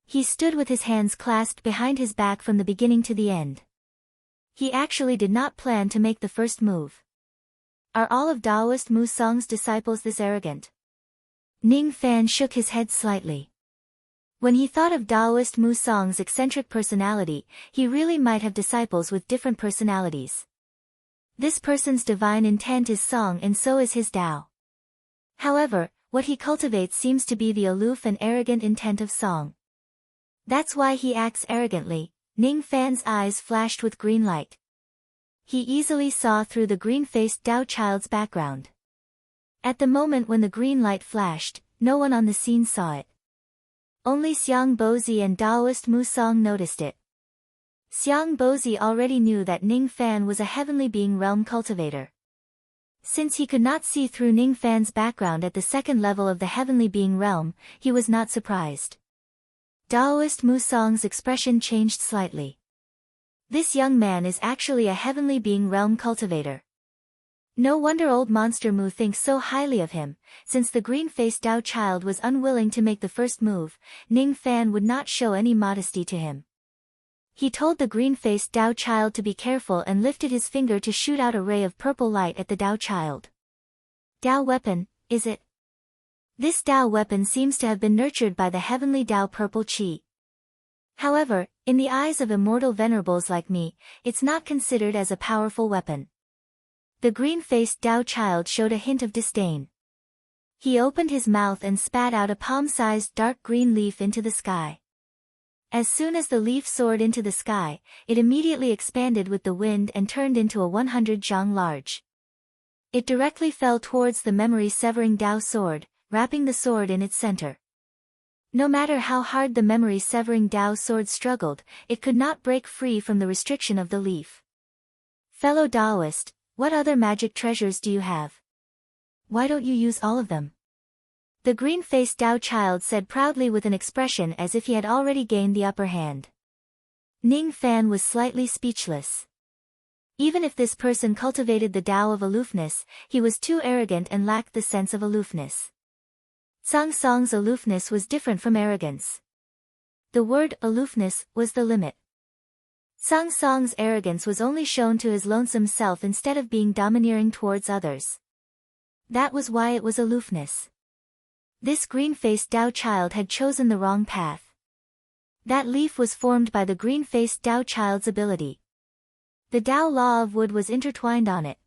He stood with his hands clasped behind his back from the beginning to the end. He actually did not plan to make the first move. Are all of Daoist Mu Song's disciples this arrogant? Ning Fan shook his head slightly. When he thought of Daoist Mu Song's eccentric personality, he really might have disciples with different personalities. This person's divine intent is Song and so is his Dao. However, what he cultivates seems to be the aloof and arrogant intent of Song. That's why he acts arrogantly. Ning Fan's eyes flashed with green light. He easily saw through the green-faced Dao child's background. At the moment when the green light flashed, no one on the scene saw it. Only Xiang Bozi and Daoist Mu Song noticed it. Xiang Bozi already knew that Ning Fan was a heavenly being realm cultivator. Since he could not see through Ning Fan's background at the 2nd level of the heavenly being realm, he was not surprised. Daoist Mu Song's expression changed slightly. This young man is actually a heavenly being realm cultivator. No wonder old monster Mu thinks so highly of him. Since the green-faced Dao child was unwilling to make the first move, Ning Fan would not show any modesty to him. He told the green-faced Dao child to be careful and lifted his finger to shoot out a ray of purple light at the Dao child. Dao weapon, is it? This Dao weapon seems to have been nurtured by the heavenly Dao purple chi. However, in the eyes of immortal venerables like me, it's not considered as a powerful weapon. The green-faced Dao child showed a hint of disdain. He opened his mouth and spat out a palm-sized dark green leaf into the sky. As soon as the leaf soared into the sky, it immediately expanded with the wind and turned into a 100 zhang large. It directly fell towards the memory-severing Dao sword, wrapping the sword in its center. No matter how hard the memory-severing Dao sword struggled, it could not break free from the restriction of the leaf. Fellow Daoist, what other magic treasures do you have? Why don't you use all of them? The green-faced Dao child said proudly with an expression as if he had already gained the upper hand. Ning Fan was slightly speechless. Even if this person cultivated the Dao of aloofness, he was too arrogant and lacked the sense of aloofness. Sang Song's aloofness was different from arrogance. The word aloofness was the limit. Sang Song's arrogance was only shown to his lonesome self instead of being domineering towards others. That was why it was aloofness. This green-faced Dao child had chosen the wrong path. That leaf was formed by the green-faced Dao child's ability. The Dao law of wood was intertwined on it.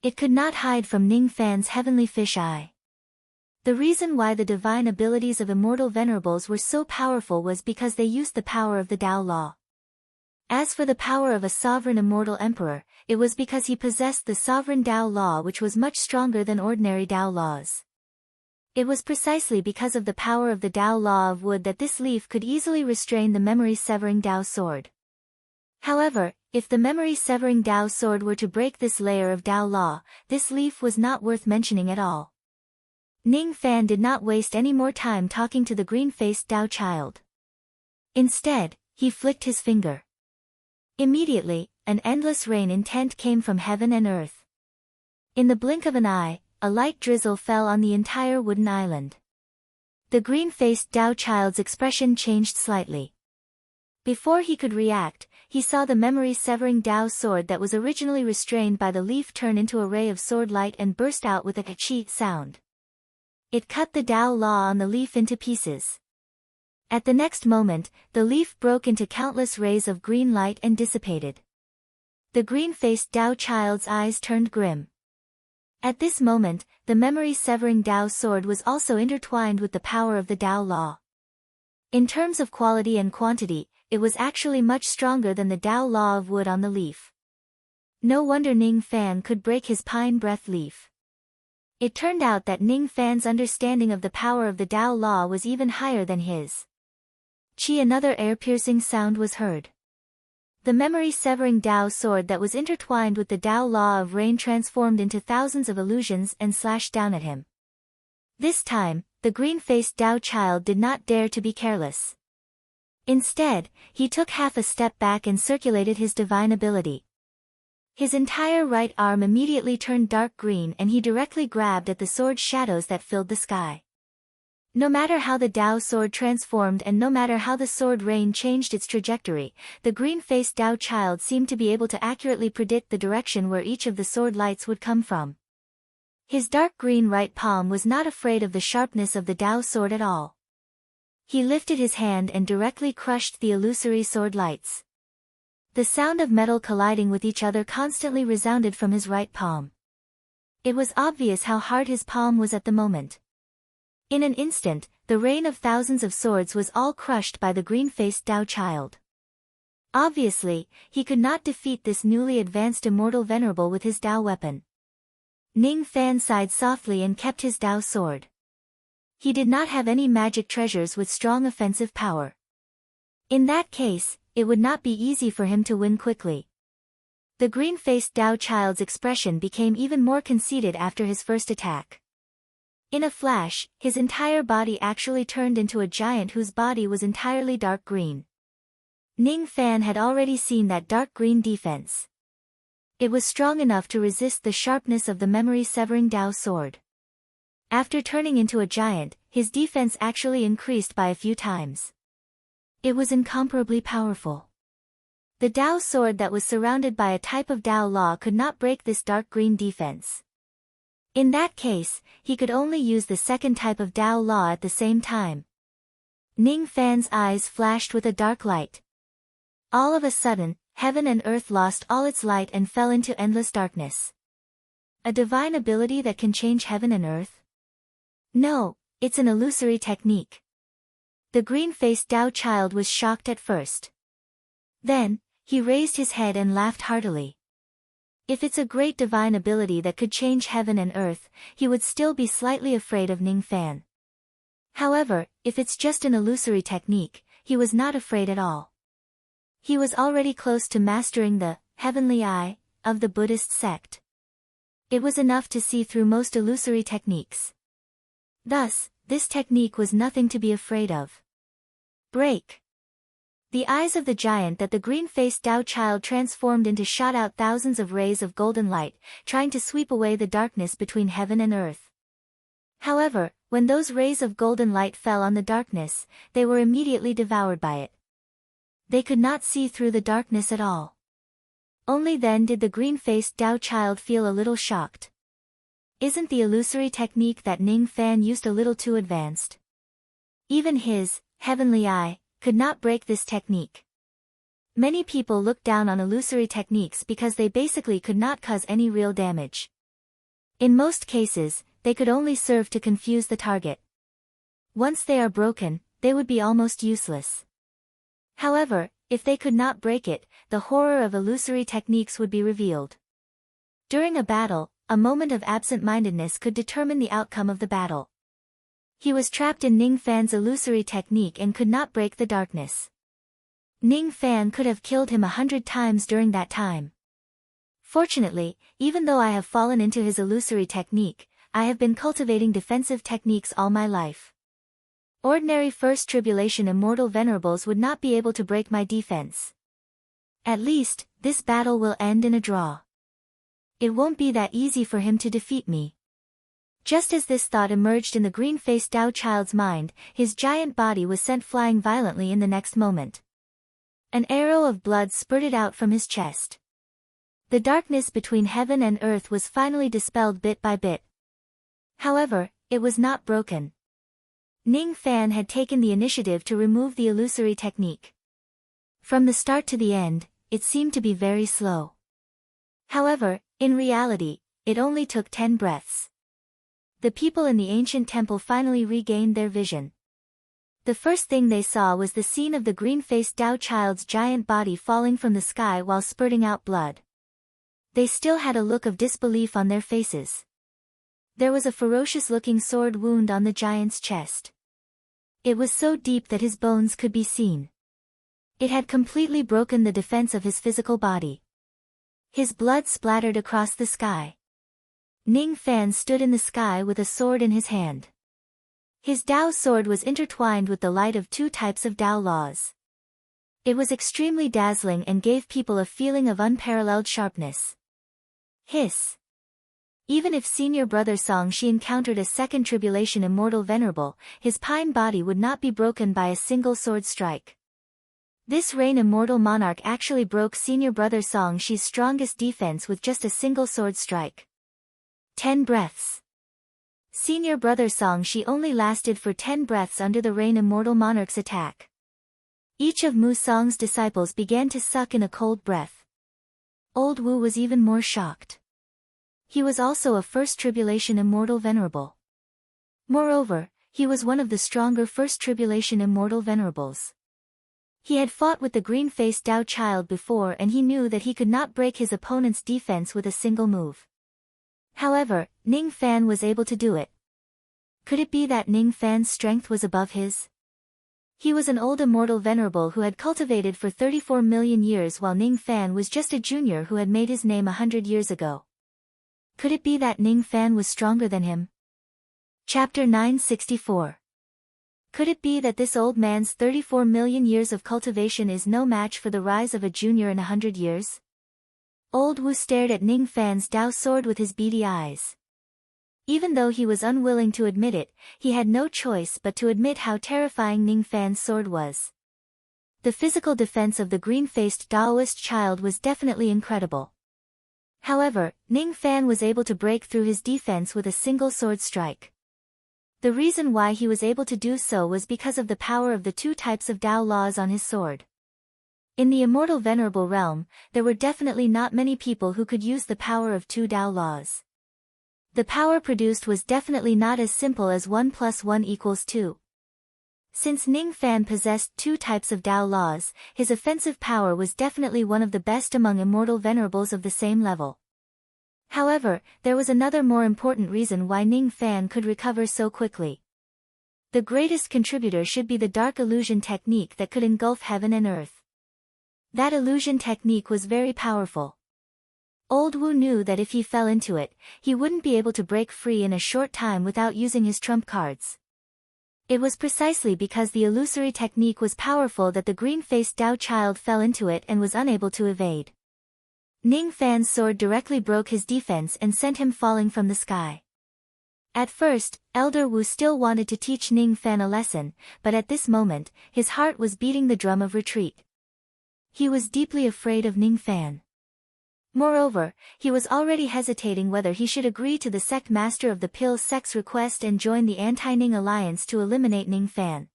It could not hide from Ning Fan's heavenly fish eye. The reason why the divine abilities of immortal venerables were so powerful was because they used the power of the Dao law. As for the power of a sovereign immortal emperor, it was because he possessed the sovereign Dao law which was much stronger than ordinary Dao laws. It was precisely because of the power of the Dao law of wood that this leaf could easily restrain the memory-severing Dao sword. However, if the memory-severing Dao sword were to break this layer of Dao law, this leaf was not worth mentioning at all. Ning Fan did not waste any more time talking to the green-faced Dao child. Instead, he flicked his finger. Immediately, an endless rain intent came from heaven and earth. In the blink of an eye, a light drizzle fell on the entire wooden island. The green-faced Dao child's expression changed slightly. Before he could react, he saw the memory-severing Dao sword that was originally restrained by the leaf turn into a ray of sword light and burst out with a ka-chi sound. It cut the Dao law on the leaf into pieces. At the next moment, the leaf broke into countless rays of green light and dissipated. The green-faced Dao child's eyes turned grim. At this moment, the memory-severing Dao sword was also intertwined with the power of the Dao law. In terms of quality and quantity, it was actually much stronger than the Dao law of wood on the leaf. No wonder Ning Fan could break his pine breath leaf. It turned out that Ning Fan's understanding of the power of the Dao law was even higher than his. Another air-piercing sound was heard. The memory-severing Dao sword that was intertwined with the Dao law of rain transformed into thousands of illusions and slashed down at him. This time, the green-faced Dao child did not dare to be careless. Instead, he took half a step back and circulated his divine ability. His entire right arm immediately turned dark green and he directly grabbed at the sword's shadows that filled the sky. No matter how the Dao sword transformed and no matter how the sword rain changed its trajectory, the green-faced Dao child seemed to be able to accurately predict the direction where each of the sword lights would come from. His dark green right palm was not afraid of the sharpness of the Dao sword at all. He lifted his hand and directly crushed the illusory sword lights. The sound of metal colliding with each other constantly resounded from his right palm. It was obvious how hard his palm was at the moment. In an instant, the rain of thousands of swords was all crushed by the green-faced Dao child. Obviously, he could not defeat this newly advanced immortal venerable with his Dao weapon. Ning Fan sighed softly and kept his Dao sword. He did not have any magic treasures with strong offensive power. In that case, it would not be easy for him to win quickly. The green-faced Dao child's expression became even more conceited after his first attack. In a flash, his entire body actually turned into a giant whose body was entirely dark green. Ning Fan had already seen that dark green defense. It was strong enough to resist the sharpness of the memory-severing Dao sword. After turning into a giant, his defense actually increased by a few times. It was incomparably powerful. The Dao sword that was surrounded by a type of Dao law could not break this dark green defense. In that case, he could only use the second type of Dao law at the same time. Ning Fan's eyes flashed with a dark light. All of a sudden, heaven and earth lost all its light and fell into endless darkness. A divine ability that can change heaven and earth? No, it's an illusory technique. The green-faced Dao child was shocked at first. Then, he raised his head and laughed heartily. If it's a great divine ability that could change heaven and earth, he would still be slightly afraid of Ning Fan. However, if it's just an illusory technique, he was not afraid at all. He was already close to mastering the heavenly eye of the Buddhist sect. It was enough to see through most illusory techniques. Thus, this technique was nothing to be afraid of. Break. The eyes of the giant that the green-faced Dao child transformed into shot out thousands of rays of golden light, trying to sweep away the darkness between heaven and earth. However, when those rays of golden light fell on the darkness, they were immediately devoured by it. They could not see through the darkness at all. Only then did the green-faced Dao child feel a little shocked. Isn't the illusory technique that Ning Fan used a little too advanced? Even his heavenly eye could not break this technique. Many people look down on illusory techniques because they basically could not cause any real damage. In most cases, they could only serve to confuse the target. Once they are broken, they would be almost useless. However, if they could not break it, the horror of illusory techniques would be revealed. During a battle, a moment of absent-mindedness could determine the outcome of the battle. He was trapped in Ning Fan's illusory technique and could not break the darkness. Ning Fan could have killed him 100 times during that time. Fortunately, even though I have fallen into his illusory technique, I have been cultivating defensive techniques all my life. Ordinary First Tribulation Immortal Venerables would not be able to break my defense. At least, this battle will end in a draw. It won't be that easy for him to defeat me. Just as this thought emerged in the green-faced Dao child's mind, his giant body was sent flying violently in the next moment. An arrow of blood spurted out from his chest. The darkness between heaven and earth was finally dispelled bit by bit. However, it was not broken. Ning Fan had taken the initiative to remove the illusory technique. From the start to the end, it seemed to be very slow. However, in reality, it only took 10 breaths. The people in the ancient temple finally regained their vision. The first thing they saw was the scene of the green-faced Dao child's giant body falling from the sky while spurting out blood. They still had a look of disbelief on their faces. There was a ferocious-looking sword wound on the giant's chest. It was so deep that his bones could be seen. It had completely broken the defense of his physical body. His blood splattered across the sky. Ning Fan stood in the sky with a sword in his hand. His Dao sword was intertwined with the light of 2 types of Dao laws. It was extremely dazzling and gave people a feeling of unparalleled sharpness. Hiss. Even if Senior Brother Songshi encountered a second tribulation immortal venerable, his pine body would not be broken by a single sword strike. This Rain Immortal Monarch actually broke Senior Brother Songshi's strongest defense with just a single sword strike. 10 breaths. Senior Brother Songshi only lasted for 10 breaths under the Rain Immortal Monarch's attack. Each of Mu Song's disciples began to suck in a cold breath. Old Wu was even more shocked. He was also a First Tribulation Immortal Venerable. Moreover, he was one of the stronger First Tribulation Immortal Venerables. He had fought with the green-faced Dao child before and he knew that he could not break his opponent's defense with a single move. However, Ning Fan was able to do it. Could it be that Ning Fan's strength was above his? He was an old immortal venerable who had cultivated for 34 million years while Ning Fan was just a junior who had made his name 100 years ago. Could it be that Ning Fan was stronger than him? Chapter 964. Could it be that this old man's 34 million years of cultivation is no match for the rise of a junior in 100 years? Old Wu stared at Ning Fan's Dao sword with his beady eyes. Even though he was unwilling to admit it, he had no choice but to admit how terrifying Ning Fan's sword was. The physical defense of the green-faced Daoist child was definitely incredible. However, Ning Fan was able to break through his defense with a single sword strike. The reason why he was able to do so was because of the power of the two types of Dao laws on his sword. In the immortal venerable realm, there were definitely not many people who could use the power of two Dao laws. The power produced was definitely not as simple as 1 + 1 = 2. Since Ning Fan possessed two types of Dao laws, his offensive power was definitely one of the best among immortal venerables of the same level. However, there was another more important reason why Ning Fan could recover so quickly. The greatest contributor should be the dark illusion technique that could engulf heaven and earth. That illusion technique was very powerful. Old Wu knew that if he fell into it, he wouldn't be able to break free in a short time without using his trump cards. It was precisely because the illusory technique was powerful that the green-faced Dao child fell into it and was unable to evade. Ning Fan's sword directly broke his defense and sent him falling from the sky. At first, Elder Wu still wanted to teach Ning Fan a lesson, but at this moment, his heart was beating the drum of retreat. He was deeply afraid of Ning Fan. Moreover, he was already hesitating whether he should agree to the sect master of the Pill sect's request and join the anti-Ning alliance to eliminate Ning Fan.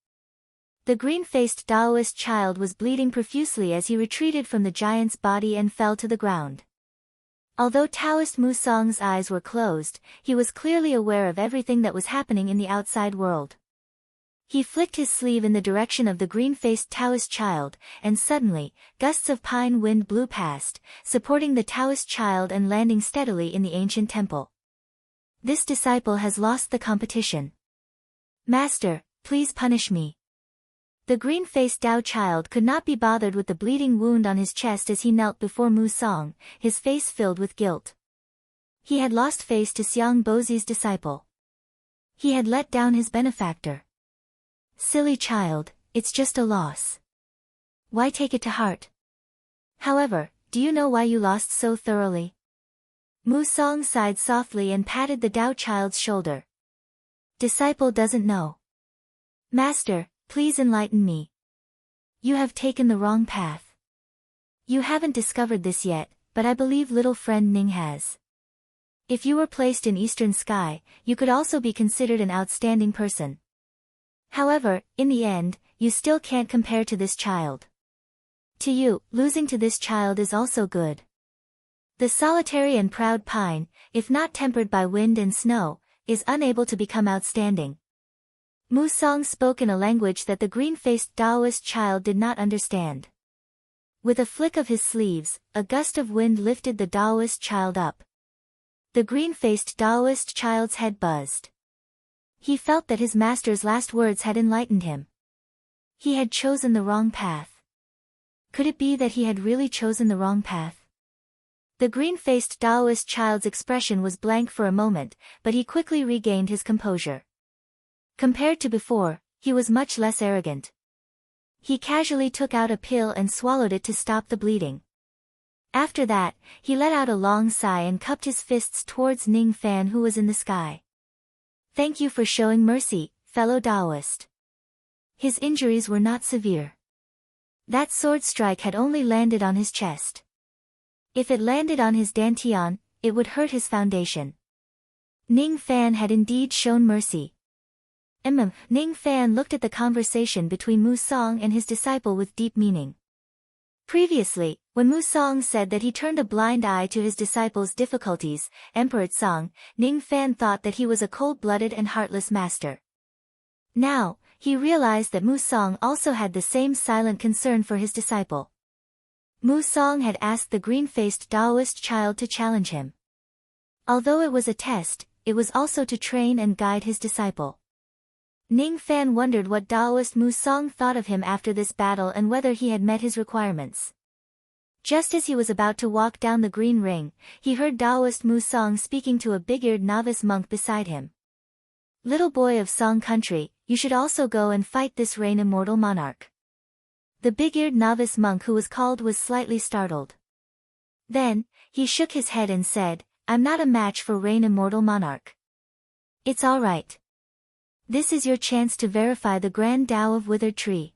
The green-faced Daoist child was bleeding profusely as he retreated from the giant's body and fell to the ground. Although Taoist Mu Song's eyes were closed, he was clearly aware of everything that was happening in the outside world. He flicked his sleeve in the direction of the green-faced Taoist child, and suddenly, gusts of pine wind blew past, supporting the Taoist child and landing steadily in the ancient temple. This disciple has lost the competition. Master, please punish me. The green-faced Dao child could not be bothered with the bleeding wound on his chest as he knelt before Mu Song, his face filled with guilt. He had lost face to Xiang Bozi's disciple. He had let down his benefactor. Silly child, it's just a loss. Why take it to heart? However, do you know why you lost so thoroughly? Mu Song sighed softly and patted the Dao child's shoulder. Disciple doesn't know. Master, please enlighten me. You have taken the wrong path. You haven't discovered this yet, but I believe little friend Ning has. If you were placed in Eastern Sky, you could also be considered an outstanding person. However, in the end, you still can't compare to this child. To you, losing to this child is also good. The solitary and proud pine, if not tempered by wind and snow, is unable to become outstanding. Mu Song spoke in a language that the green-faced Daoist child did not understand. With a flick of his sleeves, a gust of wind lifted the Daoist child up. The green-faced Daoist child's head buzzed. He felt that his master's last words had enlightened him. He had chosen the wrong path. Could it be that he had really chosen the wrong path? The green-faced Daoist child's expression was blank for a moment, but he quickly regained his composure. Compared to before, he was much less arrogant. He casually took out a pill and swallowed it to stop the bleeding. After that, he let out a long sigh and cupped his fists towards Ning Fan who was in the sky. Thank you for showing mercy, fellow Daoist. His injuries were not severe. That sword strike had only landed on his chest. If it landed on his dantian, it would hurt his foundation. Ning Fan had indeed shown mercy. Ning Fan looked at the conversation between Mu Song and his disciple with deep meaning. Previously, when Mu Song said that he turned a blind eye to his disciple's difficulties, Emperor Song, Ning Fan thought that he was a cold-blooded and heartless master. Now, he realized that Mu Song also had the same silent concern for his disciple. Mu Song had asked the green-faced Daoist child to challenge him. Although it was a test, it was also to train and guide his disciple. Ning Fan wondered what Daoist Mu Song thought of him after this battle and whether he had met his requirements. Just as he was about to walk down the green ring, he heard Daoist Mu Song speaking to a big-eared novice monk beside him. Little boy of Song country, you should also go and fight this rain immortal monarch. The big-eared novice monk who was called was slightly startled. Then, he shook his head and said, I'm not a match for rain immortal monarch. It's all right. This is your chance to verify the grand Tao of withered tree.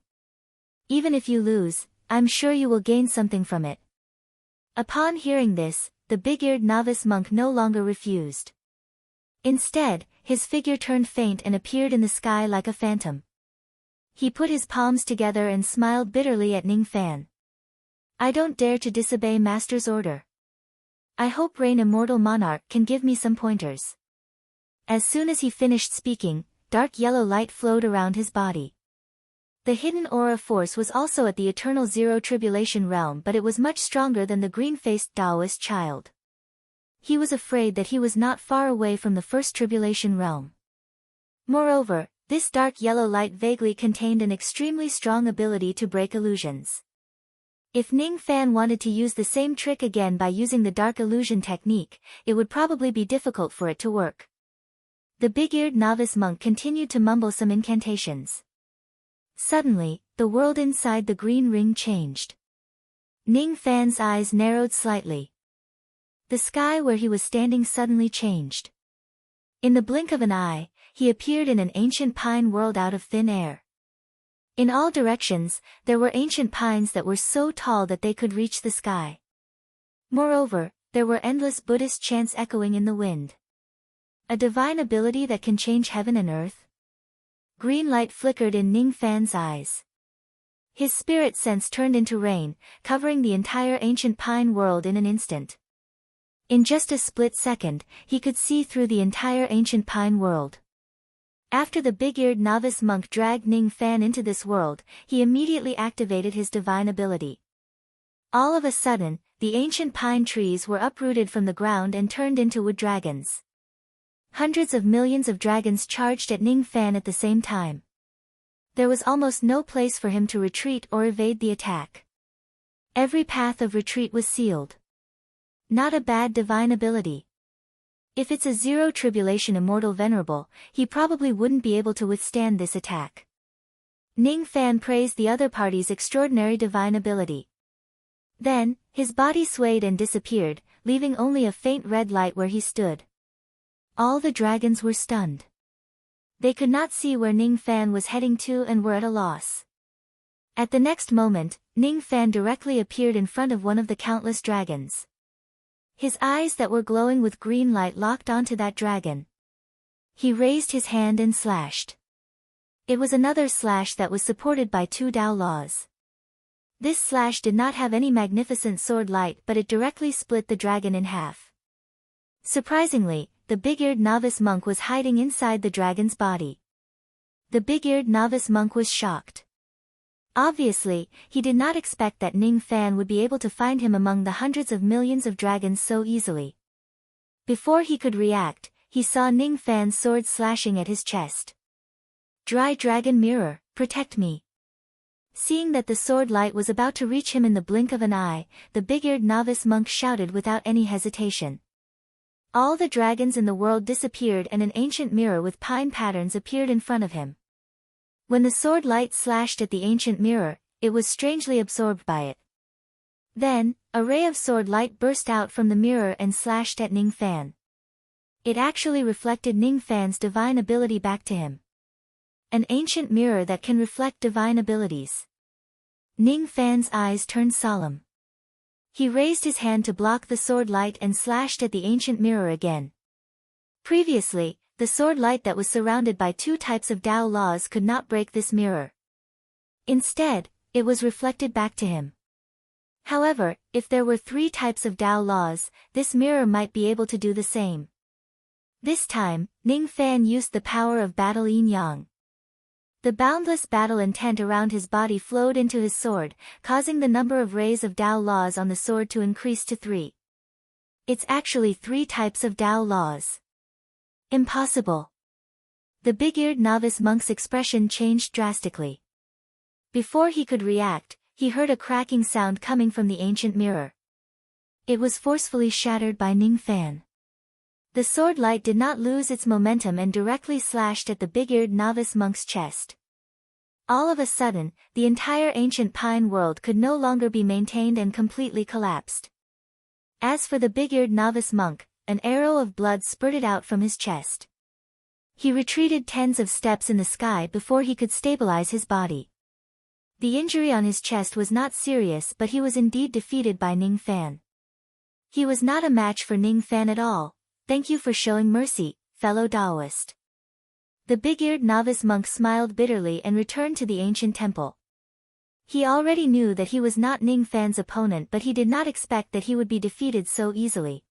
Even if you lose, I'm sure you will gain something from it. Upon hearing this, the big-eared novice monk no longer refused. Instead, his figure turned faint and appeared in the sky like a phantom. He put his palms together and smiled bitterly at Ning Fan. I don't dare to disobey Master's order. I hope Rain Immortal Monarch can give me some pointers. As soon as he finished speaking, dark yellow light flowed around his body. The hidden aura force was also at the eternal zero tribulation realm, but it was much stronger than the green-faced Taoist child. He was afraid that he was not far away from the first tribulation realm. Moreover, this dark yellow light vaguely contained an extremely strong ability to break illusions. If Ning Fan wanted to use the same trick again by using the dark illusion technique, it would probably be difficult for it to work. The big-eared novice monk continued to mumble some incantations. Suddenly, the world inside the green ring changed. Ning Fan's eyes narrowed slightly. The sky where he was standing suddenly changed. In the blink of an eye, he appeared in an ancient pine world out of thin air. In all directions, there were ancient pines that were so tall that they could reach the sky. Moreover, there were endless Buddhist chants echoing in the wind. A divine ability that can change heaven and earth? Green light flickered in Ning Fan's eyes. His spirit sense turned into rain, covering the entire ancient pine world in an instant. In just a split second, he could see through the entire ancient pine world. After the big-eared novice monk dragged Ning Fan into this world, he immediately activated his divine ability. All of a sudden, the ancient pine trees were uprooted from the ground and turned into wood dragons. Hundreds of millions of dragons charged at Ning Fan at the same time. There was almost no place for him to retreat or evade the attack. Every path of retreat was sealed. Not a bad divine ability. If it's a zero tribulation immortal venerable, he probably wouldn't be able to withstand this attack. Ning Fan praised the other party's extraordinary divine ability. Then, his body swayed and disappeared, leaving only a faint red light where he stood. All the dragons were stunned. They could not see where Ning Fan was heading to and were at a loss. At the next moment, Ning Fan directly appeared in front of one of the countless dragons. His eyes that were glowing with green light locked onto that dragon. He raised his hand and slashed. It was another slash that was supported by 2 Tao laws. This slash did not have any magnificent sword light, but it directly split the dragon in half. Surprisingly, the big-eared novice monk was hiding inside the dragon's body. The big-eared novice monk was shocked. Obviously, he did not expect that Ning Fan would be able to find him among the hundreds of millions of dragons so easily. Before he could react, he saw Ning Fan's sword slashing at his chest. Dry dragon mirror, protect me. Seeing that the sword light was about to reach him in the blink of an eye, the big-eared novice monk shouted without any hesitation. All the dragons in the world disappeared and an ancient mirror with pine patterns appeared in front of him. When the sword light slashed at the ancient mirror, it was strangely absorbed by it. Then, a ray of sword light burst out from the mirror and slashed at Ning Fan. It actually reflected Ning Fan's divine ability back to him. An ancient mirror that can reflect divine abilities. Ning Fan's eyes turned solemn. He raised his hand to block the sword light and slashed at the ancient mirror again. Previously, the sword light that was surrounded by 2 types of Tao laws could not break this mirror. Instead, it was reflected back to him. However, if there were 3 types of Tao laws, this mirror might be able to do the same. This time, Ning Fan used the power of battle yin-yang. The boundless battle intent around his body flowed into his sword, causing the number of rays of Tao laws on the sword to increase to 3. It's actually 3 types of Tao laws. Impossible. The big-eared novice monk's expression changed drastically. Before he could react, he heard a cracking sound coming from the ancient mirror. It was forcefully shattered by Ning Fan. The sword light did not lose its momentum and directly slashed at the big-eared novice monk's chest. All of a sudden, the entire ancient pine world could no longer be maintained and completely collapsed. As for the big-eared novice monk, an arrow of blood spurted out from his chest. He retreated tens of steps in the sky before he could stabilize his body. The injury on his chest was not serious, but he was indeed defeated by Ning Fan. He was not a match for Ning Fan at all. Thank you for showing mercy, fellow Taoist. The big-eared novice monk smiled bitterly and returned to the ancient temple. He already knew that he was not Ning Fan's opponent, but he did not expect that he would be defeated so easily.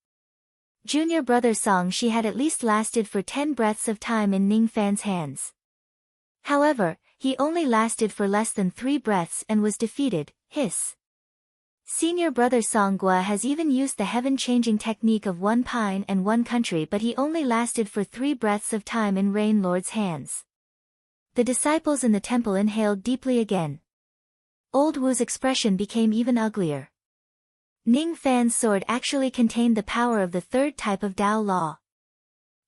Junior brother Song Shi had at least lasted for 10 breaths of time in Ning Fan's hands. However, he only lasted for less than 3 breaths and was defeated. Hiss. Senior brother Song Gua has even used the heaven-changing technique of one pine and one country, but he only lasted for 3 breaths of time in Rain Lord's hands. The disciples in the temple inhaled deeply again. Old Wu's expression became even uglier. Ning Fan's sword actually contained the power of the third type of Tao Law.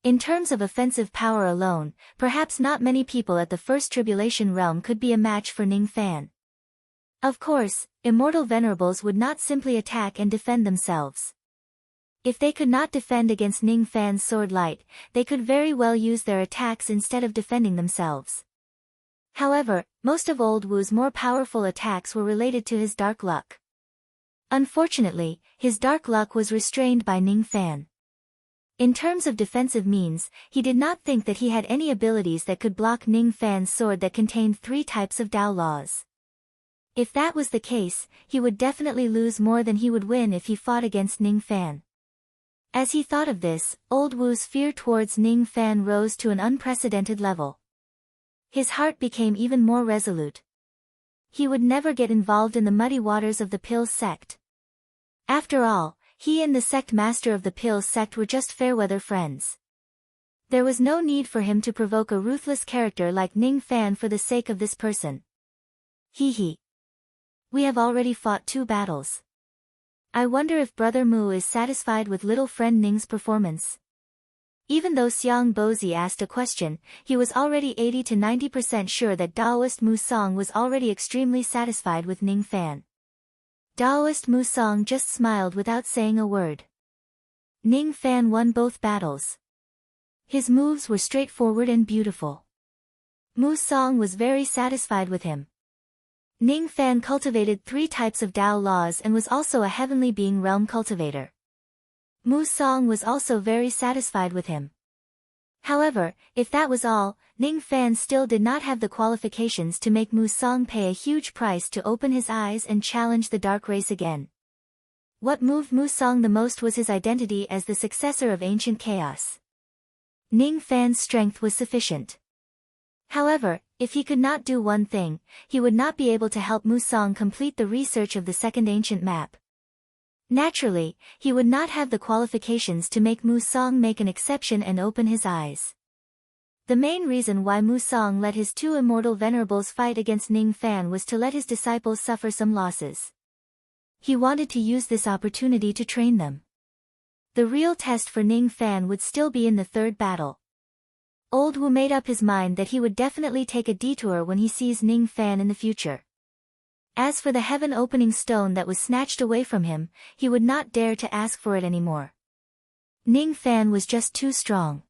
In terms of offensive power alone, perhaps not many people at the First Tribulation Realm could be a match for Ning Fan. Of course, immortal venerables would not simply attack and defend themselves. If they could not defend against Ning Fan's sword light, they could very well use their attacks instead of defending themselves. However, most of Old Wu's more powerful attacks were related to his dark luck. Unfortunately, his dark luck was restrained by Ning Fan. In terms of defensive means, he did not think that he had any abilities that could block Ning Fan's sword that contained 3 types of Tao laws. If that was the case, he would definitely lose more than he would win if he fought against Ning Fan. As he thought of this, Old Wu's fear towards Ning Fan rose to an unprecedented level. His heart became even more resolute. He would never get involved in the muddy waters of the Pills sect. After all, he and the sect master of the Pills sect were just fair-weather friends. There was no need for him to provoke a ruthless character like Ning Fan for the sake of this person. Hee. We have already fought 2 battles. I wonder if Brother Mu is satisfied with little friend Ning's performance. Even though Xiang Bozi asked a question, he was already 80 to 90% sure that Taoist Mu Song was already extremely satisfied with Ning Fan. Taoist Mu Song just smiled without saying a word. Ning Fan won both battles. His moves were straightforward and beautiful. Mu Song was very satisfied with him. Ning Fan cultivated 3 types of Tao laws and was also a heavenly being realm cultivator. Mu Song was also very satisfied with him. However, if that was all, Ning Fan still did not have the qualifications to make Mu Song pay a huge price to open his eyes and challenge the dark race again. What moved Mu Song the most was his identity as the successor of ancient chaos. Ning Fan's strength was sufficient. However, if he could not do one thing, he would not be able to help Mu Song complete the research of the second ancient map. Naturally, he would not have the qualifications to make Mu Song make an exception and open his eyes. The main reason why Mu Song let his 2 immortal venerables fight against Ning Fan was to let his disciples suffer some losses. He wanted to use this opportunity to train them. The real test for Ning Fan would still be in the 3rd battle. Old Wu made up his mind that he would definitely take a detour when he sees Ning Fan in the future. As for the heaven-opening stone that was snatched away from him, he would not dare to ask for it anymore. Ning Fan was just too strong.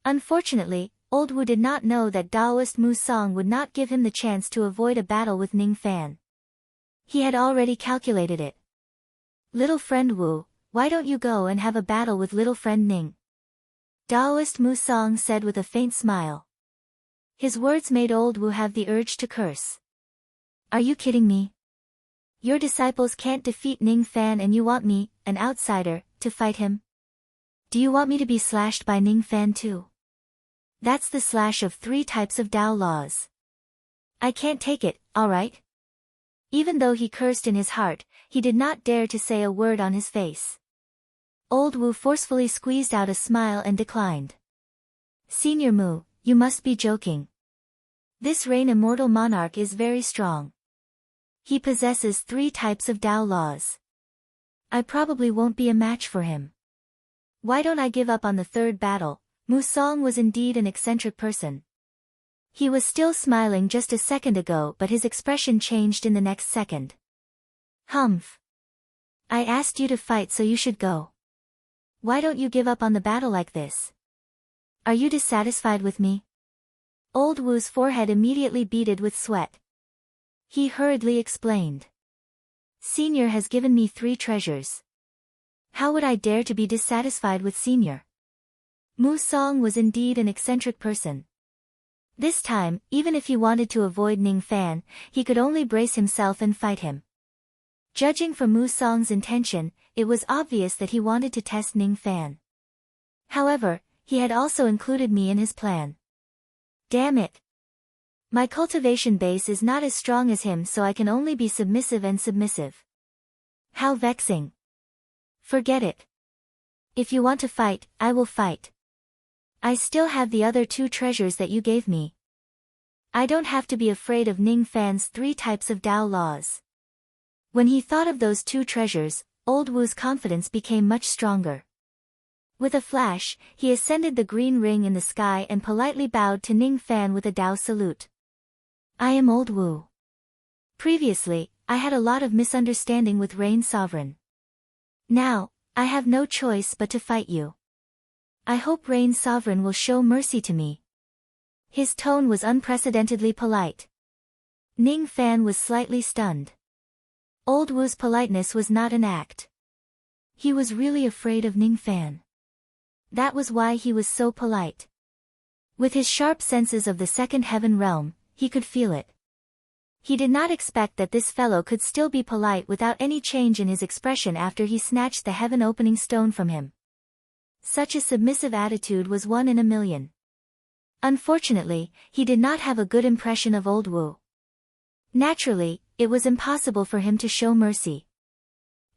Unfortunately, Old Wu did not know that Taoist Mu Song would not give him the chance to avoid a battle with Ning Fan. He had already calculated it. Little friend Wu, why don't you go and have a battle with little friend Ning? Taoist Mu Song said with a faint smile. His words made Old Wu have the urge to curse. Are you kidding me? Your disciples can't defeat Ning Fan and you want me, an outsider, to fight him? Do you want me to be slashed by Ning Fan too? That's the slash of 3 types of Tao laws. I can't take it, alright? Even though he cursed in his heart, he did not dare to say a word on his face. Old Wu forcefully squeezed out a smile and declined. Senior Mu, you must be joking. This Rain Immortal Monarch is very strong. He possesses 3 types of Tao laws. I probably won't be a match for him. Why don't I give up on the third battle? Musang was indeed an eccentric person. He was still smiling just a second ago, but his expression changed in the next second. Humph. I asked you to fight, so you should go. Why don't you give up on the battle like this? Are you dissatisfied with me? Old Wu's forehead immediately beaded with sweat. He hurriedly explained. Senior has given me 3 treasures. How would I dare to be dissatisfied with Senior? Musang was indeed an eccentric person. This time, even if he wanted to avoid Ning Fan, he could only brace himself and fight him. Judging from Musang's intention, it was obvious that he wanted to test Ning Fan. However, he had also included me in his plan. Damn it. My cultivation base is not as strong as him, so I can only be submissive and submissive. How vexing. Forget it. If you want to fight, I will fight. I still have the other 2 treasures that you gave me. I don't have to be afraid of Ning Fan's 3 types of Tao laws. When he thought of those 2 treasures, Old Wu's confidence became much stronger. With a flash, he ascended the green ring in the sky and politely bowed to Ning Fan with a Tao salute. I am Old Wu. Previously, I had a lot of misunderstanding with Rain Sovereign. Now, I have no choice but to fight you. I hope Rain Sovereign will show mercy to me. His tone was unprecedentedly polite. Ning Fan was slightly stunned. Old Wu's politeness was not an act. He was really afraid of Ning Fan. That was why he was so polite. With his sharp senses of the second heaven realm, he could feel it. He did not expect that this fellow could still be polite without any change in his expression after he snatched the heaven-opening stone from him. Such a submissive attitude was 1 in a million. Unfortunately, he did not have a good impression of Old Wu. Naturally, it was impossible for him to show mercy.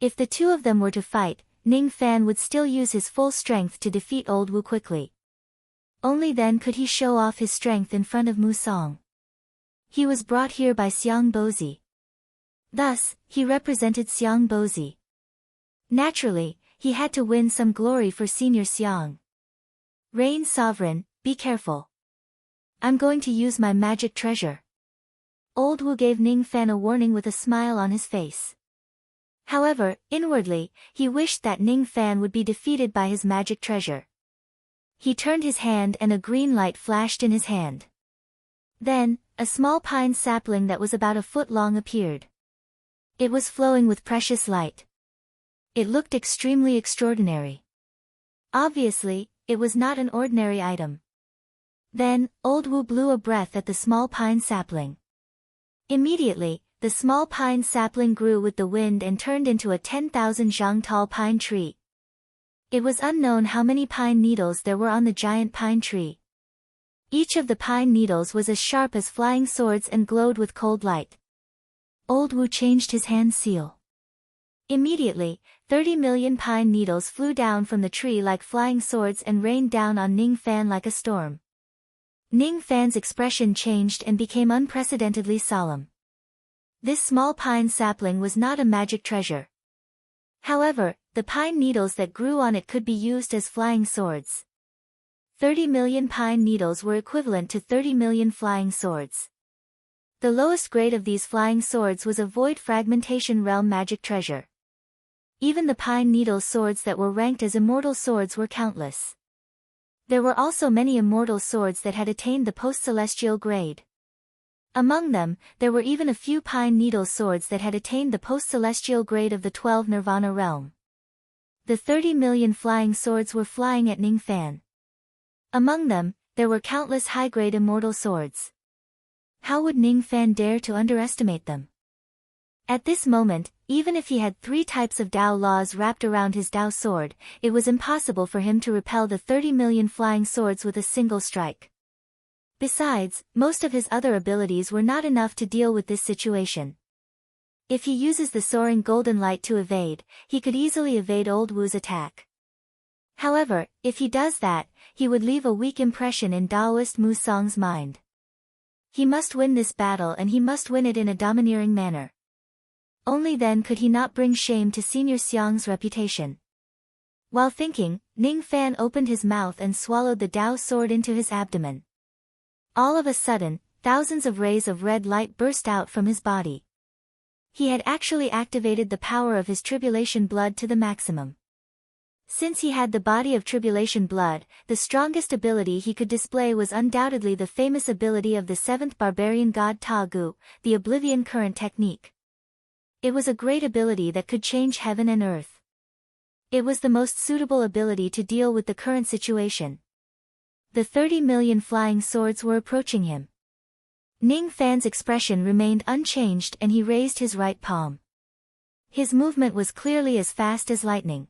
If the 2 of them were to fight, Ning Fan would still use his full strength to defeat Old Wu quickly. Only then could he show off his strength in front of Musang. He was brought here by Xiang Bozi. Thus, he represented Xiang Bozi. Naturally, he had to win some glory for Senior Xiang. Rain Sovereign, be careful. I'm going to use my magic treasure. Old Wu gave Ning Fan a warning with a smile on his face. However, inwardly, he wished that Ning Fan would be defeated by his magic treasure. He turned his hand and a green light flashed in his hand. Then, a small pine sapling that was about a foot long appeared. It was flowing with precious light. It looked extremely extraordinary. Obviously, it was not an ordinary item. Then, Old Wu blew a breath at the small pine sapling. Immediately, the small pine sapling grew with the wind and turned into a 10,000 zhang tall pine tree. It was unknown how many pine needles there were on the giant pine tree. Each of the pine needles was as sharp as flying swords and glowed with cold light. Old Wu changed his hand seal. Immediately, 30 million pine needles flew down from the tree like flying swords and rained down on Ning Fan like a storm. Ning Fan's expression changed and became unprecedentedly solemn. This small pine sapling was not a magic treasure. However, the pine needles that grew on it could be used as flying swords. 30 million pine needles were equivalent to 30 million flying swords. The lowest grade of these flying swords was a void fragmentation realm magic treasure. Even the pine needle swords that were ranked as immortal swords were countless. There were also many immortal swords that had attained the post-celestial grade. Among them, there were even a few pine needle swords that had attained the post-celestial grade of the 12 Nirvana realm. The 30 million flying swords were flying at Ning Fan. Among them, there were countless high-grade immortal swords. How would Ning Fan dare to underestimate them? At this moment, even if he had 3 types of Tao laws wrapped around his Tao sword, it was impossible for him to repel the 30 million flying swords with a single strike. Besides, most of his other abilities were not enough to deal with this situation. If he uses the soaring golden light to evade, he could easily evade Old Wu's attack. However, if he does that, he would leave a weak impression in Taoist Musang's mind. He must win this battle and he must win it in a domineering manner. Only then could he not bring shame to Senior Xiang's reputation. While thinking, Ning Fan opened his mouth and swallowed the Dao sword into his abdomen. All of a sudden, thousands of rays of red light burst out from his body. He had actually activated the power of his tribulation blood to the maximum. Since he had the body of tribulation blood, the strongest ability he could display was undoubtedly the famous ability of the seventh barbarian god Ta Gu, the Oblivion Current technique. It was a great ability that could change heaven and earth. It was the most suitable ability to deal with the current situation. The 30 million flying swords were approaching him. Ning Fan's expression remained unchanged and he raised his right palm. His movement was clearly as fast as lightning.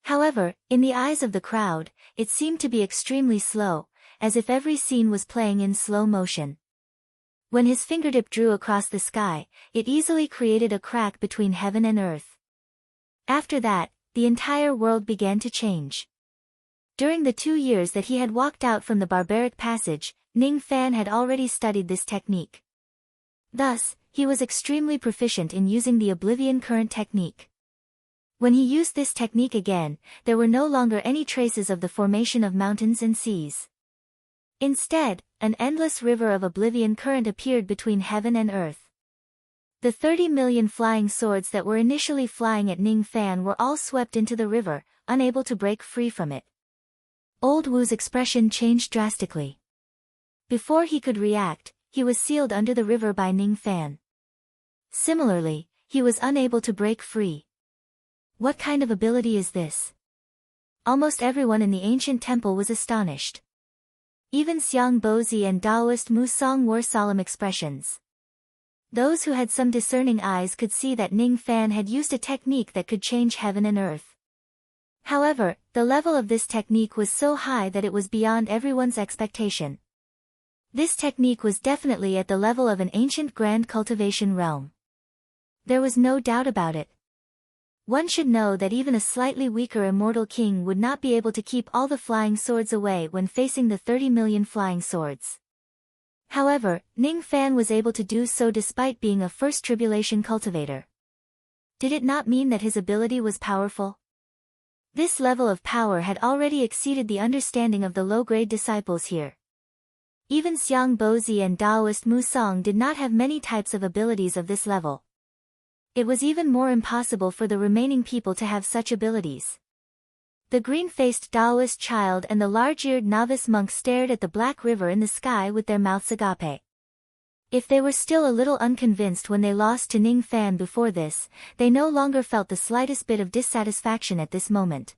However, in the eyes of the crowd, it seemed to be extremely slow, as if every scene was playing in slow motion. When his fingertip drew across the sky, it easily created a crack between heaven and earth. After that, the entire world began to change. During the 2 years that he had walked out from the barbaric passage, Ning Fan had already studied this technique. Thus, he was extremely proficient in using the Oblivion Current technique. When he used this technique again, there were no longer any traces of the formation of mountains and seas. Instead, an endless river of Oblivion Current appeared between heaven and earth. The 30 million flying swords that were initially flying at Ning Fan were all swept into the river, unable to break free from it. Old Wu's expression changed drastically. Before he could react, he was sealed under the river by Ning Fan. Similarly, he was unable to break free. What kind of ability is this? Almost everyone in the ancient temple was astonished. Even Xiang Bozi and Taoist Mu Song wore solemn expressions. Those who had some discerning eyes could see that Ning Fan had used a technique that could change heaven and earth. However, the level of this technique was so high that it was beyond everyone's expectation. This technique was definitely at the level of an ancient grand cultivation realm. There was no doubt about it. One should know that even a slightly weaker immortal king would not be able to keep all the flying swords away when facing the 30 million flying swords. However, Ning Fan was able to do so despite being a first tribulation cultivator. Did it not mean that his ability was powerful? This level of power had already exceeded the understanding of the low-grade disciples here. Even Xiang Bozi and Taoist Mu Song did not have many types of abilities of this level. It was even more impossible for the remaining people to have such abilities. The green-faced Taoist child and the large-eared novice monk stared at the black river in the sky with their mouths agape. If they were still a little unconvinced when they lost to Ning Fan before this, they no longer felt the slightest bit of dissatisfaction at this moment.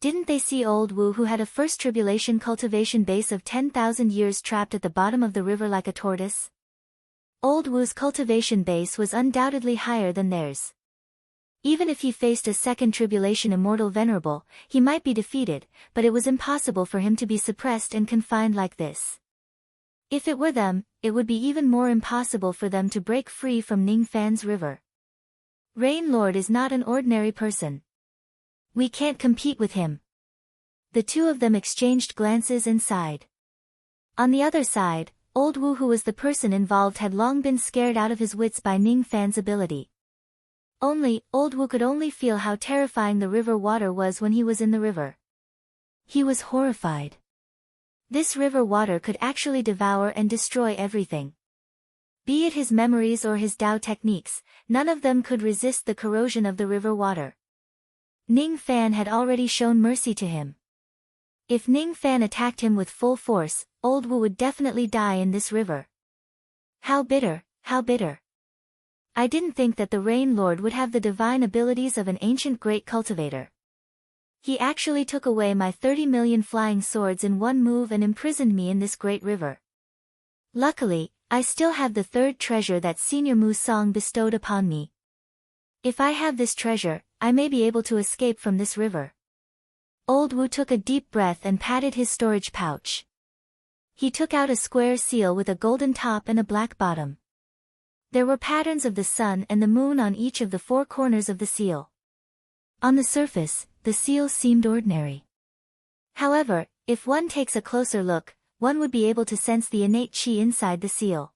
Didn't they see old Wu, who had a first tribulation cultivation base of 10,000 years, trapped at the bottom of the river like a tortoise? Old Wu's cultivation base was undoubtedly higher than theirs. Even if he faced a second tribulation immortal venerable, he might be defeated, but it was impossible for him to be suppressed and confined like this. If it were them, it would be even more impossible for them to break free from Ning Fan's river. Rain Lord is not an ordinary person. We can't compete with him. The two of them exchanged glances and sighed. On the other side, Old Wu, who was the person involved, had long been scared out of his wits by Ning Fan's ability. Old Wu could only feel how terrifying the river water was when he was in the river. He was horrified. This river water could actually devour and destroy everything. Be it his memories or his Tao techniques, none of them could resist the corrosion of the river water. Ning Fan had already shown mercy to him. If Ning Fan attacked him with full force, Old Wu would definitely die in this river. How bitter, how bitter. I didn't think that the Rain Lord would have the divine abilities of an ancient great cultivator. He actually took away my 30 million flying swords in one move and imprisoned me in this great river. Luckily, I still have the third treasure that Senior Mu Song bestowed upon me. If I have this treasure, I may be able to escape from this river. Old Wu took a deep breath and patted his storage pouch. He took out a square seal with a golden top and a black bottom. There were patterns of the sun and the moon on each of the 4 corners of the seal. On the surface, the seal seemed ordinary. However, if one takes a closer look, one would be able to sense the innate chi inside the seal.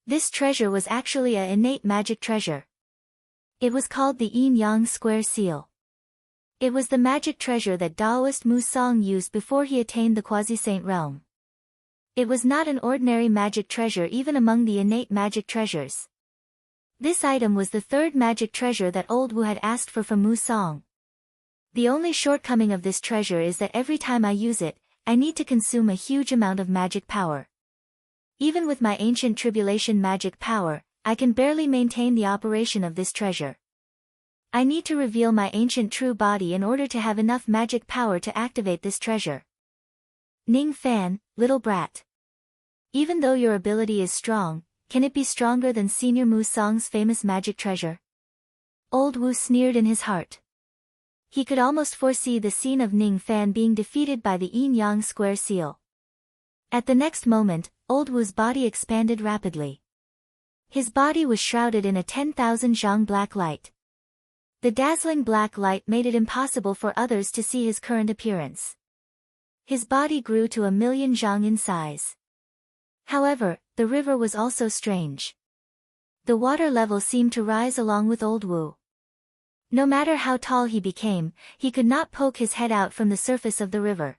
This treasure was actually an innate magic treasure. It was called the Yin Yang Square Seal. It was the magic treasure that Taoist Mu Song used before he attained the quasi-saint realm. It was not an ordinary magic treasure even among the innate magic treasures. This item was the third magic treasure that Old Wu had asked for from Mu Song. The only shortcoming of this treasure is that every time I use it, I need to consume a huge amount of magic power. Even with my ancient tribulation magic power, I can barely maintain the operation of this treasure. I need to reveal my ancient true body in order to have enough magic power to activate this treasure. Ning Fan, little brat. Even though your ability is strong, can it be stronger than Senior Mu Song's famous magic treasure? Old Wu sneered in his heart. He could almost foresee the scene of Ning Fan being defeated by the yin-yang square seal. At the next moment, Old Wu's body expanded rapidly. His body was shrouded in a 10,000 zhang black light. The dazzling black light made it impossible for others to see his current appearance. His body grew to 1,000,000 zhang in size. However, the river was also strange. The water level seemed to rise along with Old Wu. No matter how tall he became, he could not poke his head out from the surface of the river.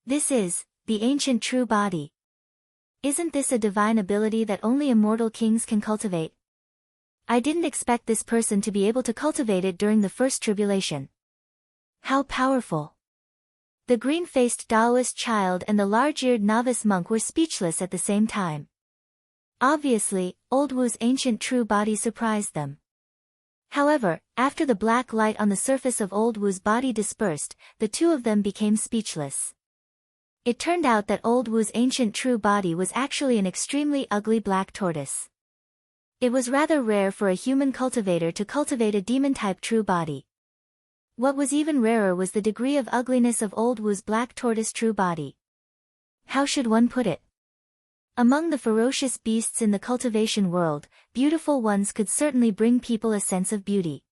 This is the ancient true body. Isn't this a divine ability that only immortal kings can cultivate? I didn't expect this person to be able to cultivate it during the first tribulation. How powerful! The green-faced Taoist child and the large-eared novice monk were speechless at the same time. Obviously, Old Wu's ancient true body surprised them. However, after the black light on the surface of Old Wu's body dispersed, the two of them became speechless. It turned out that Old Wu's ancient true body was actually an extremely ugly black tortoise. It was rather rare for a human cultivator to cultivate a demon-type true body. What was even rarer was the degree of ugliness of Old Wu's black tortoise true body. How should one put it? Among the ferocious beasts in the cultivation world, beautiful ones could certainly bring people a sense of beauty.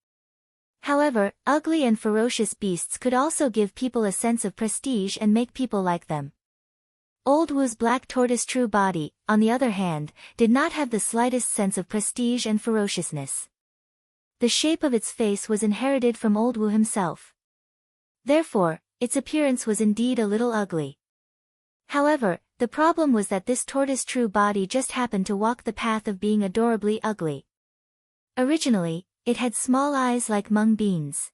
However, ugly and ferocious beasts could also give people a sense of prestige and make people like them. Old Wu's black tortoise true body, on the other hand, did not have the slightest sense of prestige and ferociousness. The shape of its face was inherited from Old Wu himself. Therefore, its appearance was indeed a little ugly. However, the problem was that this tortoise true body just happened to walk the path of being adorably ugly. Originally, it had small eyes like mung beans.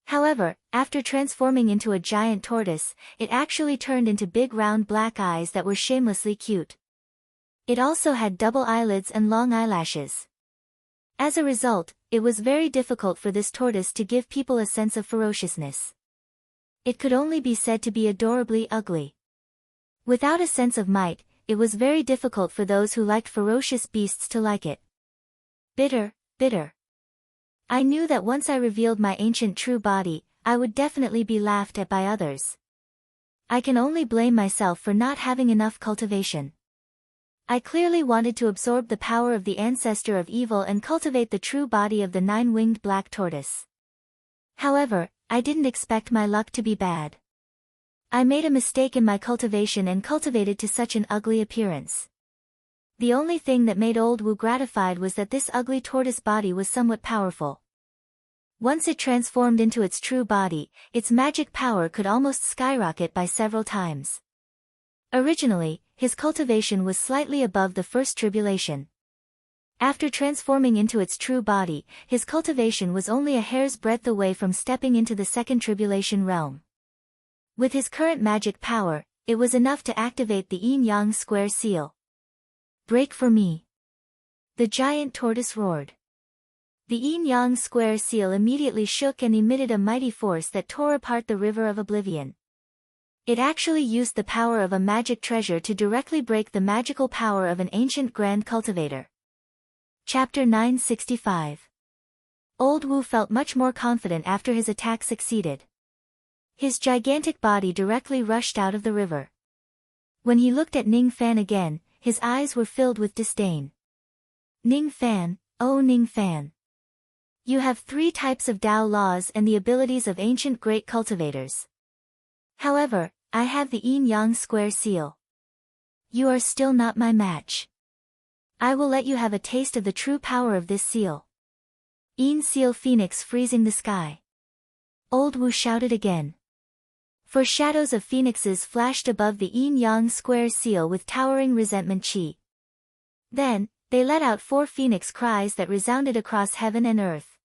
However, after transforming into a giant tortoise, it actually turned into big round black eyes that were shamelessly cute. It also had double eyelids and long eyelashes. As a result, it was very difficult for this tortoise to give people a sense of ferociousness. It could only be said to be adorably ugly. Without a sense of might, it was very difficult for those who liked ferocious beasts to like it. Bitter, bitter. I knew that once I revealed my ancient true body, I would definitely be laughed at by others. I can only blame myself for not having enough cultivation. I clearly wanted to absorb the power of the ancestor of evil and cultivate the true body of the nine-winged black tortoise. However, I didn't expect my luck to be bad. I made a mistake in my cultivation and cultivated to such an ugly appearance. The only thing that made Old Wu gratified was that this ugly tortoise body was somewhat powerful. Once it transformed into its true body, its magic power could almost skyrocket by several times. Originally, his cultivation was slightly above the first tribulation. After transforming into its true body, his cultivation was only a hair's breadth away from stepping into the second tribulation realm. With his current magic power, it was enough to activate the yin-yang square seal. Break for me! The giant tortoise roared. The yin-yang square seal immediately shook and emitted a mighty force that tore apart the river of oblivion. It actually used the power of a magic treasure to directly break the magical power of an ancient grand cultivator. Chapter 965. Old Wu felt much more confident after his attack succeeded. His gigantic body directly rushed out of the river. When he looked at Ning Fan again, his eyes were filled with disdain. Ning Fan, oh Ning Fan. You have 3 types of Tao laws and the abilities of ancient great cultivators. However, I have the yin-yang square seal. You are still not my match. I will let you have a taste of the true power of this seal. Yin seal phoenix freezing the sky. Old Wu shouted again. For shadows of phoenixes flashed above the yin-yang square seal with towering resentment chi. Then, they let out 4 phoenix cries that resounded across heaven and earth.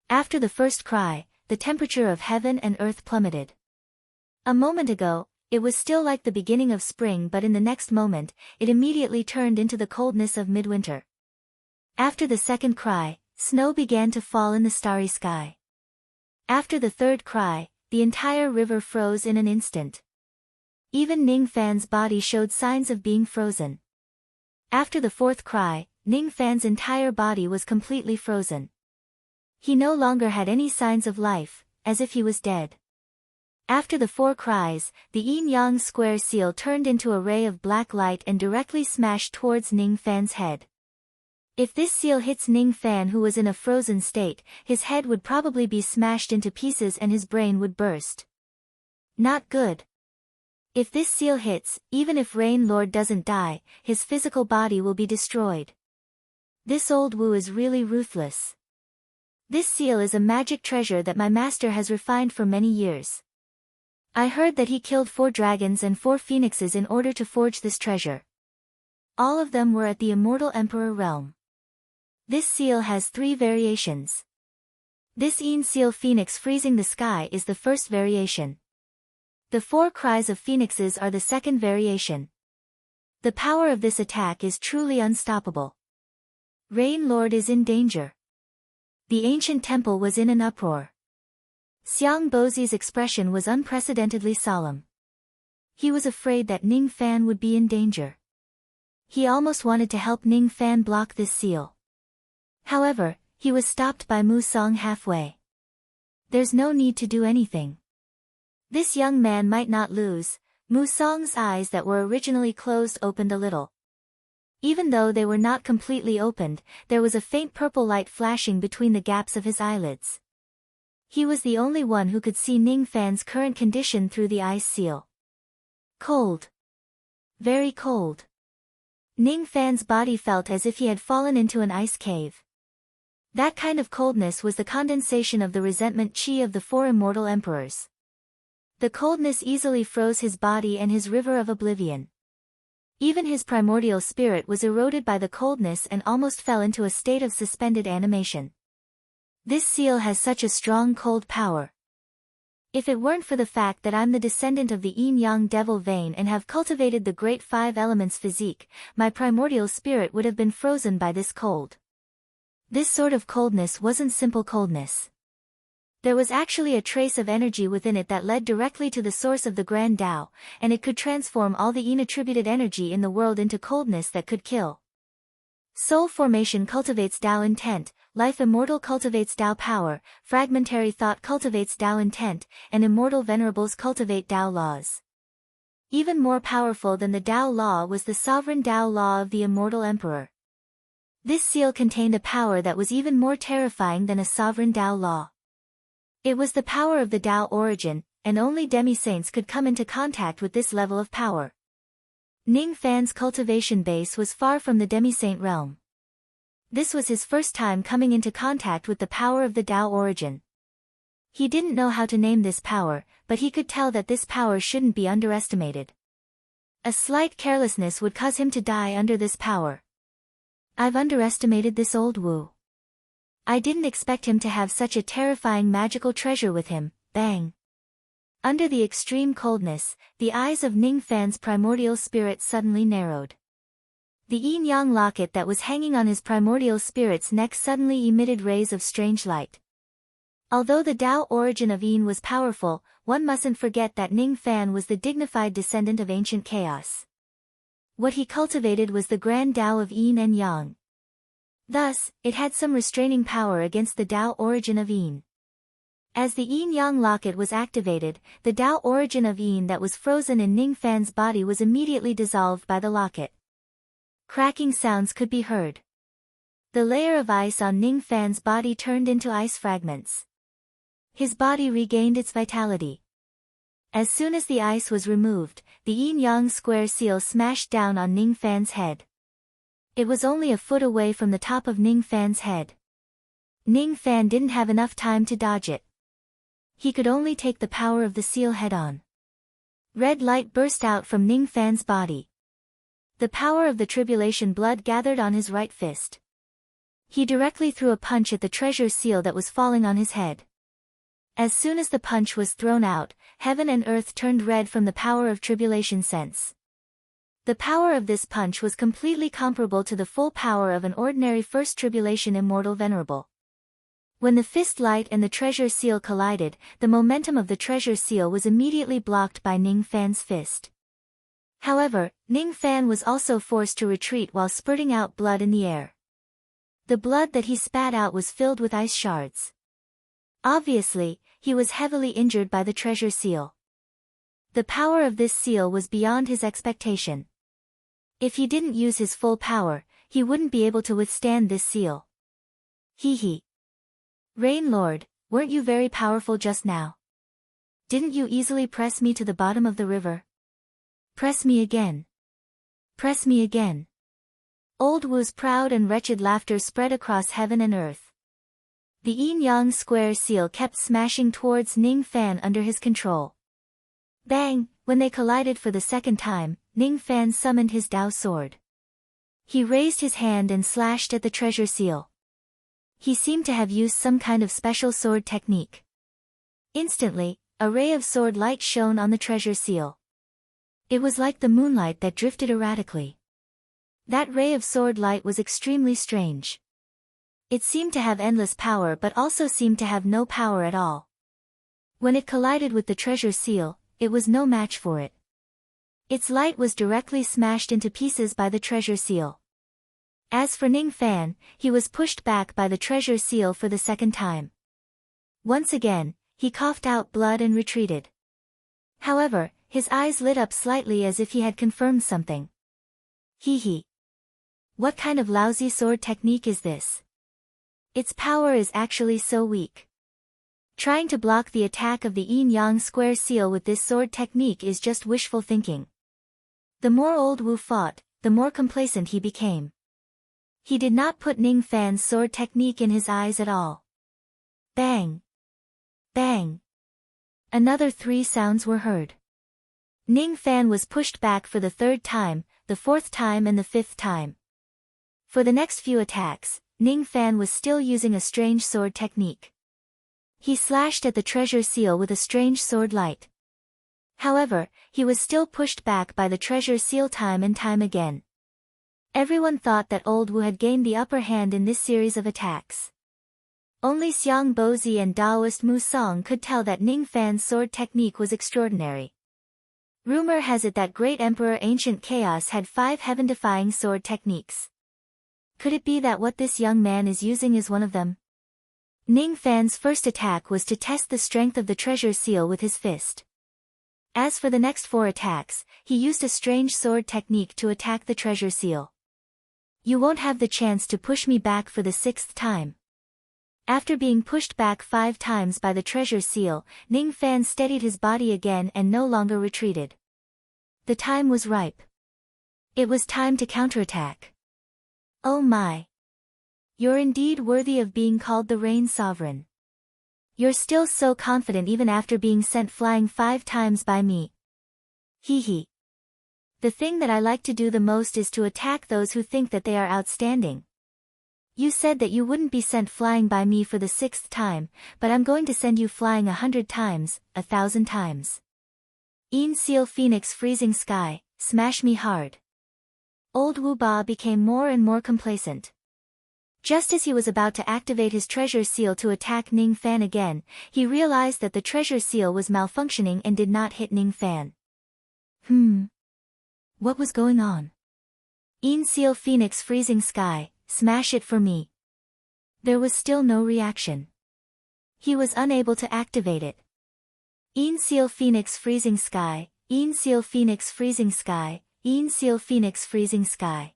After the first cry, the temperature of heaven and earth plummeted. A moment ago, it was still like the beginning of spring, but in the next moment, it immediately turned into the coldness of midwinter. After the second cry, snow began to fall in the starry sky. After the third cry, the entire river froze in an instant. Even Ning Fan's body showed signs of being frozen. After the fourth cry, Ning Fan's entire body was completely frozen. He no longer had any signs of life, as if he was dead. After the 4 cries, the yin-yang square seal turned into a ray of black light and directly smashed towards Ning Fan's head. If this seal hits Ning Fan, who was in a frozen state, his head would probably be smashed into pieces and his brain would burst. Not good. If this seal hits, even if Rain Lord doesn't die, his physical body will be destroyed. This old Wu is really ruthless. This seal is a magic treasure that my master has refined for many years. I heard that he killed 4 dragons and 4 phoenixes in order to forge this treasure. All of them were at the Immortal Emperor realm. This seal has 3 variations. This Yin seal phoenix freezing the sky is the first variation. The 4 cries of phoenixes are the second variation. The power of this attack is truly unstoppable. Rain Lord is in danger. The ancient temple was in an uproar. Xiang Bozi's expression was unprecedentedly solemn. He was afraid that Ning Fan would be in danger. He almost wanted to help Ning Fan block this seal. However, he was stopped by Mu Song halfway. There's no need to do anything. This young man might not lose. Mu Song's eyes that were originally closed opened a little. Even though they were not completely opened, there was a faint purple light flashing between the gaps of his eyelids. He was the only one who could see Ning Fan's current condition through the ice seal. Cold. Very cold. Ning Fan's body felt as if he had fallen into an ice cave. That kind of coldness was the condensation of the resentment chi of the 4 immortal emperors. The coldness easily froze his body and his river of oblivion. Even his primordial spirit was eroded by the coldness and almost fell into a state of suspended animation. This seal has such a strong cold power. If it weren't for the fact that I'm the descendant of the yin-yang devil vein and have cultivated the great 5 elements physique, my primordial spirit would have been frozen by this cold. This sort of coldness wasn't simple coldness. There was actually a trace of energy within it that led directly to the source of the Grand Tao, and it could transform all the yin-attributed energy in the world into coldness that could kill. Soul formation cultivates Tao intent, life immortal cultivates Tao power, fragmentary thought cultivates Tao intent, and immortal venerables cultivate Tao laws. Even more powerful than the Tao law was the sovereign Tao law of the immortal emperor. This seal contained a power that was even more terrifying than a sovereign Tao law. It was the power of the Tao origin, and only demi-saints could come into contact with this level of power. Ning Fan's cultivation base was far from the demi-saint realm. This was his first time coming into contact with the power of the Tao origin. He didn't know how to name this power, but he could tell that this power shouldn't be underestimated. A slight carelessness would cause him to die under this power. I've underestimated this old Wu. I didn't expect him to have such a terrifying magical treasure with him. Bang. Under the extreme coldness, the eyes of Ning Fan's primordial spirit suddenly narrowed. The yin-yang locket that was hanging on his primordial spirit's neck suddenly emitted rays of strange light. Although the Tao origin of Yin was powerful, one mustn't forget that Ning Fan was the dignified descendant of ancient chaos. What he cultivated was the grand Tao of Yin and Yang. Thus, it had some restraining power against the Tao origin of Yin. As the yin-yang locket was activated, the Tao origin of Yin that was frozen in Ning Fan's body was immediately dissolved by the locket. Cracking sounds could be heard. The layer of ice on Ning Fan's body turned into ice fragments. His body regained its vitality. As soon as the ice was removed, the yin-yang square seal smashed down on Ning Fan's head. It was only a foot away from the top of Ning Fan's head. Ning Fan didn't have enough time to dodge it. He could only take the power of the seal head-on. Red light burst out from Ning Fan's body. The power of the tribulation blood gathered on his right fist. He directly threw a punch at the treasure seal that was falling on his head. As soon as the punch was thrown out, heaven and earth turned red from the power of tribulation sense. The power of this punch was completely comparable to the full power of an ordinary first tribulation immortal venerable. When the fist light and the treasure seal collided, the momentum of the treasure seal was immediately blocked by Ning Fan's fist. However, Ning Fan was also forced to retreat while spurting out blood in the air. The blood that he spat out was filled with ice shards. Obviously, he was heavily injured by the treasure seal. The power of this seal was beyond his expectation. If he didn't use his full power, he wouldn't be able to withstand this seal. Hee. Rain Lord, weren't you very powerful just now? Didn't you easily press me to the bottom of the river? Press me again. Press me again. Old Wu's proud and wretched laughter spread across heaven and earth. The yin-yang square seal kept smashing towards Ning Fan under his control. Bang! When they collided for the second time, Ning Fan summoned his Dao sword. He raised his hand and slashed at the treasure seal. He seemed to have used some kind of special sword technique. Instantly, a ray of sword light shone on the treasure seal. It was like the moonlight that drifted erratically. That ray of sword light was extremely strange. It seemed to have endless power but also seemed to have no power at all. When it collided with the treasure seal, it was no match for it. Its light was directly smashed into pieces by the treasure seal. As for Ning Fan, he was pushed back by the treasure seal for the second time. Once again, he coughed out blood and retreated. However, his eyes lit up slightly as if he had confirmed something. Hee. What kind of lousy sword technique is this? Its power is actually so weak. Trying to block the attack of the yin-yang square seal with this sword technique is just wishful thinking. The more Old Wu fought, the more complacent he became. He did not put Ning Fan's sword technique in his eyes at all. Bang! Bang! Another 3 sounds were heard. Ning Fan was pushed back for the 3rd time, the 4th time and the 5th time. For the next few attacks, Ning Fan was still using a strange sword technique. He slashed at the treasure seal with a strange sword light. However, he was still pushed back by the treasure seal time and time again. Everyone thought that Old Wu had gained the upper hand in this series of attacks. Only Xiang Bozi and Daoist Mu Song could tell that Ning Fan's sword technique was extraordinary. Rumor has it that Great Emperor Ancient Chaos had 5 heaven-defying sword techniques. Could it be that what this young man is using is one of them? Ning Fan's first attack was to test the strength of the treasure seal with his fist. As for the next 4 attacks, he used a strange sword technique to attack the treasure seal. You won't have the chance to push me back for the 6th time. After being pushed back 5 times by the treasure seal, Ning Fan steadied his body again and no longer retreated. The time was ripe. It was time to counterattack. Oh my! You're indeed worthy of being called the Rain Sovereign. You're still so confident even after being sent flying 5 times by me. Hee. The thing that I like to do the most is to attack those who think that they are outstanding. You said that you wouldn't be sent flying by me for the 6th time, but I'm going to send you flying 100 times, 1,000 times. Een Seal Phoenix Freezing Sky, smash me hard. Old Wu Ba became more and more complacent. Just as he was about to activate his treasure seal to attack Ning Fan again, he realized that the treasure seal was malfunctioning and did not hit Ning Fan. What was going on? Een Seal Phoenix Freezing Sky, smash it for me. There was still no reaction. He was unable to activate it. Een Seal Phoenix Freezing Sky, Een Seal Phoenix Freezing Sky, Een Seal Phoenix Freezing Sky.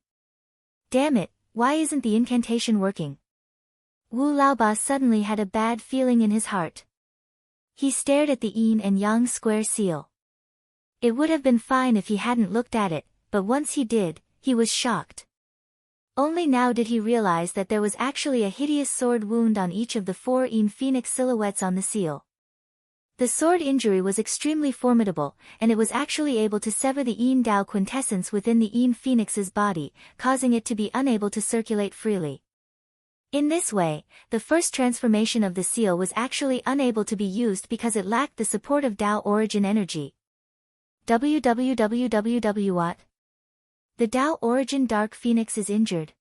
Damn it, why isn't the incantation working? Wu Laoba suddenly had a bad feeling in his heart. He stared at the yin and yang square seal. It would have been fine if he hadn't looked at it, but once he did, he was shocked. Only now did he realize that there was actually a hideous sword wound on each of the 4 yin phoenix silhouettes on the seal. The sword injury was extremely formidable, and it was actually able to sever the Yin Dao quintessence within the Yin Phoenix's body, causing it to be unable to circulate freely. In this way, the first transformation of the seal was actually unable to be used because it lacked the support of Dao origin energy. What? The Dao origin Dark Phoenix is injured.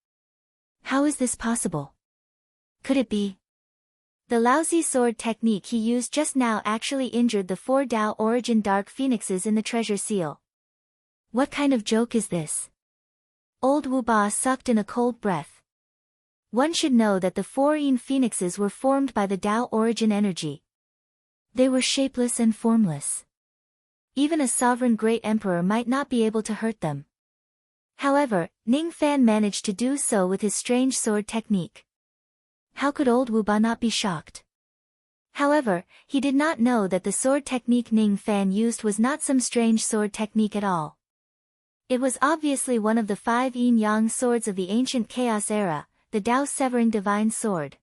How is this possible? Could it be? The lousy sword technique he used just now actually injured the 4 Dao origin Dark Phoenixes in the treasure seal. What kind of joke is this? Old Wu Ba sucked in a cold breath. One should know that the 4 Yin Phoenixes were formed by the Dao origin energy. They were shapeless and formless. Even a sovereign great emperor might not be able to hurt them. However, Ning Fan managed to do so with his strange sword technique. How could old Wu Ba not be shocked? However, he did not know that the sword technique Ning Fan used was not some strange sword technique at all. It was obviously one of the 5 yin-yang swords of the ancient chaos era, the Dao-severing divine sword.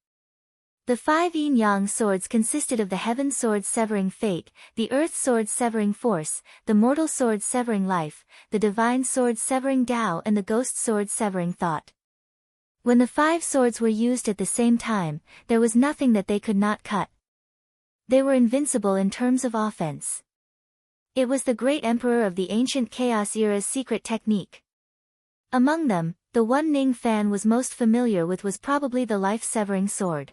The 5 yin-yang swords consisted of the heaven sword severing fate, the earth sword severing force, the mortal sword severing life, the divine sword severing Dao, and the ghost sword severing thought. When the 5 swords were used at the same time, there was nothing that they could not cut. They were invincible in terms of offense. It was the great emperor of the ancient chaos era's secret technique. Among them, the one Ning Fan was most familiar with was probably the life-severing sword.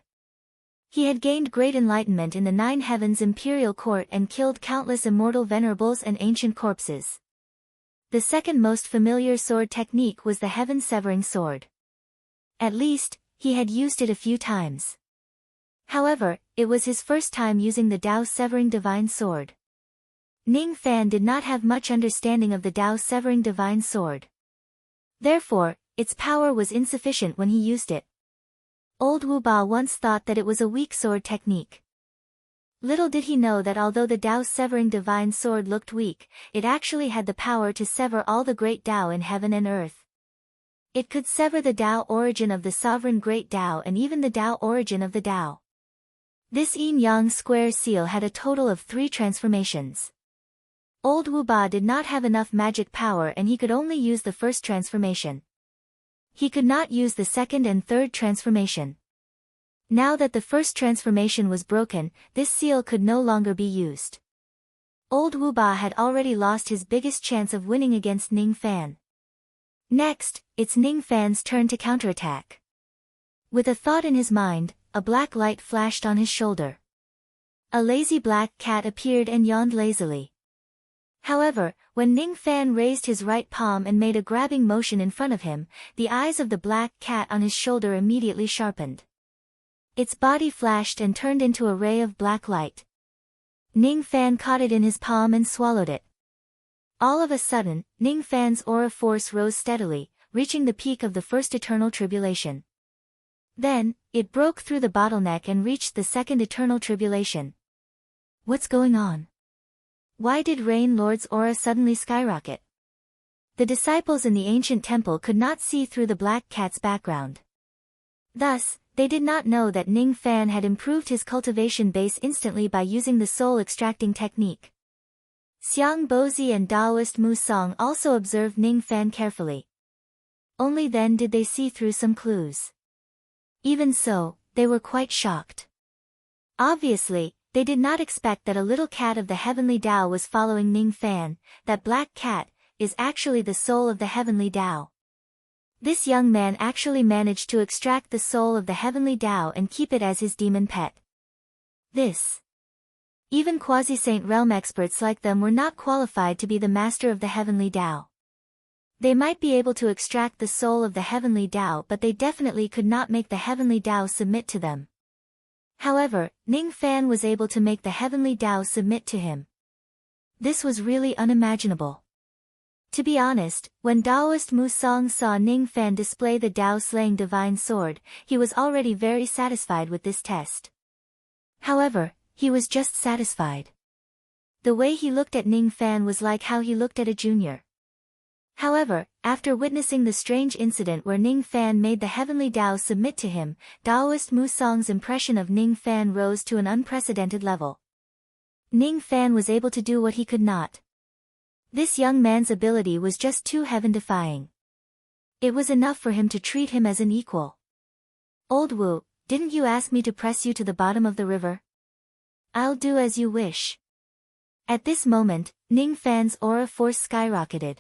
He had gained great enlightenment in the 9 Heavens imperial court and killed countless immortal venerables and ancient corpses. The second most familiar sword technique was the heaven-severing sword. At least, he had used it a few times. However, it was his first time using the Dao-severing divine sword. Ning Fan did not have much understanding of the Dao-severing divine sword. Therefore, its power was insufficient when he used it. Old Wu Ba once thought that it was a weak sword technique. Little did he know that although the Dao-severing divine sword looked weak, it actually had the power to sever all the great Dao in heaven and earth. It could sever the Dao origin of the sovereign great Dao and even the Dao origin of the Dao. This yin-yang square seal had a total of 3 transformations. Old Wu Ba did not have enough magic power and he could only use the first transformation. He could not use the second and third transformation. Now that the first transformation was broken, this seal could no longer be used. Old Wu Ba had already lost his biggest chance of winning against Ning Fan. Next, it's Ning Fan's turn to counterattack. With a thought in his mind, a black light flashed on his shoulder. A lazy black cat appeared and yawned lazily. However, when Ning Fan raised his right palm and made a grabbing motion in front of him, the eyes of the black cat on his shoulder immediately sharpened. Its body flashed and turned into a ray of black light. Ning Fan caught it in his palm and swallowed it. All of a sudden, Ning Fan's aura force rose steadily, reaching the peak of the first eternal tribulation. Then, it broke through the bottleneck and reached the second eternal tribulation. What's going on? Why did Rain Lord's aura suddenly skyrocket? The disciples in the ancient temple could not see through the black cat's background. Thus, they did not know that Ning Fan had improved his cultivation base instantly by using the soul extracting technique. Xiang Bozi and Daoist Mu Song also observed Ning Fan carefully. Only then did they see through some clues. Even so, they were quite shocked. Obviously, they did not expect that a little cat of the heavenly Dao was following Ning Fan. That black cat is actually the soul of the heavenly Dao. This young man actually managed to extract the soul of the heavenly Dao and keep it as his demon pet. Even quasi-saint realm experts like them were not qualified to be the master of the heavenly Dao. They might be able to extract the soul of the heavenly Dao, but they definitely could not make the heavenly Dao submit to them. However, Ning Fan was able to make the heavenly Dao submit to him. This was really unimaginable. To be honest, when Daoist Mu Song saw Ning Fan display the Dao-slaying divine sword, he was already very satisfied with this test. However, he was just satisfied. The way he looked at Ning Fan was like how he looked at a junior. However, after witnessing the strange incident where Ning Fan made the heavenly Dao submit to him, Daoist Mu Song's impression of Ning Fan rose to an unprecedented level. Ning Fan was able to do what he could not. This young man's ability was just too heaven-defying. It was enough for him to treat him as an equal. Old Wu, didn't you ask me to press you to the bottom of the river? I'll do as you wish. At this moment, Ning Fan's aura force skyrocketed.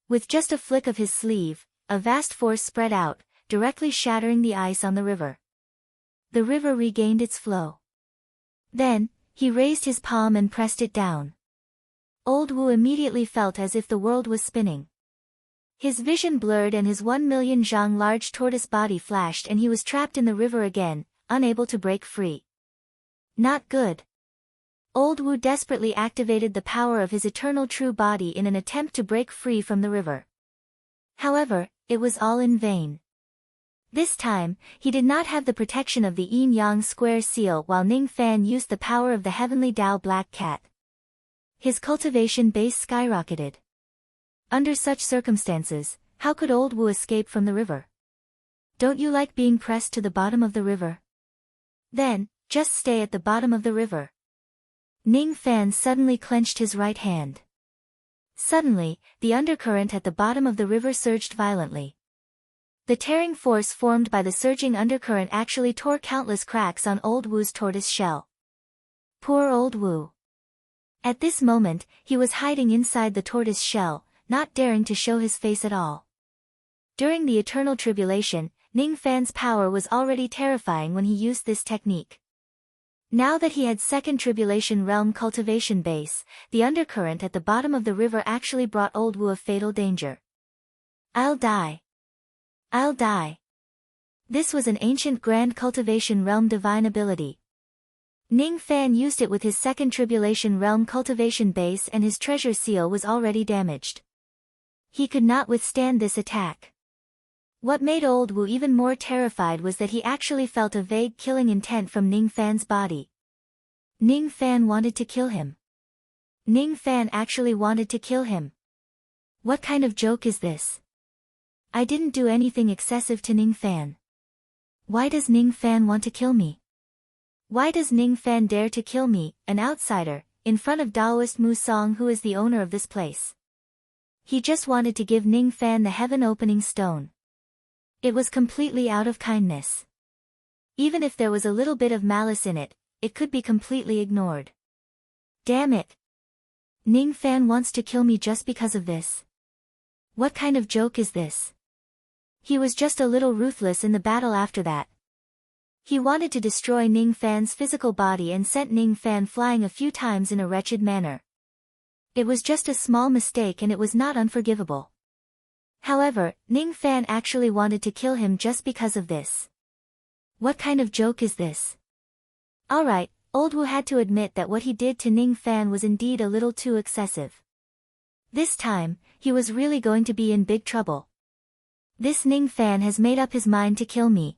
With just a flick of his sleeve, a vast force spread out, directly shattering the ice on the river. The river regained its flow. Then, he raised his palm and pressed it down. Old Wu immediately felt as if the world was spinning. His vision blurred and his 1,000,000 zhang large tortoise body flashed and he was trapped in the river again, unable to break free. Not good. Old Wu desperately activated the power of his eternal true body in an attempt to break free from the river. However, it was all in vain. This time, he did not have the protection of the yin-yang square seal while Ning Fan used the power of the heavenly Tao black cat. His cultivation base skyrocketed. Under such circumstances, how could Old Wu escape from the river? Don't you like being pressed to the bottom of the river? Then, just stay at the bottom of the river. Ning Fan suddenly clenched his right hand. Suddenly, the undercurrent at the bottom of the river surged violently. The tearing force formed by the surging undercurrent actually tore countless cracks on Old Wu's tortoise shell. Poor Old Wu. At this moment, he was hiding inside the tortoise shell, not daring to show his face at all. During the eternal tribulation, Ning Fan's power was already terrifying when he used this technique. Now that he had second tribulation realm cultivation base, the undercurrent at the bottom of the river actually brought Old Wu a fatal danger. I'll die. I'll die. This was an ancient grand cultivation realm divine ability. Ning Fan used it with his second tribulation realm cultivation base and his treasure seal was already damaged. He could not withstand this attack. What made Old Wu even more terrified was that he actually felt a vague killing intent from Ning Fan's body. Ning Fan wanted to kill him. Ning Fan actually wanted to kill him. What kind of joke is this? I didn't do anything excessive to Ning Fan. Why does Ning Fan want to kill me? Why does Ning Fan dare to kill me, an outsider, in front of Taoist Mu Song who is the owner of this place? He just wanted to give Ning Fan the heaven-opening stone. It was completely out of kindness. Even if there was a little bit of malice in it, it could be completely ignored. Damn it! Ning Fan wants to kill me just because of this. What kind of joke is this? He was just a little ruthless in the battle after that. He wanted to destroy Ning Fan's physical body and sent Ning Fan flying a few times in a wretched manner. It was just a small mistake and it was not unforgivable. However, Ning Fan actually wanted to kill him just because of this. What kind of joke is this? Alright, Old Wu had to admit that what he did to Ning Fan was indeed a little too excessive. This time, he was really going to be in big trouble. This Ning Fan has made up his mind to kill me.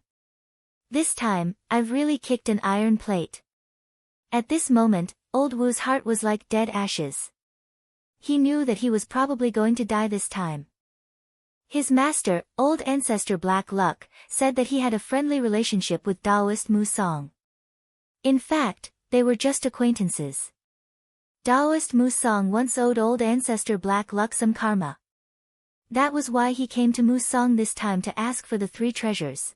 This time, I've really kicked an iron plate. At this moment, Old Wu's heart was like dead ashes. He knew that he was probably going to die this time. His master, old ancestor Black Luck, said that he had a friendly relationship with Taoist Mu Song. In fact, they were just acquaintances. Taoist Mu Song once owed old ancestor Black Luck some karma. That was why he came to Mu Song this time to ask for the 3 treasures.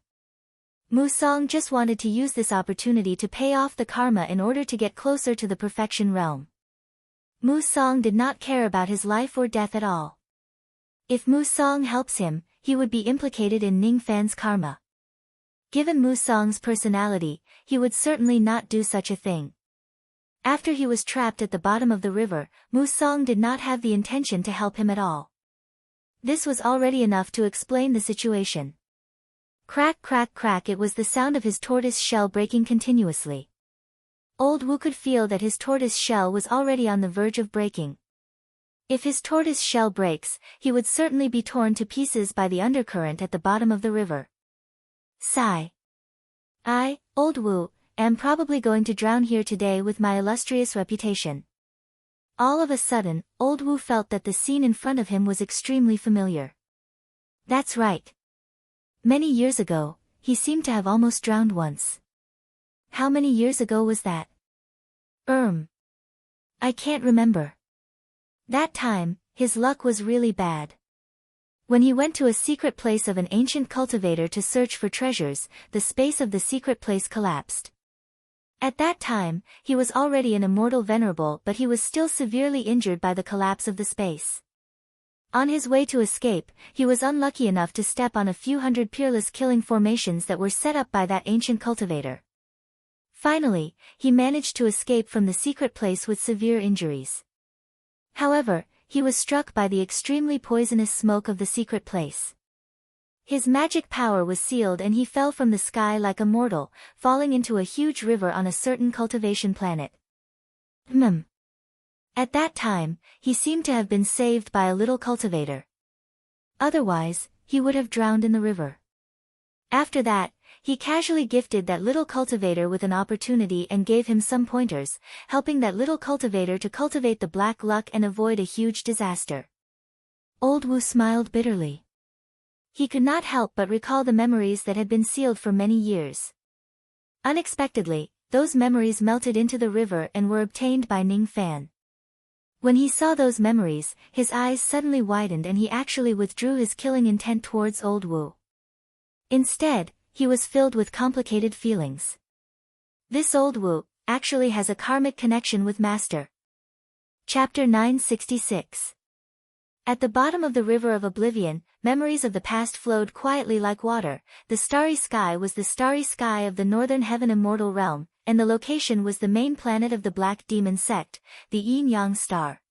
Mu Song just wanted to use this opportunity to pay off the karma in order to get closer to the perfection realm. Mu Song did not care about his life or death at all. If Mu Song helps him, he would be implicated in Ning Fan's karma. Given Mu Song's personality, he would certainly not do such a thing. After he was trapped at the bottom of the river, Mu Song did not have the intention to help him at all. This was already enough to explain the situation. Crack crack crack, it was the sound of his tortoise shell breaking continuously. Old Wu could feel that his tortoise shell was already on the verge of breaking. If his tortoise shell breaks, he would certainly be torn to pieces by the undercurrent at the bottom of the river. Sigh. I, Old Wu, am probably going to drown here today with my illustrious reputation. All of a sudden, Old Wu felt that the scene in front of him was extremely familiar. That's right. Many years ago, he seemed to have almost drowned once. How many years ago was that? I can't remember. That time, his luck was really bad. When he went to a secret place of an ancient cultivator to search for treasures, the space of the secret place collapsed. At that time, he was already an immortal venerable, but he was still severely injured by the collapse of the space. On his way to escape, he was unlucky enough to step on a few hundred peerless killing formations that were set up by that ancient cultivator. Finally, he managed to escape from the secret place with severe injuries. However, he was struck by the extremely poisonous smoke of the secret place. His magic power was sealed and he fell from the sky like a mortal, falling into a huge river on a certain cultivation planet. At that time, he seemed to have been saved by a little cultivator. Otherwise, he would have drowned in the river. After that, he casually gifted that little cultivator with an opportunity and gave him some pointers, helping that little cultivator to cultivate the black luck and avoid a huge disaster. Old Wu smiled bitterly. He could not help but recall the memories that had been sealed for many years. Unexpectedly, those memories melted into the river and were obtained by Ning Fan. When he saw those memories, his eyes suddenly widened and he actually withdrew his killing intent towards Old Wu. Instead, he was filled with complicated feelings. This Old Wu actually has a karmic connection with Master. Chapter 966. At the bottom of the river of oblivion, memories of the past flowed quietly like water. The starry sky was the starry sky of the northern heaven immortal realm, and the location was the main planet of the Black Demon sect, the Yin-Yang star.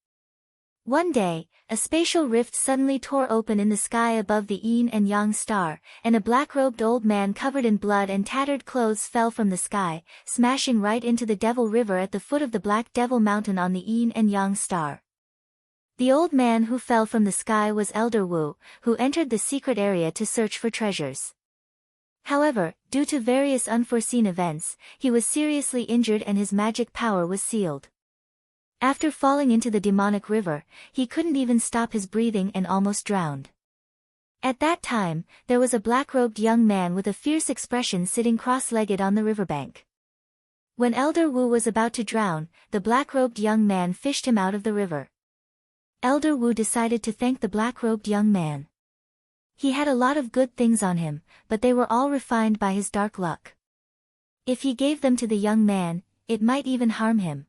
One day, a spatial rift suddenly tore open in the sky above the Yin and Yang star, and a black-robed old man covered in blood and tattered clothes fell from the sky, smashing right into the Devil River at the foot of the Black Devil Mountain on the Yin and Yang star. The old man who fell from the sky was Elder Wu, who entered the secret area to search for treasures. However, due to various unforeseen events, he was seriously injured and his magic power was sealed. After falling into the demonic river, he couldn't even stop his breathing and almost drowned. At that time, there was a black-robed young man with a fierce expression sitting cross-legged on the riverbank. When Elder Wu was about to drown, the black-robed young man fished him out of the river. Elder Wu decided to thank the black-robed young man. He had a lot of good things on him, but they were all refined by his dark luck. If he gave them to the young man, it might even harm him.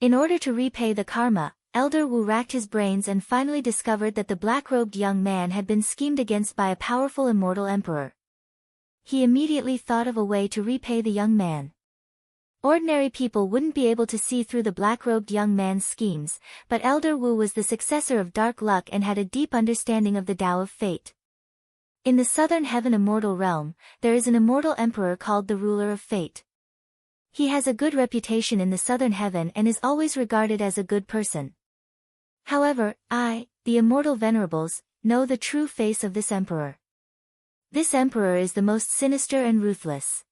In order to repay the karma, Elder Wu racked his brains and finally discovered that the black-robed young man had been schemed against by a powerful immortal emperor. He immediately thought of a way to repay the young man. Ordinary people wouldn't be able to see through the black-robed young man's schemes, but Elder Wu was the successor of dark luck and had a deep understanding of the Tao of fate. In the southern heaven immortal realm, there is an immortal emperor called the ruler of fate. He has a good reputation in the southern heaven and is always regarded as a good person. However, the immortal venerables, know the true face of this emperor. This emperor is the most sinister and ruthless.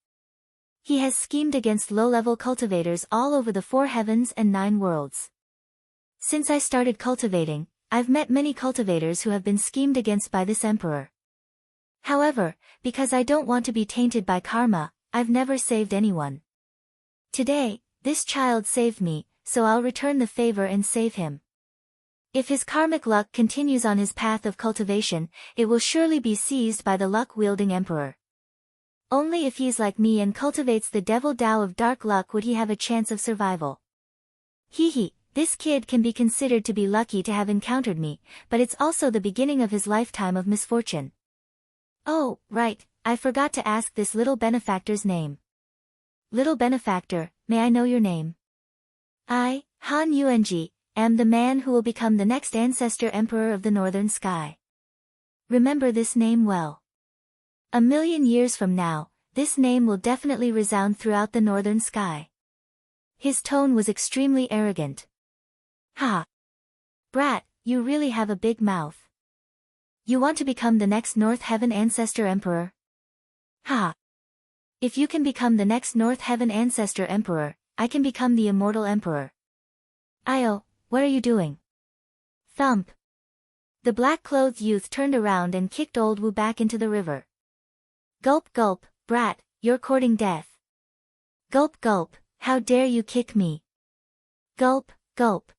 He has schemed against low-level cultivators all over the 4 heavens and 9 worlds. Since I started cultivating, I've met many cultivators who have been schemed against by this emperor. However, because I don't want to be tainted by karma, I've never saved anyone. Today, this child saved me, so I'll return the favor and save him. If his karmic luck continues on his path of cultivation, it will surely be seized by the luck-wielding emperor. Only if he's like me and cultivates the devil Tao of dark luck would he have a chance of survival. This kid can be considered to be lucky to have encountered me, but it's also the beginning of his lifetime of misfortune. Oh, right, I forgot to ask this little benefactor's name. Little benefactor, may I know your name? I, Han Yuanji, am the man who will become the next ancestor emperor of the northern sky. Remember this name well. 1,000,000 years from now, this name will definitely resound throughout the northern sky. His tone was extremely arrogant. Ha! Brat, you really have a big mouth. You want to become the next North Heaven Ancestor Emperor? Ha! If you can become the next North Heaven Ancestor Emperor, I can become the Immortal Emperor. Io, what are you doing? Thump! The black-clothed youth turned around and kicked Old Wu back into the river. Gulp gulp, brat, you're courting death. Gulp gulp, how dare you kick me? Gulp, Gulp.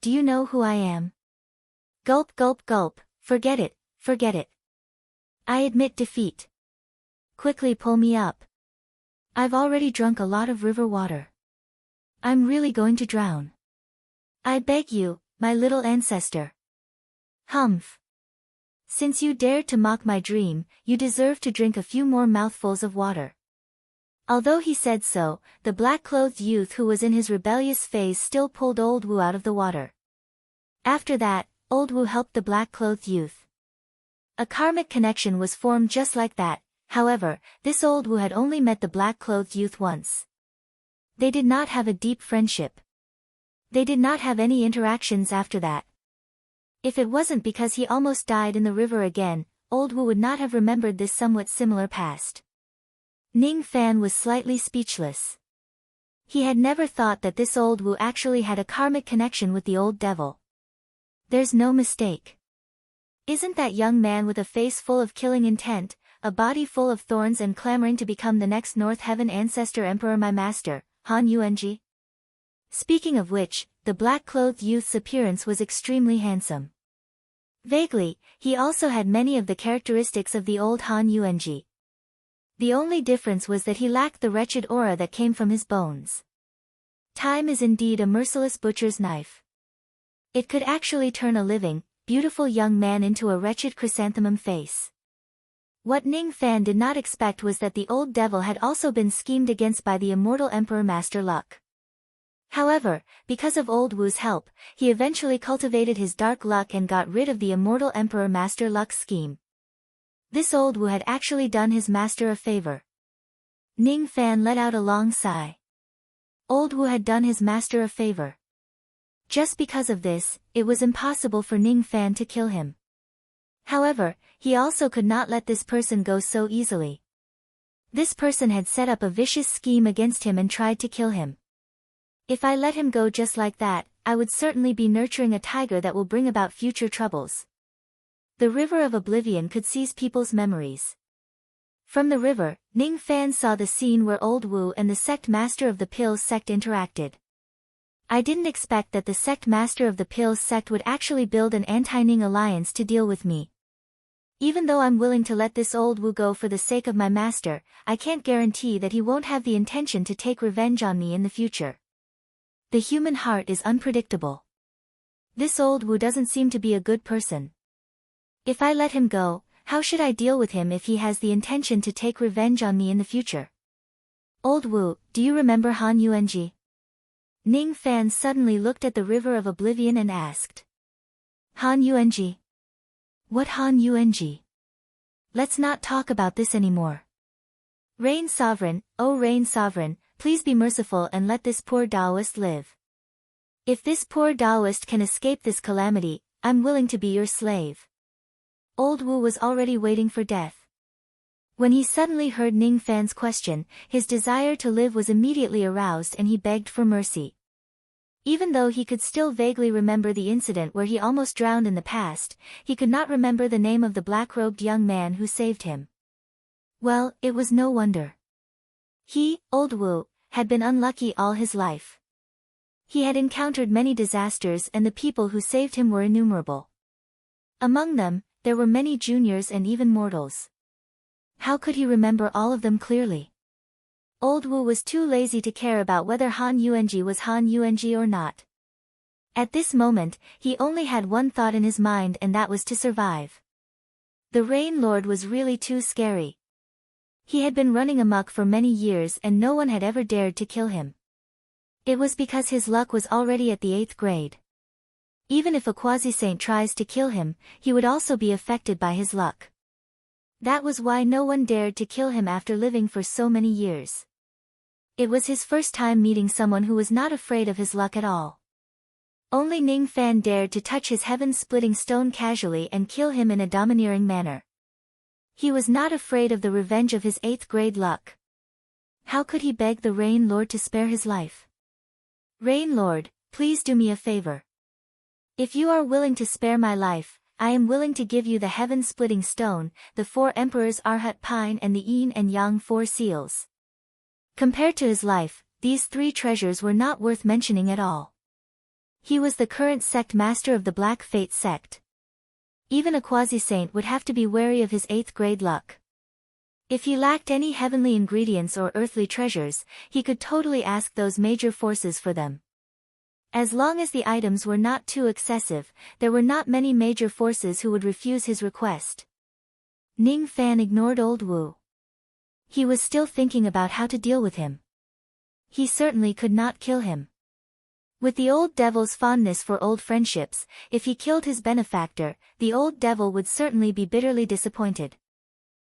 Do you know who I am? Gulp gulp gulp, forget it, forget it. I admit defeat. Quickly pull me up. I've already drunk a lot of river water. I'm really going to drown. I beg you, my little ancestor. Humph. Since you dared to mock my dream, you deserve to drink a few more mouthfuls of water. Although he said so, the black-clothed youth who was in his rebellious phase still pulled Old Wu out of the water. After that, Old Wu helped the black-clothed youth. A karmic connection was formed just like that. However, this Old Wu had only met the black-clothed youth once. They did not have a deep friendship. They did not have any interactions after that. If it wasn't because he almost died in the river again, Old Wu would not have remembered this somewhat similar past. Ning Fan was slightly speechless. He had never thought that this Old Wu actually had a karmic connection with the old devil. There's no mistake. Isn't that young man with a face full of killing intent, a body full of thorns and clamoring to become the next North Heaven ancestor emperor my master, Han Yuanji? Speaking of which, the black-clothed youth's appearance was extremely handsome. Vaguely, he also had many of the characteristics of the old Han Yuanji. The only difference was that he lacked the wretched aura that came from his bones. Time is indeed a merciless butcher's knife. It could actually turn a living, beautiful young man into a wretched chrysanthemum face. What Ning Fan did not expect was that the old devil had also been schemed against by the immortal Emperor Master Luck. However, because of Old Wu's help, he eventually cultivated his dark luck and got rid of the immortal Emperor Master Luck's scheme. This Old Wu had actually done his master a favor. Ning Fan let out a long sigh. Old Wu had done his master a favor. Just because of this, it was impossible for Ning Fan to kill him. However, he also could not let this person go so easily. This person had set up a vicious scheme against him and tried to kill him. If I let him go just like that, I would certainly be nurturing a tiger that will bring about future troubles. The river of oblivion could seize people's memories. From the river, Ning Fan saw the scene where Old Wu and the sect master of the Pills sect interacted. I didn't expect that the sect master of the Pills sect would actually build an anti-Ning alliance to deal with me. Even though I'm willing to let this Old Wu go for the sake of my master, I can't guarantee that he won't have the intention to take revenge on me in the future. The human heart is unpredictable. This Old Wu doesn't seem to be a good person. If I let him go, how should I deal with him if he has the intention to take revenge on me in the future? Old Wu, do you remember Han Yuanji? Ning Fan suddenly looked at the river of oblivion and asked. Han Yuanji? What Han Yuanji? Let's not talk about this anymore. Reign Sovereign, O Reign Sovereign, please be merciful and let this poor Taoist live. If this poor Taoist can escape this calamity, I'm willing to be your slave. Old Wu was already waiting for death. When he suddenly heard Ning Fan's question, his desire to live was immediately aroused and he begged for mercy. Even though he could still vaguely remember the incident where he almost drowned in the past, he could not remember the name of the black-robed young man who saved him. Well, it was no wonder. He, Old Wu, had been unlucky all his life. He had encountered many disasters and the people who saved him were innumerable. Among them, there were many juniors and even mortals. How could he remember all of them clearly? Old Wu was too lazy to care about whether Han Yuanji was Han Yuanji or not. At this moment, he only had one thought in his mind and that was to survive. The Rain Lord was really too scary. He had been running amok for many years and no one had ever dared to kill him. It was because his luck was already at the 8th grade. Even if a quasi-saint tries to kill him, he would also be affected by his luck. That was why no one dared to kill him after living for so many years. It was his first time meeting someone who was not afraid of his luck at all. Only Ning Fan dared to touch his heaven-splitting stone casually and kill him in a domineering manner. He was not afraid of the revenge of his 8th grade luck. How could he beg the Rain Lord to spare his life? Rain Lord, please do me a favor. If you are willing to spare my life, I am willing to give you the heaven-splitting stone, the 4 emperors Arhat Pine and the Yin and Yang 4 seals. Compared to his life, these 3 treasures were not worth mentioning at all. He was the current sect master of the Black Fate sect. Even a quasi-saint would have to be wary of his 8th grade luck. If he lacked any heavenly ingredients or earthly treasures, he could totally ask those major forces for them. As long as the items were not too excessive, there were not many major forces who would refuse his request. Ning Fan ignored old Wu. He was still thinking about how to deal with him. He certainly could not kill him. With the old devil's fondness for old friendships, if he killed his benefactor, the old devil would certainly be bitterly disappointed.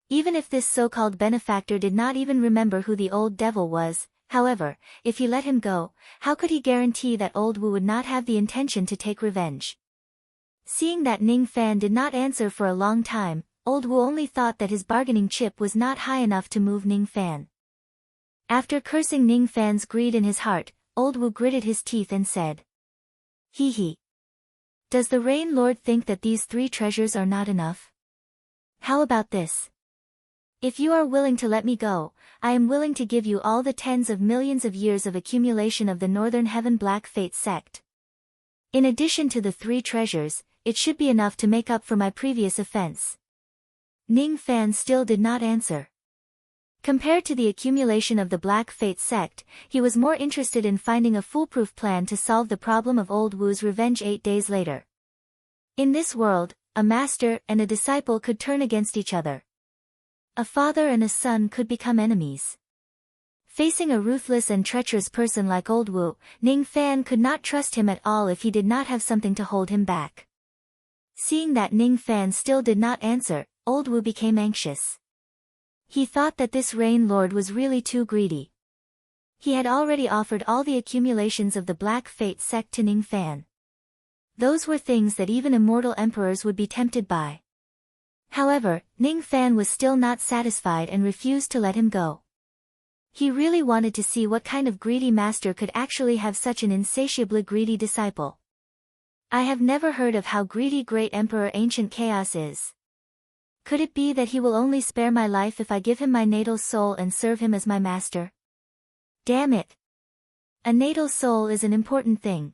Even if this so-called benefactor did not even remember who the old devil was, however, if he let him go, how could he guarantee that old Wu would not have the intention to take revenge? Seeing that Ning Fan did not answer for a long time, old Wu only thought that his bargaining chip was not high enough to move Ning Fan. After cursing Ning Fan's greed in his heart, old Wu gritted his teeth and said, "Hee hee. Does the Rain Lord think that these 3 treasures are not enough? How about this? If you are willing to let me go, I am willing to give you all the tens of millions of years of accumulation of the Northern Heaven Black Fate sect. In addition to the 3 treasures, it should be enough to make up for my previous offense." Ning Fan still did not answer. Compared to the accumulation of the Black Fate sect, he was more interested in finding a foolproof plan to solve the problem of old Wu's revenge 8 days later. In this world, a master and a disciple could turn against each other. A father and a son could become enemies. Facing a ruthless and treacherous person like old Wu, Ning Fan could not trust him at all if he did not have something to hold him back. Seeing that Ning Fan still did not answer, old Wu became anxious. He thought that this Rain Lord was really too greedy. He had already offered all the accumulations of the Black Fate sect to Ning Fan. Those were things that even immortal emperors would be tempted by. However, Ning Fan was still not satisfied and refused to let him go. He really wanted to see what kind of greedy master could actually have such an insatiably greedy disciple. I have never heard of how greedy Great Emperor Ancient Chaos is. Could it be that he will only spare my life if I give him my natal soul and serve him as my master? Damn it! A natal soul is an important thing.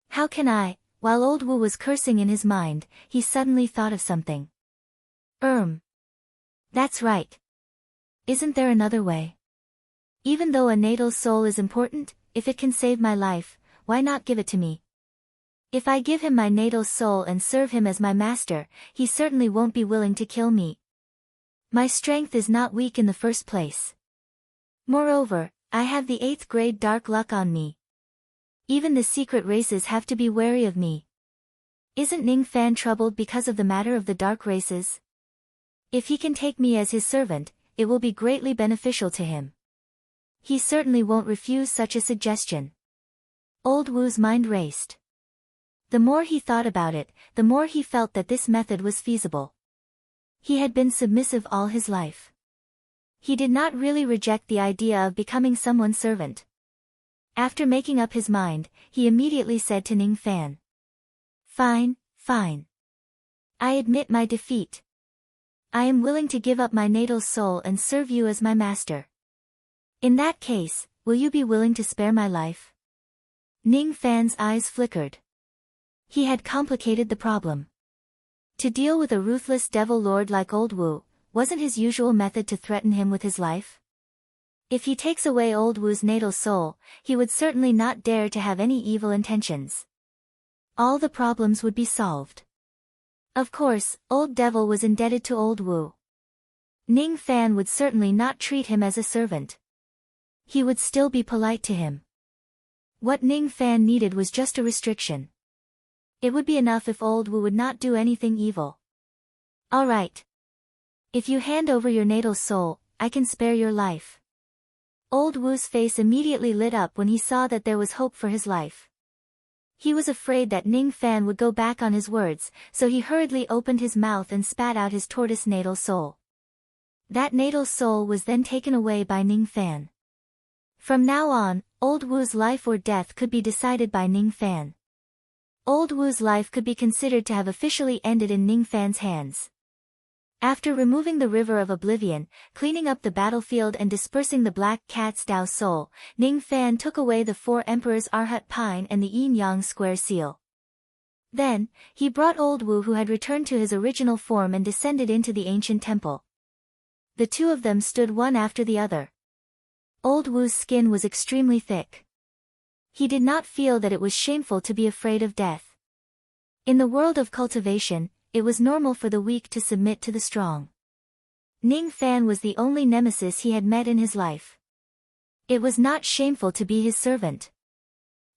How can I? While old Wu was cursing in his mind, he suddenly thought of something. That's right. Isn't there another way? Even though a natal soul is important, if it can save my life, why not give it to me? If I give him my natal soul and serve him as my master, he certainly won't be willing to kill me. My strength is not weak in the first place. Moreover, I have the 8th grade dark luck on me. Even the secret races have to be wary of me. Isn't Ning Fan troubled because of the matter of the dark races? If he can take me as his servant, it will be greatly beneficial to him. He certainly won't refuse such a suggestion. Old Wu's mind raced. The more he thought about it, the more he felt that this method was feasible. He had been submissive all his life. He did not really reject the idea of becoming someone's servant. After making up his mind, he immediately said to Ning Fan, "Fine, fine. I admit my defeat. I am willing to give up my natal soul and serve you as my master. In that case, will you be willing to spare my life?" Ning Fan's eyes flickered. He had complicated the problem. To deal with a ruthless devil lord like old Wu, wasn't his usual method to threaten him with his life? If he takes away old Wu's natal soul, he would certainly not dare to have any evil intentions. All the problems would be solved. Of course, old devil was indebted to old Wu. Ning Fan would certainly not treat him as a servant. He would still be polite to him. What Ning Fan needed was just a restriction. It would be enough if old Wu would not do anything evil. All right. If you hand over your natal soul, I can spare your life. Old Wu's face immediately lit up when he saw that there was hope for his life. He was afraid that Ning Fan would go back on his words, so he hurriedly opened his mouth and spat out his tortoise natal soul. That natal soul was then taken away by Ning Fan. From now on, old Wu's life or death could be decided by Ning Fan. Old Wu's life could be considered to have officially ended in Ning Fan's hands. After removing the River of Oblivion, cleaning up the battlefield and dispersing the Black Cat's Dao soul, Ning Fan took away the 4 Emperor's Arhat Pine and the Yin-Yang Square Seal. Then, he brought Old Wu, who had returned to his original form, and descended into the ancient temple. The two of them stood one after the other. Old Wu's skin was extremely thick. He did not feel that it was shameful to be afraid of death. In the world of cultivation, it was normal for the weak to submit to the strong. Ning Fan was the only nemesis he had met in his life. It was not shameful to be his servant.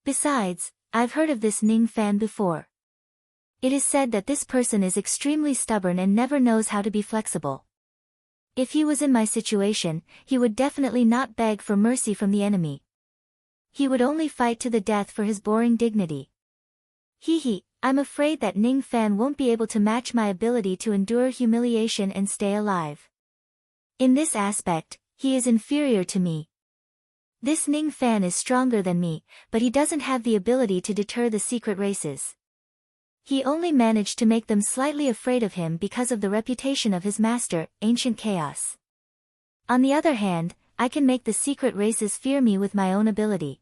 Besides, I've heard of this Ning Fan before. It is said that this person is extremely stubborn and never knows how to be flexible. If he was in my situation, he would definitely not beg for mercy from the enemy. He would only fight to the death for his boring dignity. I'm afraid that Ning Fan won't be able to match my ability to endure humiliation and stay alive. In this aspect, he is inferior to me. This Ning Fan is stronger than me, but he doesn't have the ability to deter the secret races. He only managed to make them slightly afraid of him because of the reputation of his master, Ancient Chaos. On the other hand, I can make the secret races fear me with my own ability.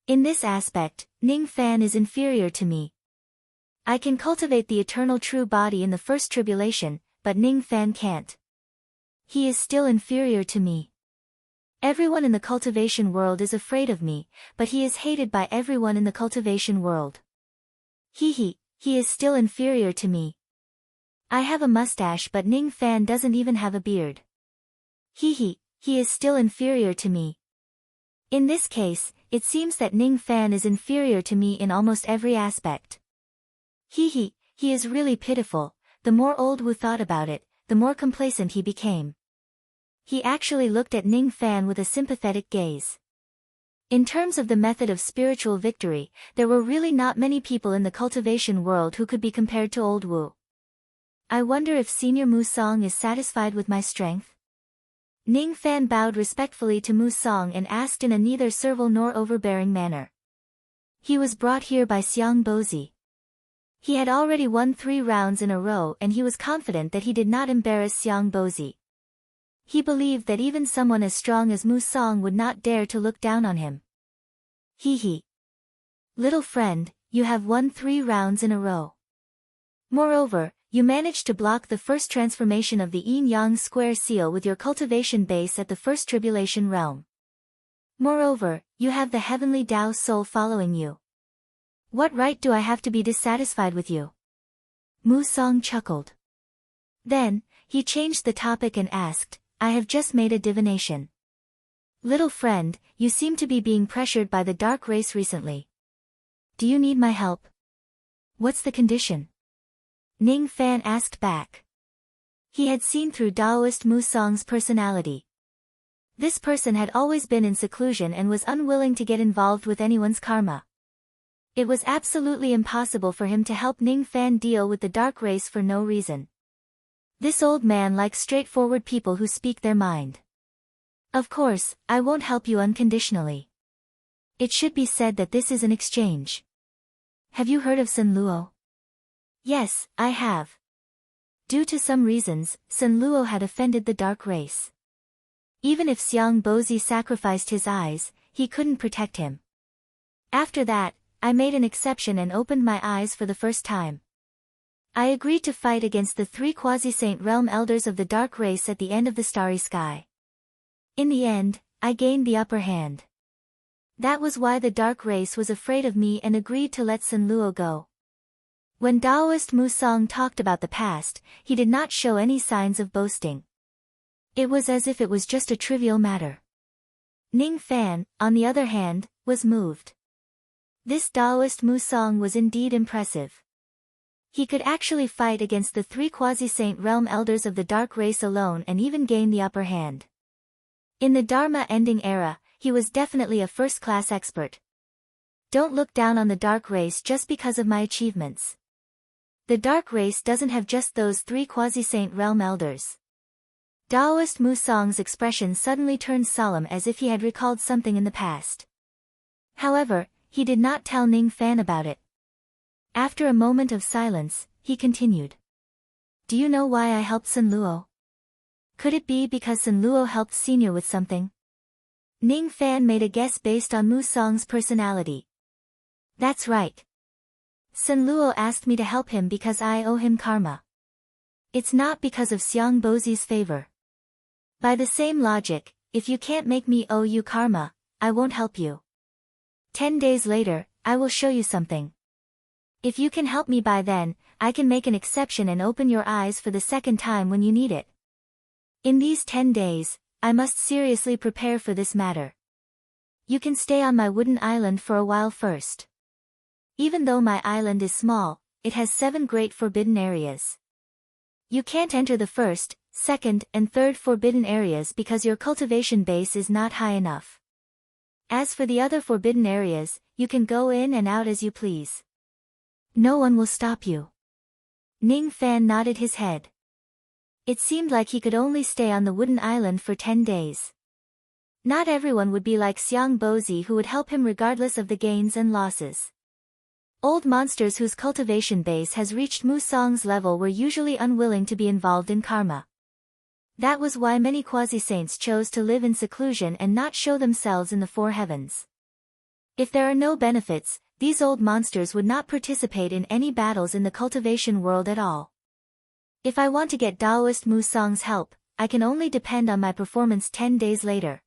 In this aspect, Ning Fan is inferior to me. I can cultivate the eternal true body in the first tribulation, but Ning Fan can't. He is still inferior to me. Everyone in the cultivation world is afraid of me, but he is hated by everyone in the cultivation world. He is still inferior to me. I have a mustache, but Ning Fan doesn't even have a beard. He is still inferior to me. In this case, it seems that Ning Fan is inferior to me in almost every aspect. He is really pitiful. The more Old Wu thought about it, the more complacent he became. He actually looked at Ning Fan with a sympathetic gaze. In terms of the method of spiritual victory, there were really not many people in the cultivation world who could be compared to Old Wu. I wonder if Senior Mu Song is satisfied with my strength? Ning Fan bowed respectfully to Mu Song and asked in a neither servile nor overbearing manner. He was brought here by Xiang Bozi. He had already won 3 rounds in a row, and he was confident that he did not embarrass Xiang Bozi. He believed that even someone as strong as Mu Song would not dare to look down on him. Little friend, you have won 3 rounds in a row. Moreover, you managed to block the first transformation of the Yin-Yang Square Seal with your cultivation base at the first tribulation realm. Moreover, you have the heavenly Dao soul following you. What right do I have to be dissatisfied with you? Mu Song chuckled. Then, he changed the topic and asked, I have just made a divination. Little friend, you seem to be being pressured by the dark race recently. Do you need my help? What's the condition? Ning Fan asked back. He had seen through Daoist Mu Song's personality. This person had always been in seclusion and was unwilling to get involved with anyone's karma. It was absolutely impossible for him to help Ning Fan deal with the dark race for no reason. This old man likes straightforward people who speak their mind. Of course, I won't help you unconditionally. It should be said that this is an exchange. Have you heard of Sun Luo? Yes, I have. Due to some reasons, Sun Luo had offended the dark race. Even if Xiang Bozi sacrificed his eyes, he couldn't protect him. After that, I made an exception and opened my eyes for the first time. I agreed to fight against the 3 quasi-saint realm elders of the dark race at the end of the starry sky. In the end, I gained the upper hand. That was why the dark race was afraid of me and agreed to let Sun Luo go. When Daoist Mu Song talked about the past, he did not show any signs of boasting. It was as if it was just a trivial matter. Ning Fan, on the other hand, was moved. This Daoist Mu Song was indeed impressive. He could actually fight against the 3 quasi-saint realm elders of the dark race alone and even gain the upper hand. In the Dharma ending era, he was definitely a first-class expert. Don't look down on the dark race just because of my achievements. The dark race doesn't have just those 3 quasi-saint realm elders. Daoist Mu Song's expression suddenly turned solemn as if he had recalled something in the past. However, he did not tell Ning Fan about it. After a moment of silence, he continued. Do you know why I helped Sun Luo? Could it be because Sun Luo helped Senior with something? Ning Fan made a guess based on Mu Song's personality. That's right. Sun Luo asked me to help him because I owe him karma. It's not because of Xiang Bozi's favor. By the same logic, if you can't make me owe you karma, I won't help you. 10 days later, I will show you something. If you can help me by then, I can make an exception and open your eyes for the second time when you need it. In these 10 days, I must seriously prepare for this matter. You can stay on my wooden island for a while first. Even though my island is small, it has 7 great forbidden areas. You can't enter the first, second, and third forbidden areas because your cultivation base is not high enough. As for the other forbidden areas, you can go in and out as you please. No one will stop you. Ning Fan nodded his head. It seemed like he could only stay on the wooden island for 10 days. Not everyone would be like Xiang Bozi who would help him regardless of the gains and losses. Old monsters whose cultivation base has reached Mu Song's level were usually unwilling to be involved in karma. That was why many quasi-saints chose to live in seclusion and not show themselves in the 4 heavens. If there are no benefits, these old monsters would not participate in any battles in the cultivation world at all. If I want to get Daoist Mu Song's help, I can only depend on my performance 10 days later.